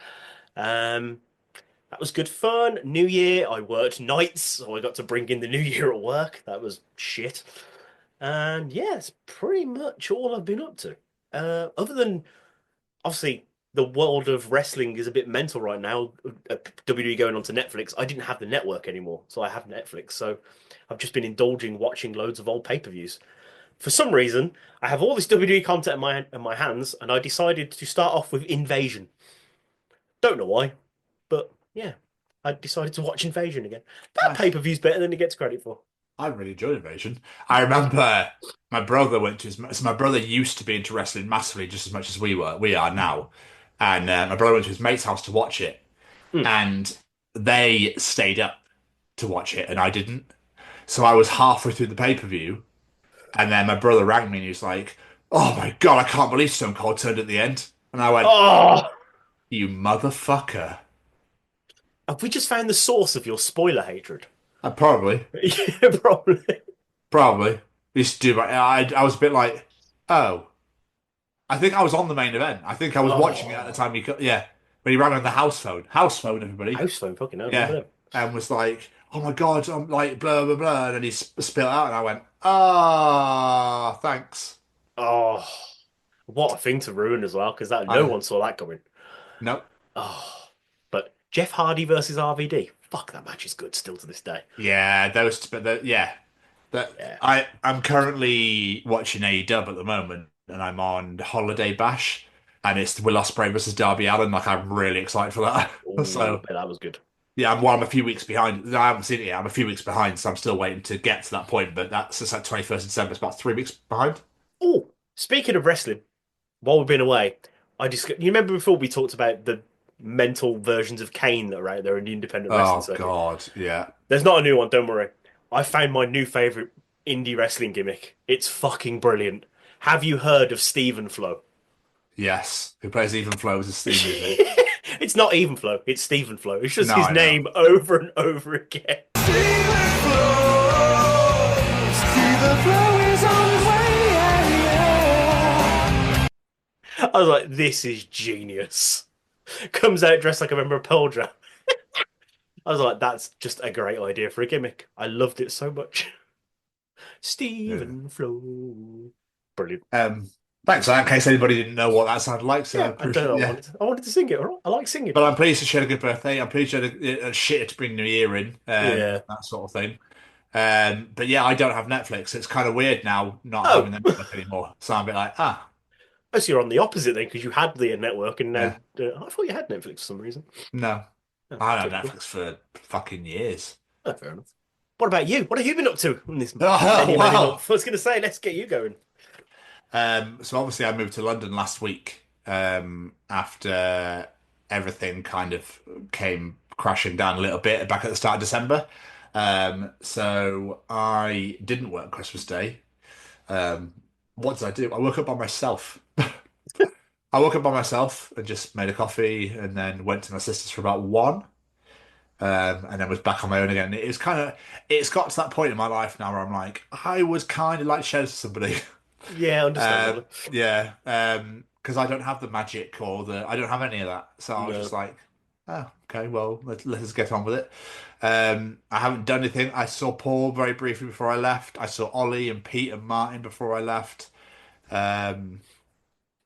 That was good fun. New Year, I worked nights, so I got to bring in the new year at work. That was shit. And yeah, it's pretty much all I've been up to. Other than, obviously, the world of wrestling is a bit mental right now. WWE going onto Netflix. I didn't have the network anymore, so I have Netflix. So I've just been indulging watching loads of old pay-per-views. For some reason, I have all this WWE content in my hands, and I decided to start off with Invasion. Don't know why, but yeah, I decided to watch Invasion again. That pay-per-view's better than it gets credit for. I really enjoyed Invasion. I remember my brother went to so my brother used to be into wrestling massively, just as much as we are now. And my brother went to his mate's house to watch it, and they stayed up to watch it, and I didn't. So I was halfway through the pay-per-view, and then my brother rang me, and he was like, "Oh my God, I can't believe Stone Cold turned at the end." And I went, "Oh, you motherfucker." Have we just found the source of your spoiler hatred? Probably. Yeah, probably. Probably. Used to do I was a bit like, oh. I think I was on the main event. I think I was watching it at the time when he rang on the house phone. House phone, everybody. House phone, fucking hell. Yeah. And was like, oh my God, I'm like, blah, blah, blah. And then he spit out and I went, ah, thanks. Oh, what a thing to ruin as well, because no one saw that coming. Nope. Oh, but Jeff Hardy versus RVD. Fuck, that match is good still to this day. Yeah, I'm currently watching AEW at the moment, and I'm on Holiday Bash, and it's Will Ospreay versus Darby Allin. Like, I'm really excited for that. Ooh, so that was good. Yeah, I'm a few weeks behind. I haven't seen it yet. I'm a few weeks behind, so I'm still waiting to get to that point. But it's like 21st of December. It's about 3 weeks behind. Oh, speaking of wrestling, while we've been away, you remember before we talked about the mental versions of Kane that are out there in the independent wrestling circuit? Oh God, yeah. There's not a new one, don't worry. I found my new favourite indie wrestling gimmick. It's fucking brilliant. Have you heard of Stephen Flow? Yes. Who plays Even Flow as a Stephen? It's not Even Flow, it's Stephen Flow. It's just his name over and over again. Stephen Flow! Stephen Flow is on his way, yeah. I was like, this is genius. Comes out dressed like a member of Pearl Jam. I was like, that's just a great idea for a gimmick. I loved it so much. Yeah. Stephen Flo. Brilliant. Thanks for that, in case anybody didn't know what that sounded like. So I Yeah, I don't appreciate know. yeah. I wanted to sing it. All right? I like singing. But I'm pleased you had a good birthday. I'm pleased you had a shit to bring New Year in, Yeah. that sort of thing. But yeah, I don't have Netflix. It's kind of weird now not Oh, having the network anymore. So I'm a bit like, oh, so you're on the opposite then, because you had the network, and now yeah, I thought you had Netflix for some reason. no, Oh, I don't have typical. Netflix for fucking years. Oh, fair enough. What about you? What have you been up to in this Oh, many wow. months? I was going to say, let's get you going. So obviously I moved to London last week, after everything kind of came crashing down a little bit back at the start of December. So I didn't work Christmas Day. Um, what did I do? I woke up by myself. I woke up by myself and just made a coffee and then went to my sister's for about one. And then was back on my own again. It's got to that point in my life now where I'm like, I would kind of like to share this with somebody. Yeah, understandably. Yeah, because I don't have the magic I don't have any of that. So I was No. just like, oh, okay, well, let's get on with it. I haven't done anything. I saw Paul very briefly before I left. I saw Ollie and Pete and Martin before I left. Um,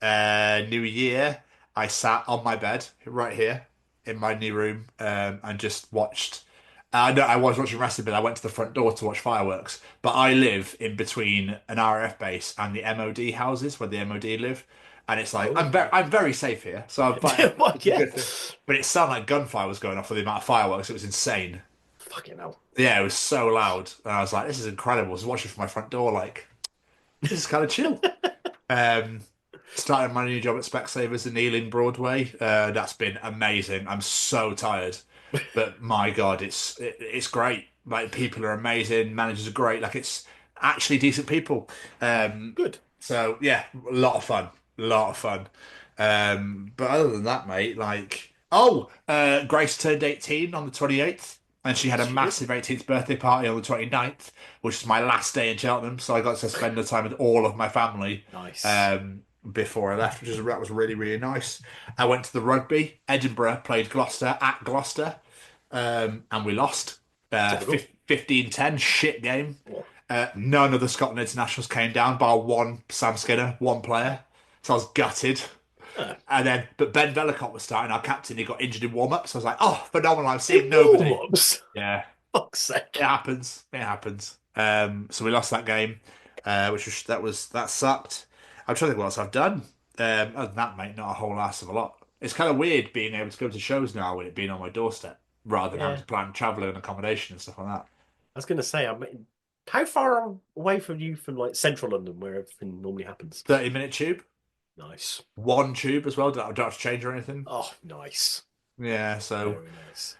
New Year, I sat on my bed right here in my new room, and just watched. No, I was watching wrestling, but I went to the front door to watch fireworks. But I live in between an RAF base and the MOD houses where the MOD live, and it's like Oh. I'm very safe here. So I'm fine. Well, It's a yeah. good thing. But it sounded like gunfire was going off for the amount of fireworks. It was insane. Fucking hell. Yeah, it was so loud, and I was like, "This is incredible." I was watching from my front door, like, this is kind of chill. Um, Started my new job at Specsavers in Ealing Broadway. That's been amazing. I'm so tired, but my God, it's great. Like people are amazing, managers are great. Like it's actually decent people. Good. So yeah, a lot of fun, a lot of fun. But other than that, mate, like Grace turned 18 on the 28th. And she had a She did. massive 18th birthday party on the 29th, which is my last day in Cheltenham. So I got to spend the time with all of my family. Nice. Before I left, that was really, really nice. I went to the rugby. Edinburgh played Gloucester at Gloucester, and we lost. Typical. 15-10, shit game. Oh. None of the Scotland internationals came down, bar one Sam Skinner, one player. So I was gutted. But Ben Vellicott was starting, our captain. He got injured in warm up, so I was like, "Oh, phenomenal! I'm seeing nobody." Warm-ups. Yeah, Fuck's sake. it happens. It happens. So we lost that game, that sucked. I'm trying to think what else I've done. Other than that, mate, not a whole ass of a lot. It's kind of weird being able to go to shows now with it being on my doorstep rather than having to plan travel and accommodation and stuff like that. I was going to say, how far away from you from like central London, where everything normally happens? 30-minute tube, Nice. one tube as well. Don't have to change or anything. Oh, nice. Yeah, so Very nice.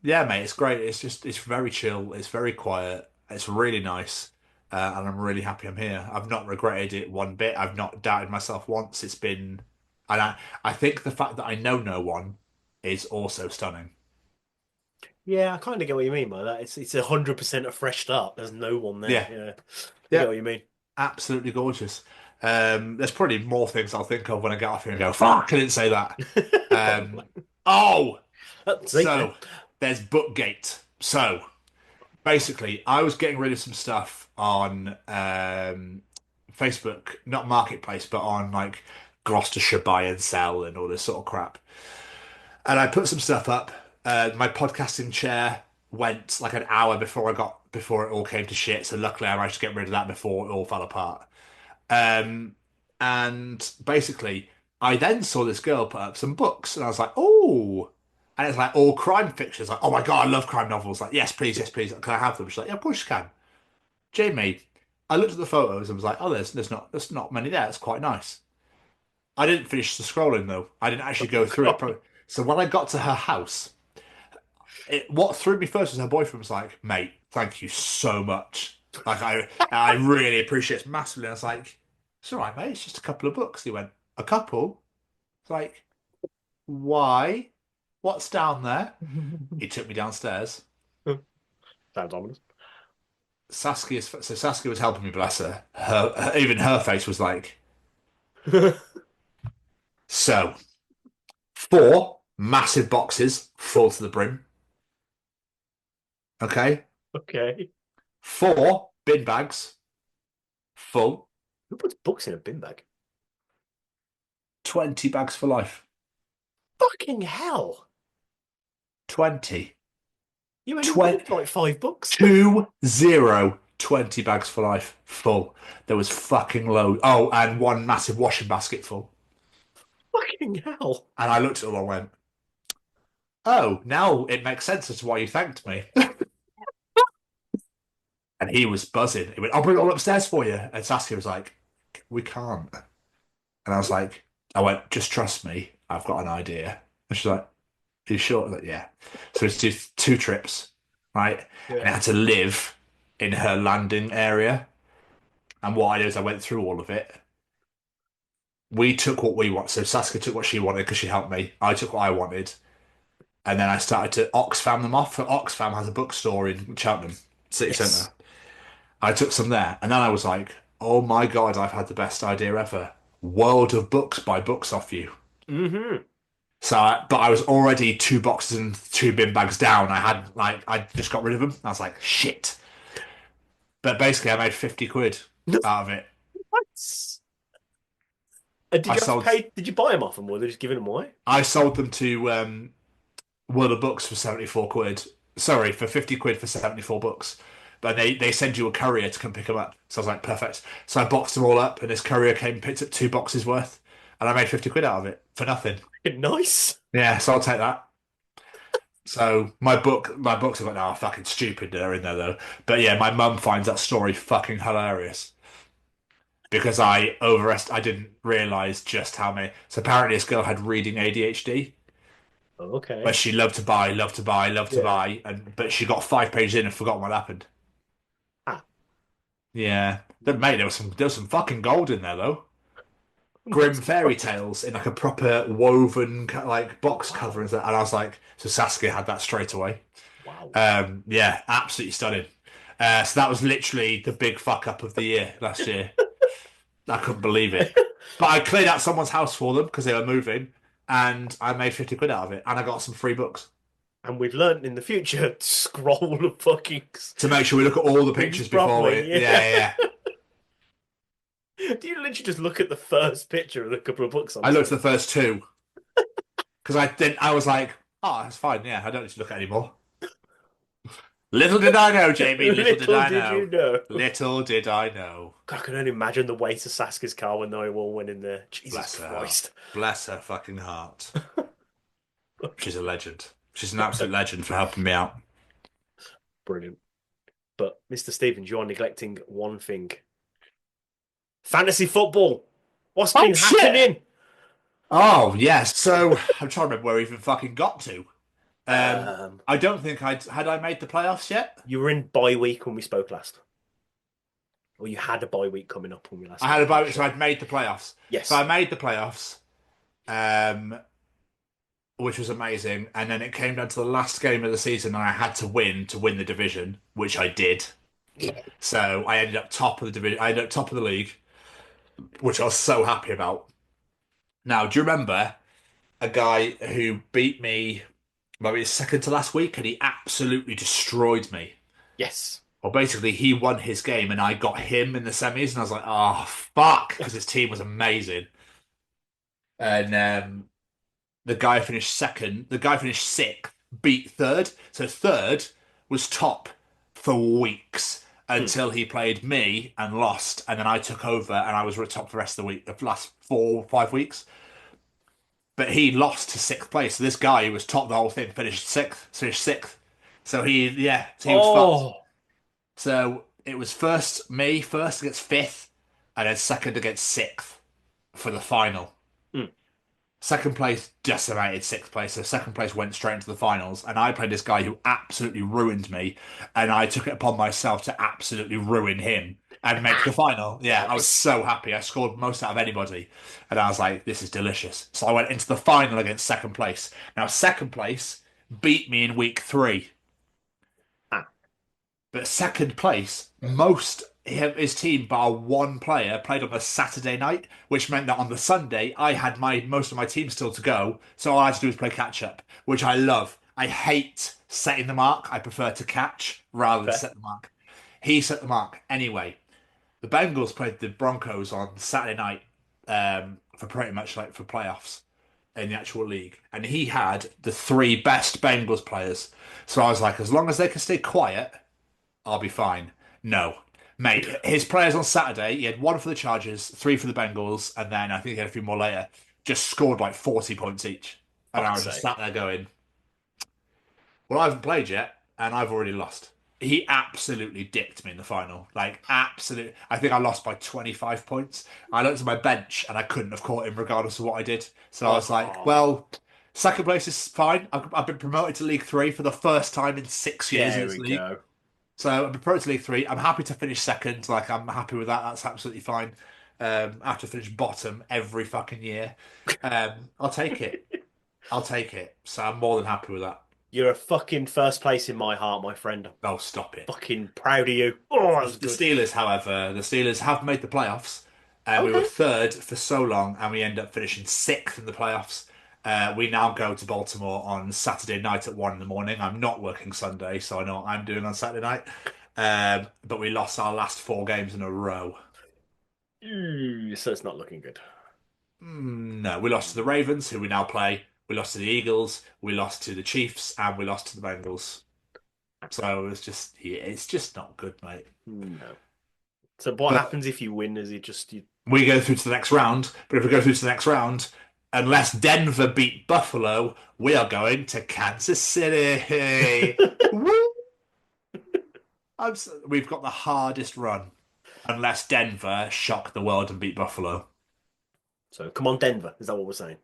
yeah, mate, it's great. It's very chill. It's very quiet. It's really nice. And I'm really happy I'm here. I've not regretted it one bit. I've not doubted myself once. And I think the fact that I know no one is also stunning. Yeah, I kind of get what you mean by that. It's 100% a fresh start. There's no one there. Yeah. Yeah. I Yeah. get what you mean. Absolutely gorgeous. There's probably more things I'll think of when I get off here and go, fuck, I didn't say that. So there's Bookgate. So basically, I was getting rid of some stuff on Facebook, not Marketplace, but on like Gloucestershire Buy and Sell and all this sort of crap. And I put some stuff up. My podcasting chair went like an hour before it all came to shit. So luckily, I managed to get rid of that before it all fell apart. And basically, I then saw this girl put up some books, and I was like, oh. And it's like all crime fiction. It's like, oh my God, I love crime novels. Like, yes, please, yes, please. Can I have them? She's like, yeah, of course you can. Jamie, I looked at the photos and was like, oh, there's not many there. It's quite nice. I didn't finish the scrolling though. I didn't actually go through it. So when I got to her house, what threw me first was her boyfriend was like, mate, thank you so much. Like I really appreciate it massively. And I was like, it's all right, mate. It's just a couple of books. He went, a couple? It's like, why? What's down there? He took me downstairs. Sounds ominous. Saskia was helping me, bless her. Even her face was like, so 4 massive boxes full to the brim. Okay. Okay. 4 bin bags full. Who puts books in a bin bag? 20 bags for life. Fucking hell! 20. You only read like 5 books. 20 bags for life full. There was fucking load. Oh, and one massive washing basket full. Fucking hell! And I looked at it all and went, oh, now it makes sense as to why you thanked me. And he was buzzing. He went, I'll bring it all upstairs for you. And Saskia was like, we can't. And I went, just trust me. I've got an idea. And she's like, are you sure? I was like, yeah. So it's two trips, right? Yeah. And I had to live in her landing area. And what I did is I went through all of it. We took what we want. So Saskia took what she wanted because she helped me. I took what I wanted. And then I started to Oxfam them off. Oxfam has a bookstore in Cheltenham City Centre. I took some there. And then I was like, oh my God, I've had the best idea ever. World of Books buy books off you. Mm-hmm. But I was already 2 boxes and 2 bin bags down. I just got rid of them. I was like, shit. But basically, I made 50 quid out of it. What? Did you buy them off them, or were they just giving them away? I sold them to World of Books for 74 quid. Sorry, for 50 quid for 74 books. But they send you a courier to come pick them up. So I was like, perfect. So I boxed them all up, and this courier came and picked up 2 boxes worth. And I made 50 quid out of it for nothing. Nice. Yeah, so I'll take that. So my books have got now fucking stupid. They're in there though. But yeah, my mum finds that story fucking hilarious because I didn't realise just how many. So apparently this girl had reading ADHD. Okay. But she loved to buy, but she got 5 pages in and forgot what happened. Ah. Yeah, but mate, there was some fucking gold in there though. Grim fairy tales in like a proper woven like box cover and I was like, so Saskia had that straight away. Wow. Yeah, absolutely stunning. So that was literally the big fuck up of the year last year. I couldn't believe it. But I cleared out someone's house for them because they were moving, and I made 50 quid out of it, and I got some free books. And we've learned in the future to scroll the fucking to make sure we look at all the pictures before we. Yeah. Do you literally just look at the first picture of a couple of books? I looked at the first 2 because I was like, oh, that's fine. Yeah, I don't need to look at it anymore. Little did I know, Jamie. Little did I know. You know. Little did I know. God, I can only imagine the weight of Saskia's car when they all went in there. Jesus Christ. Bless her fucking heart. She's a legend. She's an absolute legend for helping me out. Brilliant. But Mr. Stevens, you are neglecting one thing. Fantasy football. What's been happening? Oh, yes. So I'm trying to remember where we even fucking got to. I don't think I made the playoffs yet. You were in bye week when we spoke last. Or you had a bye week coming up when we last spoke. I had a bye week, so I'd made the playoffs. Yes. So I made the playoffs, which was amazing. And then it came down to the last game of the season, and I had to win the division, which I did. So I ended up top of the division. I ended up top of the league, which I was so happy about. Now, do you remember a guy who beat me maybe second to last week, and he absolutely destroyed me? Yes. Well, basically, he won his game, and I got him in the semis, and I was like, oh, fuck, because his team was amazing. And the guy finished second. The guy finished sixth, beat third. So third was top for weeks until he played me and lost, and then I took over, and I was top for the rest of the week, the last 4 or 5 weeks. But he lost to sixth place. So this guy who was top the whole thing finished sixth. So he was fucked. So it was first against fifth, and then second against sixth for the final. Second place decimated sixth place, so second place went straight into the finals, and I played this guy who absolutely ruined me, and I took it upon myself to absolutely ruin him and make the final. Yeah, I was so happy. I scored most out of anybody, and I was like, this is delicious. So I went into the final against second place. Now, second place beat me in week 3. But second place, his team, bar one player, played on a Saturday night, which meant that on the Sunday, I had most of my team still to go, so all I had to do was play catch-up, which I love, I hate setting the mark. I prefer to catch rather than Fair. set the mark. He set the mark. Anyway, the Bengals played the Broncos on Saturday night for pretty much like for playoffs in the actual league. And he had the three best Bengals players. So I was like, as long as they can stay quiet, I'll be fine. No. Mate, his players on Saturday, he had one for the Chargers, three for the Bengals, and then I think he had a few more later, just scored like 40 points each. And I was just sat there going, well, I haven't played yet, and I've already lost. He absolutely dicked me in the final. Like, absolutely. I think I lost by 25 points. I looked at my bench, and I couldn't have caught him regardless of what I did. So I was like, well, second place is fine. I've been promoted to League 3 for the first time in 6 years in this league. Go. So I've been promoted to League 3. I'm happy to finish second. Like, I'm happy with that. That's absolutely fine. I have to finish bottom every fucking year. I'll take it. I'll take it. So I'm more than happy with that. You're a fucking first place in my heart, my friend. Oh, stop it. Fucking proud of you. Oh, the Steelers, however, the Steelers have made the playoffs. We were third for so long, and we end up finishing sixth in the playoffs. We now go to Baltimore on Saturday night at 1 a.m. I'm not working Sunday, so I know what I'm doing on Saturday night. But we lost our last 4 games in a row. So it's not looking good. No, we lost to the Ravens, who we now play. We lost to the Eagles, we lost to the Chiefs, and we lost to the Bengals. So it's just not good, mate. No. So what happens if you win? Is it just you? We go through to the next round, but if we go through to the next round, unless Denver beat Buffalo, we are going to Kansas City. We've got the hardest run, unless Denver shock the world and beat Buffalo. So come on, Denver. Is that what we're saying?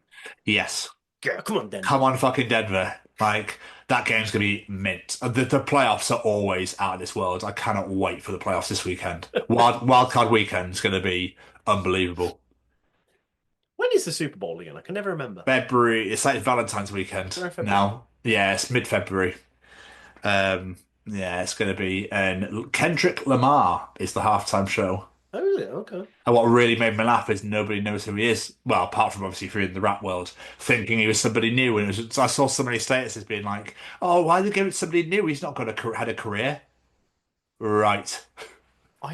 Yes. Yeah, come on, Denver. Come on, fucking Denver. Like, that game's going to be mint. The playoffs are always out of this world. I cannot wait for the playoffs this weekend. Wildcard weekend is going to be unbelievable. When is the Super Bowl again? I can never remember. February. It's like Valentine's weekend now. Yeah, it's mid-February. Yeah, it's going to be. And Kendrick Lamar is the halftime show. Oh, is it? Okay. And what really made me laugh is nobody knows who he is. Well, apart from obviously if you're in the rap world, thinking he was somebody new. And I saw so many statuses being like, "Oh, why did they give it to somebody new? He's not had a career." Right.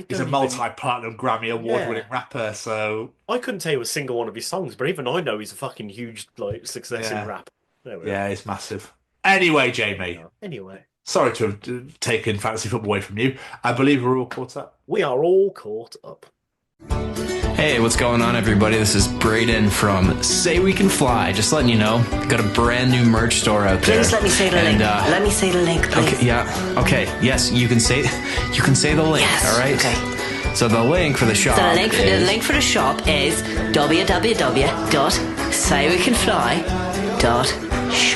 He's a multi-platinum Grammy award-winning rapper. So I couldn't tell you a single one of his songs, but even I know he's a fucking huge success in rap. Yeah, he's massive. Anyway, Jamie. Anyway. Sorry to have taken fantasy football away from you. I believe we're all caught up. We are all caught up. Hey, what's going on, everybody? This is Braden from Say We Can Fly. Just letting you know, got a brand new merch store out there. Please let me say the link. Let me say the link, please. Okay, yeah. Okay. Yes, you can say the link. Yes, all right. Okay. So the link for the shop. So the link for the shop is www.saywecanfly.shop.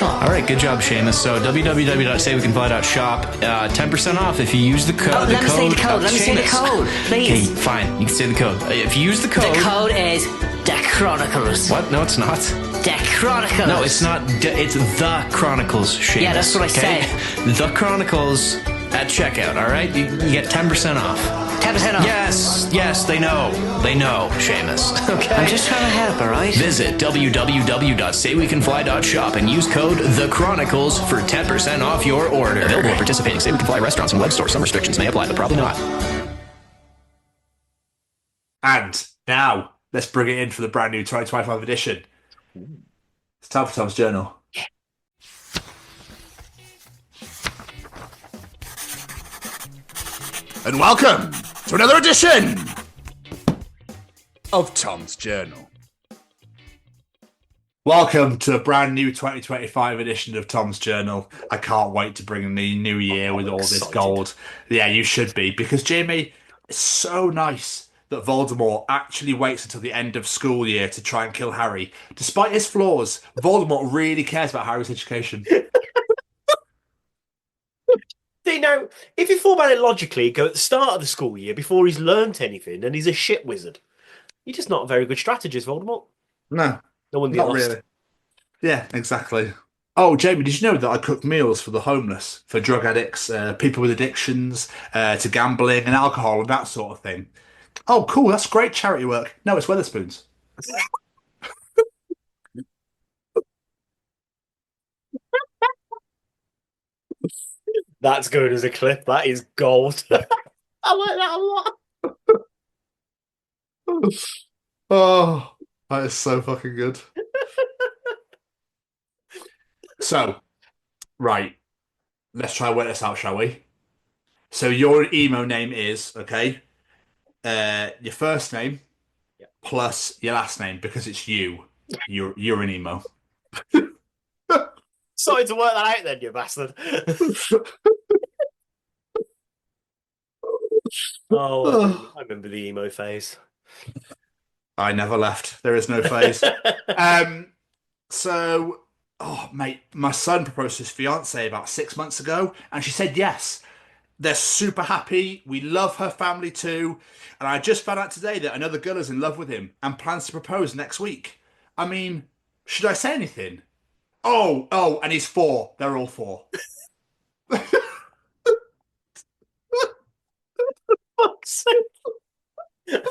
All right, good job, Seamus. So www.saywecanfly.shop, 10% off if you use the code. Let me say the code. Let me say the code, please. Okay, fine. You can say the code. If you use the code. The code is The Chronicles. What? No, it's not. The Chronicles. No, it's not. It's The Chronicles, Seamus. Yeah, that's what I said. The Chronicles at checkout, all right? You get 10% off. 10% off? Yes, they know. They know, Seamus. Okay? I'm just trying to help, all right? Visit www.saywecanfly.shop and use code The Chronicles for 10% off your order. Available at participating Say We Can Fly restaurants and web stores. Some restrictions may apply, but probably not. And now, let's bring it in for the brand new 2025 edition. It's time for Tom's Journal. And welcome to another edition of Tom's Journal. Welcome to a brand new 2025 edition of Tom's Journal. I can't wait to bring in the new year with all this gold. Yeah, you should be, because Jamie, it's so nice that Voldemort actually waits until the end of school year to try and kill Harry. Despite his flaws, Voldemort really cares about Harry's education. You know, if you thought about it logically, go at the start of the school year before he's learnt anything and he's a shit wizard. You're just not a very good strategist, Voldemort. No. No one not lost. really. Yeah, exactly. Oh, Jamie, did you know that I cook meals for the homeless, for drug addicts, people with addictions, to gambling and alcohol and that sort of thing? Oh, cool. That's great charity work. No, it's Wetherspoons. That's good as a clip. That is gold. I like that a lot. Oh, that is so fucking good. So, right, let's try and work this out, shall we? So your emo name is, okay, your first name plus your last name because it's you. You're an emo. Sorry to work that out then, you bastard. I remember the emo phase. I never left. There is no phase. So, oh mate, my son proposed to his fiance about 6 months ago, and she said yes. They're super happy. We love her family too. And I just found out today that another girl is in love with him and plans to propose next week. I mean, should I say anything? Oh, and he's 4. They're all 4. Fuck's sake.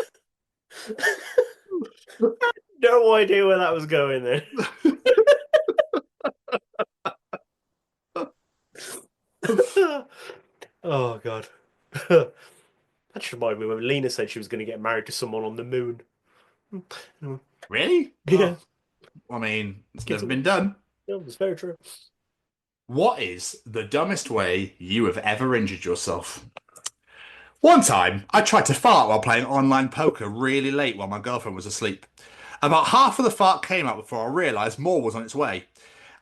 No idea where that was going then. Oh god. That just reminded me when Lena said she was going to get married to someone on the moon. Really? Yeah. Oh, I mean, it's never been done. Yeah, it's very true. What is the dumbest way you have ever injured yourself? One time, I tried to fart while playing online poker really late while my girlfriend was asleep. About half of the fart came out before I realised more was on its way.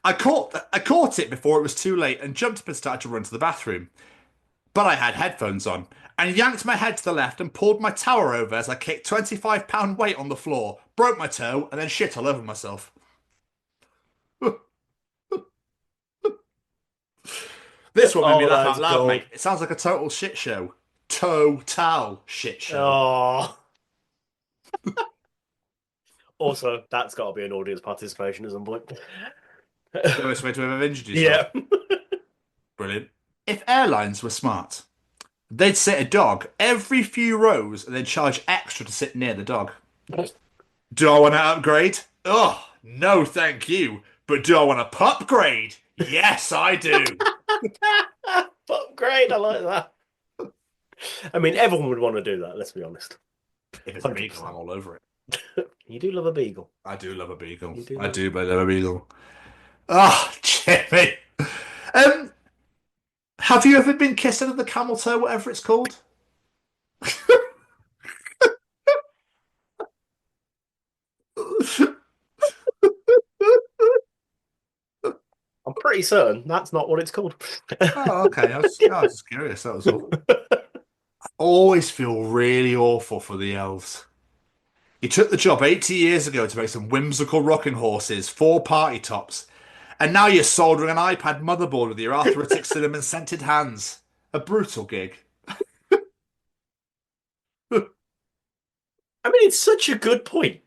I caught it before it was too late and jumped up and started to run to the bathroom. But I had headphones on and yanked my head to the left and pulled my tower over as I kicked 25-pound weight on the floor, broke my toe, and then shit all over myself. This one made me laugh out loud, mate. It sounds like a total shit show. Total shit show. Oh. Also, that's got to be an audience participation at some point. The worst way to have injured yourself. Yeah. Brilliant. If airlines were smart, they'd sit a dog every few rows and then charge extra to sit near the dog. Do I want to upgrade? Oh, no thank you. But do I want to upgrade? Yes, I do. Upgrade, I like that. I mean, everyone would want to do that, let's be honest. If it's a beagle, I'm all over it. You do love a beagle. I do love a beagle. Do I do love a beagle. Ah, oh, Jimmy. Have you ever been kissed under the camel toe, whatever it's called? I'm pretty certain that's not what it's called. Oh, okay. I was just curious. That was all. I always feel really awful for the elves. You took the job 80 years ago to make some whimsical rocking horses, 4 party tops, and now you're soldering an iPad motherboard with your arthritic cinnamon scented hands. A brutal gig. I mean, it's such a good point.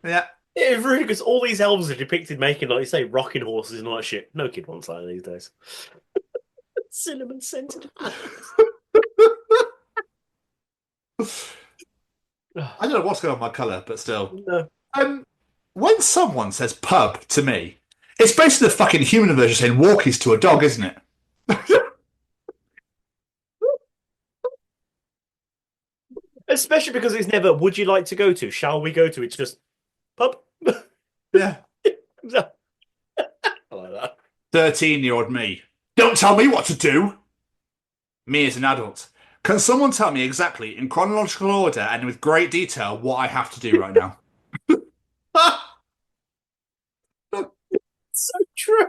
Yeah. It really, because all these elves are depicted making, like you say, rocking horses and all that shit. No kid wants that these days. Cinnamon scented hands. I don't know what's going on with my colour, but still. No. When someone says pub to me, it's basically the fucking human version saying walkies to a dog, isn't it? Especially because it's never, would you like to go to? Shall we go to? It's just, pub. Yeah. I like that. 13-year-old me. Don't tell me what to do. Me as an adult. Can someone tell me exactly, in chronological order and with great detail, what I have to do right now? So true.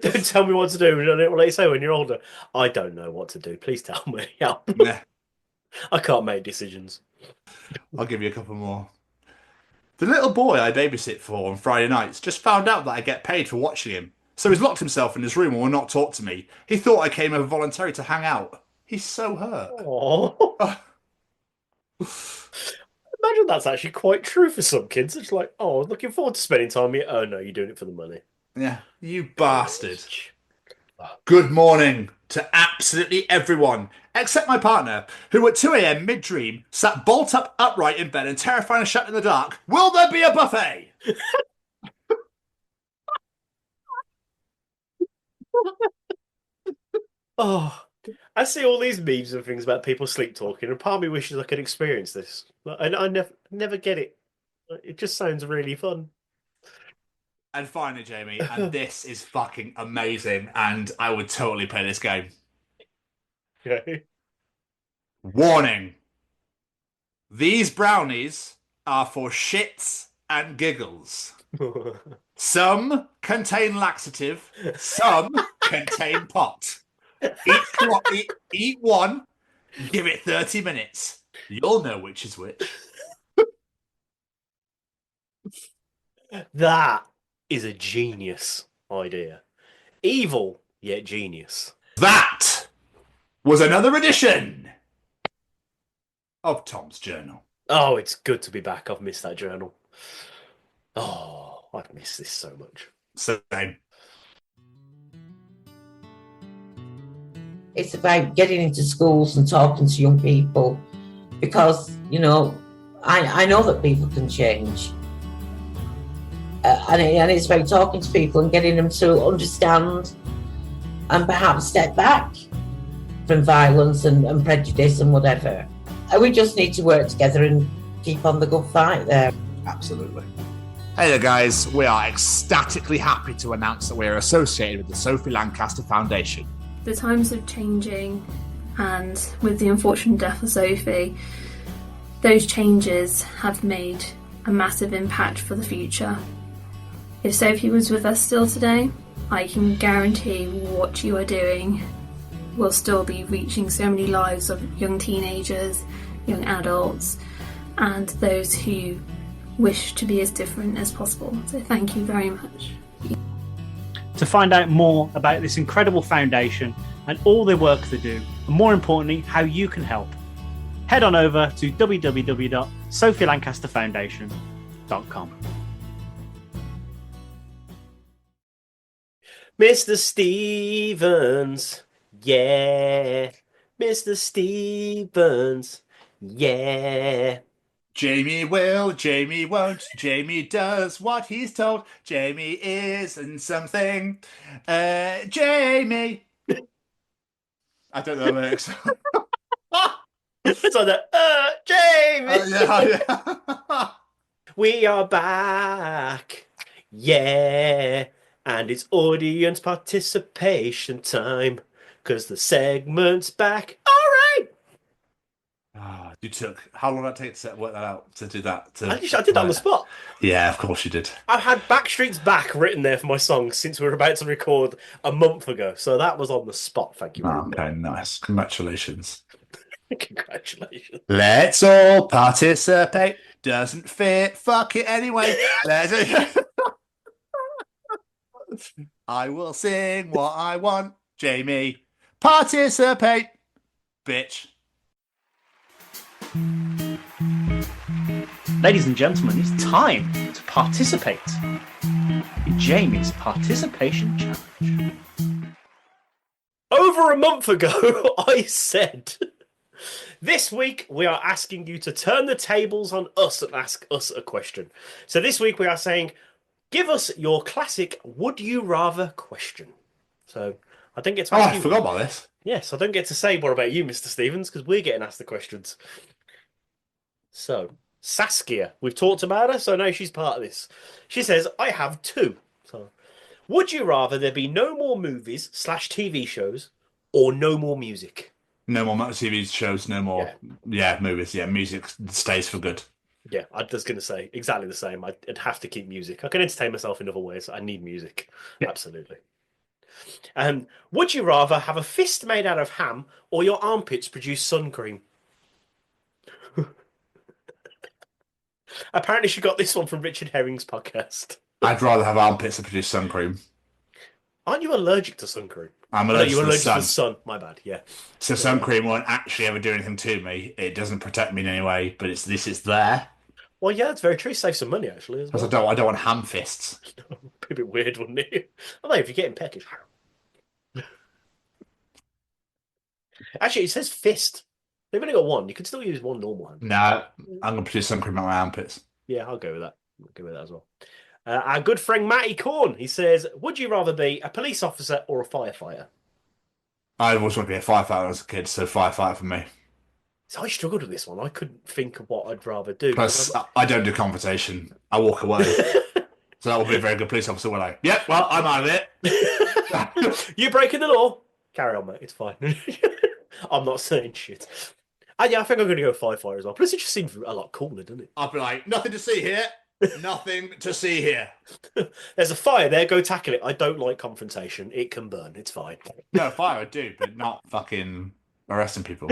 Don't tell me what to do. What they say when you're older. I don't know what to do. Please tell me. Help. Nah. I can't make decisions. I'll give you a couple more. The little boy I babysit for on Friday nights just found out that I get paid for watching him. So he's locked himself in his room and will not talk to me. He thought I came over voluntarily to hang out. He's so hurt. Aww. Imagine that's actually quite true for some kids. It's like, oh, I was looking forward to spending time with you. Oh, no, you're doing it for the money. Yeah, you bastard. Good morning to absolutely everyone, except my partner, who at 2 a.m. mid-dream sat bolt upright in bed and terrifying shut in the dark. Will there be a buffet? Oh, I see all these memes and things about people sleep talking, and part of me wishes I could experience this. And I never get it. It just sounds really fun. And finally, Jamie, and this is fucking amazing, and I would totally play this game. Okay. Warning. These brownies are for shits and giggles. Some contain laxative, some contain pot. Eat one, give it 30 minutes. You'll know which is which. That is a genius idea. Evil, yet genius. That was another edition of Tom's Journal. Oh, it's good to be back. I've missed that journal. Oh, I've missed this so much. Same. It's about getting into schools and talking to young people because, you know, I know that people can change. And it's about talking to people and getting them to understand and perhaps step back from violence and prejudice and whatever. And we just need to work together and keep on the good fight there. Absolutely. Hey there, guys. We are ecstatically happy to announce that we are associated with the Sophie Lancaster Foundation. The times are changing, and with the unfortunate death of Sophie, those changes have made a massive impact for the future. If Sophie was with us still today, I can guarantee what you are doing will still be reaching so many lives of young teenagers, young adults, and those who wish to be as different as possible. So thank you very much. To find out more about this incredible foundation and all the work they do, and more importantly, how you can help, head on over to www.sophielancasterfoundation.com. Mr. Stevens, yeah. Mr. Stevens, yeah. Jamie will, Jamie won't, Jamie does what he's told, Jamie isn't something. Jamie. I don't know the lyrics. It's on the Jamie. Yeah. We are back, yeah. And it's audience participation time, because the segment's back. All right. You took how long did it take to work that out to do that? I did that on the spot. Yeah, of course you did. I've had Backstreet's Back written there for my song since we were about to record a month ago, so that was on the spot. Thank you. Okay, nice. Congratulations. Congratulations. Let's all participate. Doesn't fit. Fuck it anyway. I will sing what I want. Jamie, participate, bitch. Ladies and gentlemen, it's time to participate in Jamie's participation challenge. Over a month ago, I said, this week we are asking you to turn the tables on us and ask us a question. So this week we are saying, give us your classic would you rather question. So I didn't get to ask you. I forgot about this. Yes, I don't get to say more about you, Mr. Stevens, because we're getting asked the questions. So, Saskia, we've talked about her, so now she's part of this. She says, I have two. So, would you rather there be no more movies / TV shows or no more music? No more TV shows, no more movies. Yeah, music stays for good. Yeah, I was going to say exactly the same. I'd have to keep music. I can entertain myself in other ways. I need music. Yeah. Absolutely. And would you rather have a fist made out of ham or your armpits produce sun cream? Apparently she got this one from Richard Herring's podcast. I'd rather have armpits that produce sun cream. Aren't you allergic to sun cream? I'm allergic to the sun. To the sun. My bad, yeah. So sun cream won't actually ever do anything to me. It doesn't protect me in any way, but it's there. Well, yeah, it's very true. Save some money, actually. As well. I don't want ham fists. Be a bit weird, wouldn't it? I know, if you're getting peckish. Actually, it says fist. They've only got one. You can still use one normal hand. No, I'm going to produce sun cream out my armpits. Yeah, I'll go with that. I'll go with that as well. Our good friend Matty Corn, he says, would you rather be a police officer or a firefighter? I always wanted to be a firefighter as a kid, so firefighter for me. So I struggled with this one. I couldn't think of what I'd rather do. Plus, I don't do confrontation. I walk away. So that will be a very good police officer, will I? Yep, well, I'm out of it. You breaking the law? Carry on, mate. It's fine. I'm not saying shit. And yeah, I think I'm going to go firefighter as well. Plus, it just seems a lot cooler, doesn't it? I'll be like, nothing to see here. Nothing to see here. There's a fire there. Go tackle it. I don't like confrontation. It can burn. It's fine. No, fire I do, but not fucking arresting people.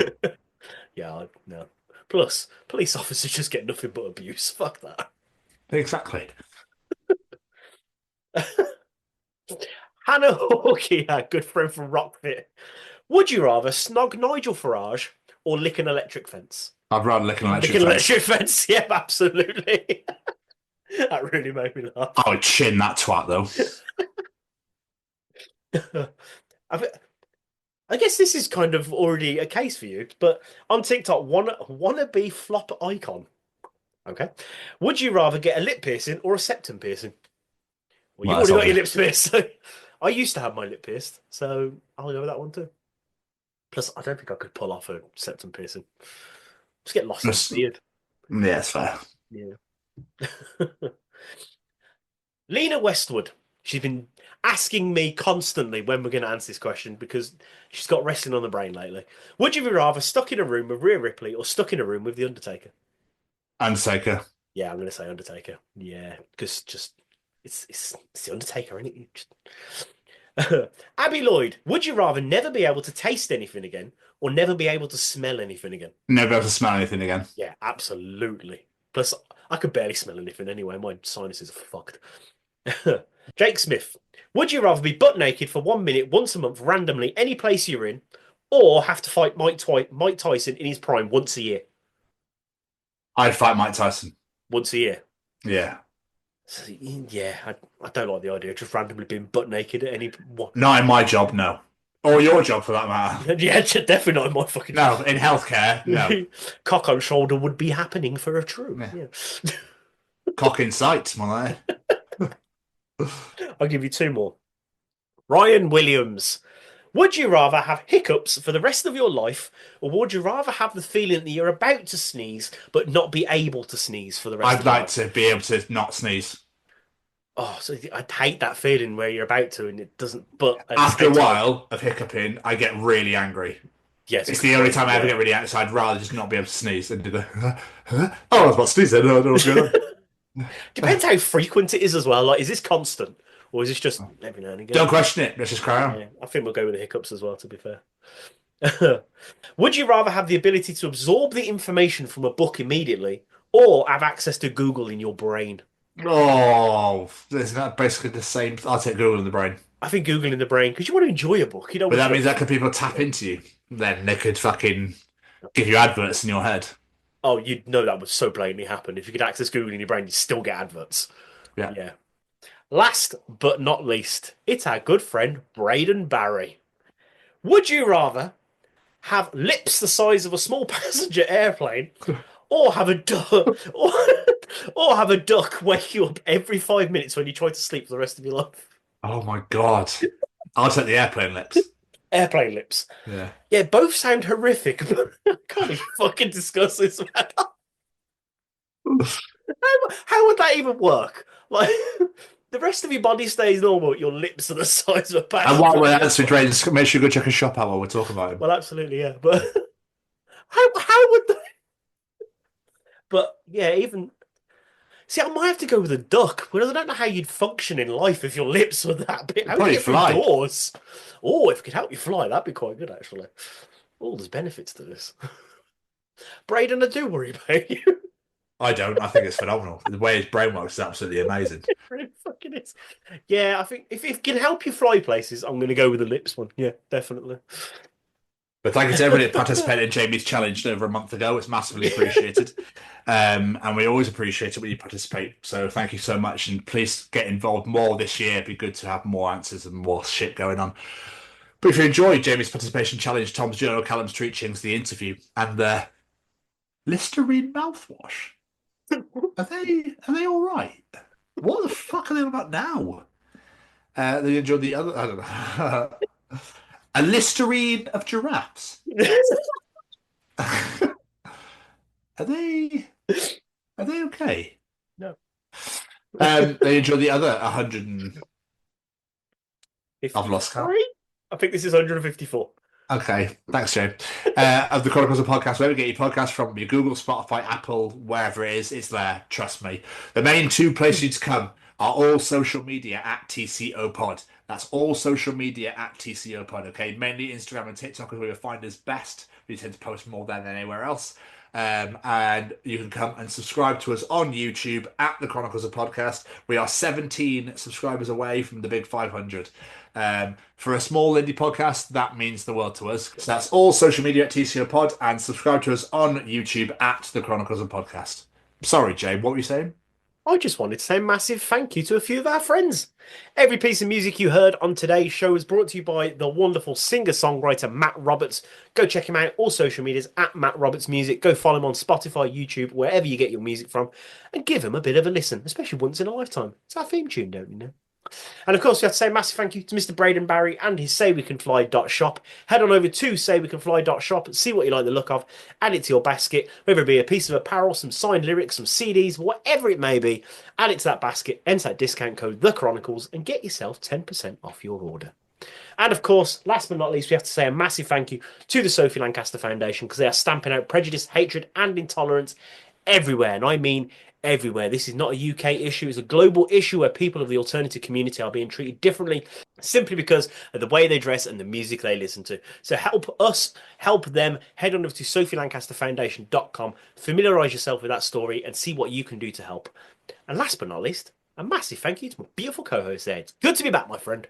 Yeah, no. Plus, police officers just get nothing but abuse. Fuck that. Exactly. Hannah Hawkey, our good friend from Rockfit. Would you rather snog Nigel Farage or lick an electric fence? I'd rather lick an electric Lick an fence. electric fence, yeah, absolutely. That really made me laugh. I would chin that twat, though. I guess this is kind of already a case for you, but on TikTok, wannabe flop icon. Okay. Would you rather get a lip piercing or a septum piercing? Well, you've already got your lips pierced. So I used to have my lip pierced, so I'll go with that one too. Plus, I don't think I could pull off a septum piercing. Just get lost in the beard. Yeah, it's fair. Yeah. Lena Westwood. She's been asking me constantly when we're going to answer this question because she's got wrestling on the brain lately. Would you be rather stuck in a room with Rhea Ripley or stuck in a room with The Undertaker? Undertaker. Yeah, I'm going to say Undertaker. Yeah, because just it's The Undertaker, isn't it? Just... Abby Lloyd. Would you rather never be able to taste anything again or never be able to smell anything again? Never be able to smell anything again. Yeah, absolutely. Plus, I could barely smell anything anyway. My sinuses are fucked. Jake Smith. Would you rather be butt naked for 1 minute once a month randomly any place you're in or have to fight Mike Tyson in his prime once a year? I'd fight Mike Tyson. Once a year? Yeah. So, yeah, I don't like the idea of just randomly being butt naked at any one. Not in my job, no. Or your job, for that matter. Yeah, definitely not in my fucking No, job. in healthcare, no. Cock on shoulder would be happening for a true. Yeah. Cock in sight, more like. I'll give you two more. Ryan Williams. Would you rather have hiccups for the rest of your life, or would you rather have the feeling that you're about to sneeze but not be able to sneeze for the rest of your life? I'd like to be able to not sneeze. Oh, so I'd hate that feeling where you're about to and it doesn't. But after a while of hiccuping, I get really angry. Yes, it's the only time I ever get really angry. So I'd rather just not be able to sneeze and do the. Oh, I was about to sneeze. Then. I don't know what's going on. Depends how frequent it is as well. Like, is this constant, or is this just every now and again? Don't question it. Let's just cry on. Yeah, I think we'll go with the hiccups as well. To be fair, would you rather have the ability to absorb the information from a book immediately, or have access to Google in your brain? Oh, isn't that basically the same? I'll take Google in the brain. I think Google in the brain because you want to enjoy a book. You know, but that means that could people tap into you. Then they could fucking give you adverts in your head. Oh, you'd know that would so blatantly happen. If you could access Google in your brain, you'd still get adverts. Yeah. Yeah. Last but not least, it's our good friend Braden Barry. Would you rather have lips the size of a small passenger airplane, or have a duck, or have a duck wake you up every 5 minutes when you try to sleep for the rest of your life? Oh my god! I'll take the airplane lips. Airplane lips. Yeah. Yeah, both sound horrific, but I can't even fucking discuss this, man. How would that even work? Like, the rest of your body stays normal, your lips are the size of a passenger. And while we're answering, Dre, just make sure you go check his shop out while we're talking about him. Well, absolutely, yeah. But how would that? But yeah, even see, I might have to go with a duck because I don't know how you'd function in life if your lips were that big. How would you get through doors? Oh, if it could help you fly, that'd be quite good, actually. Oh, there's benefits to this. Braden, I do worry about you. I don't. I think it's phenomenal. The way his brain works is absolutely amazing. It really fucking is. Yeah, I think if it can help you fly places, I'm going to go with the lips one. Yeah, definitely. But thank you to everybody that participated in Jamie's challenge over a month ago. It's massively appreciated. And we always appreciate it when you participate. So thank you so much. And please get involved more this year. It'd be good to have more answers and more shit going on. But if you enjoyed Jamie's participation challenge, Tom's Journal, Callum's Treachings, the interview, and the Listerine mouthwash, are they all right? What the fuck are they about now? They enjoyed the other. I don't know. A Listerine of giraffes. Are they okay? No. They enjoy the other 100 and... I've lost count. I think this is 154. Okay, thanks, Joe. Of the Chronicles of Podcast, wherever you get your podcast from, your Google, Spotify, Apple, wherever it is, it's there. Trust me. The main two places you to come are all social media at TCO Pod. That's all social media at TCO Pod, okay? Mainly Instagram and TikTok is where you'll find us best. We tend to post more there than anywhere else. And you can come and subscribe to us on YouTube at the Chronicles of Podcast. We are 17 subscribers away from the big 500. For a small indie podcast, that means the world to us. So that's all social media at TCO Pod, and subscribe to us on YouTube at the Chronicles of Podcast. Sorry, Jay, what were you saying? I just wanted to say a massive thank you to a few of our friends. Every piece of music you heard on today's show was brought to you by the wonderful singer-songwriter Matt Roberts. Go check him out, all social medias at Matt Roberts Music. Go follow him on Spotify, YouTube, wherever you get your music from, and give him a bit of a listen, especially once in a lifetime. It's our theme tune, don't you know? And of course, we have to say a massive thank you to Mr. Braden Barry and his SayWeCanFly.shop. Head on over to SayWeCanFly.shop, see what you like the look of, add it to your basket, whether it be a piece of apparel, some signed lyrics, some CDs, whatever it may be, add it to that basket, enter that discount code, The Chronicles, and get yourself 10% off your order. And of course, last but not least, we have to say a massive thank you to the Sophie Lancaster Foundation, because they are stamping out prejudice, hatred, and intolerance everywhere, and I mean everywhere. This is not a UK issue, it's a global issue where people of the alternative community are being treated differently simply because of the way they dress and the music they listen to. So help us, help them. Head on over to sophielancasterfoundation.com, familiarise yourself with that story and see what you can do to help. And last but not least, a massive thank you to my beautiful co-host there. It's good to be back, my friend.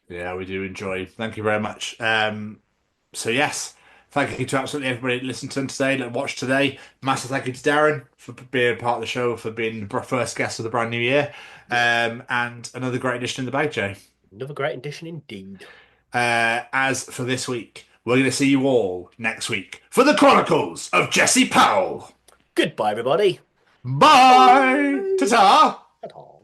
Yeah, we do enjoy. Thank you very much. So yes, thank you to absolutely everybody that listened to today, that watched today. Massive thank you to Darrin for being part of the show, for being the first guest of the brand new year. And another great edition in the bag, Jay. Another great edition indeed. As for this week, we're going to see you all next week for the Chronicles of Jesse Powell. Goodbye, everybody. Bye. Ta-ta. Ta-ta.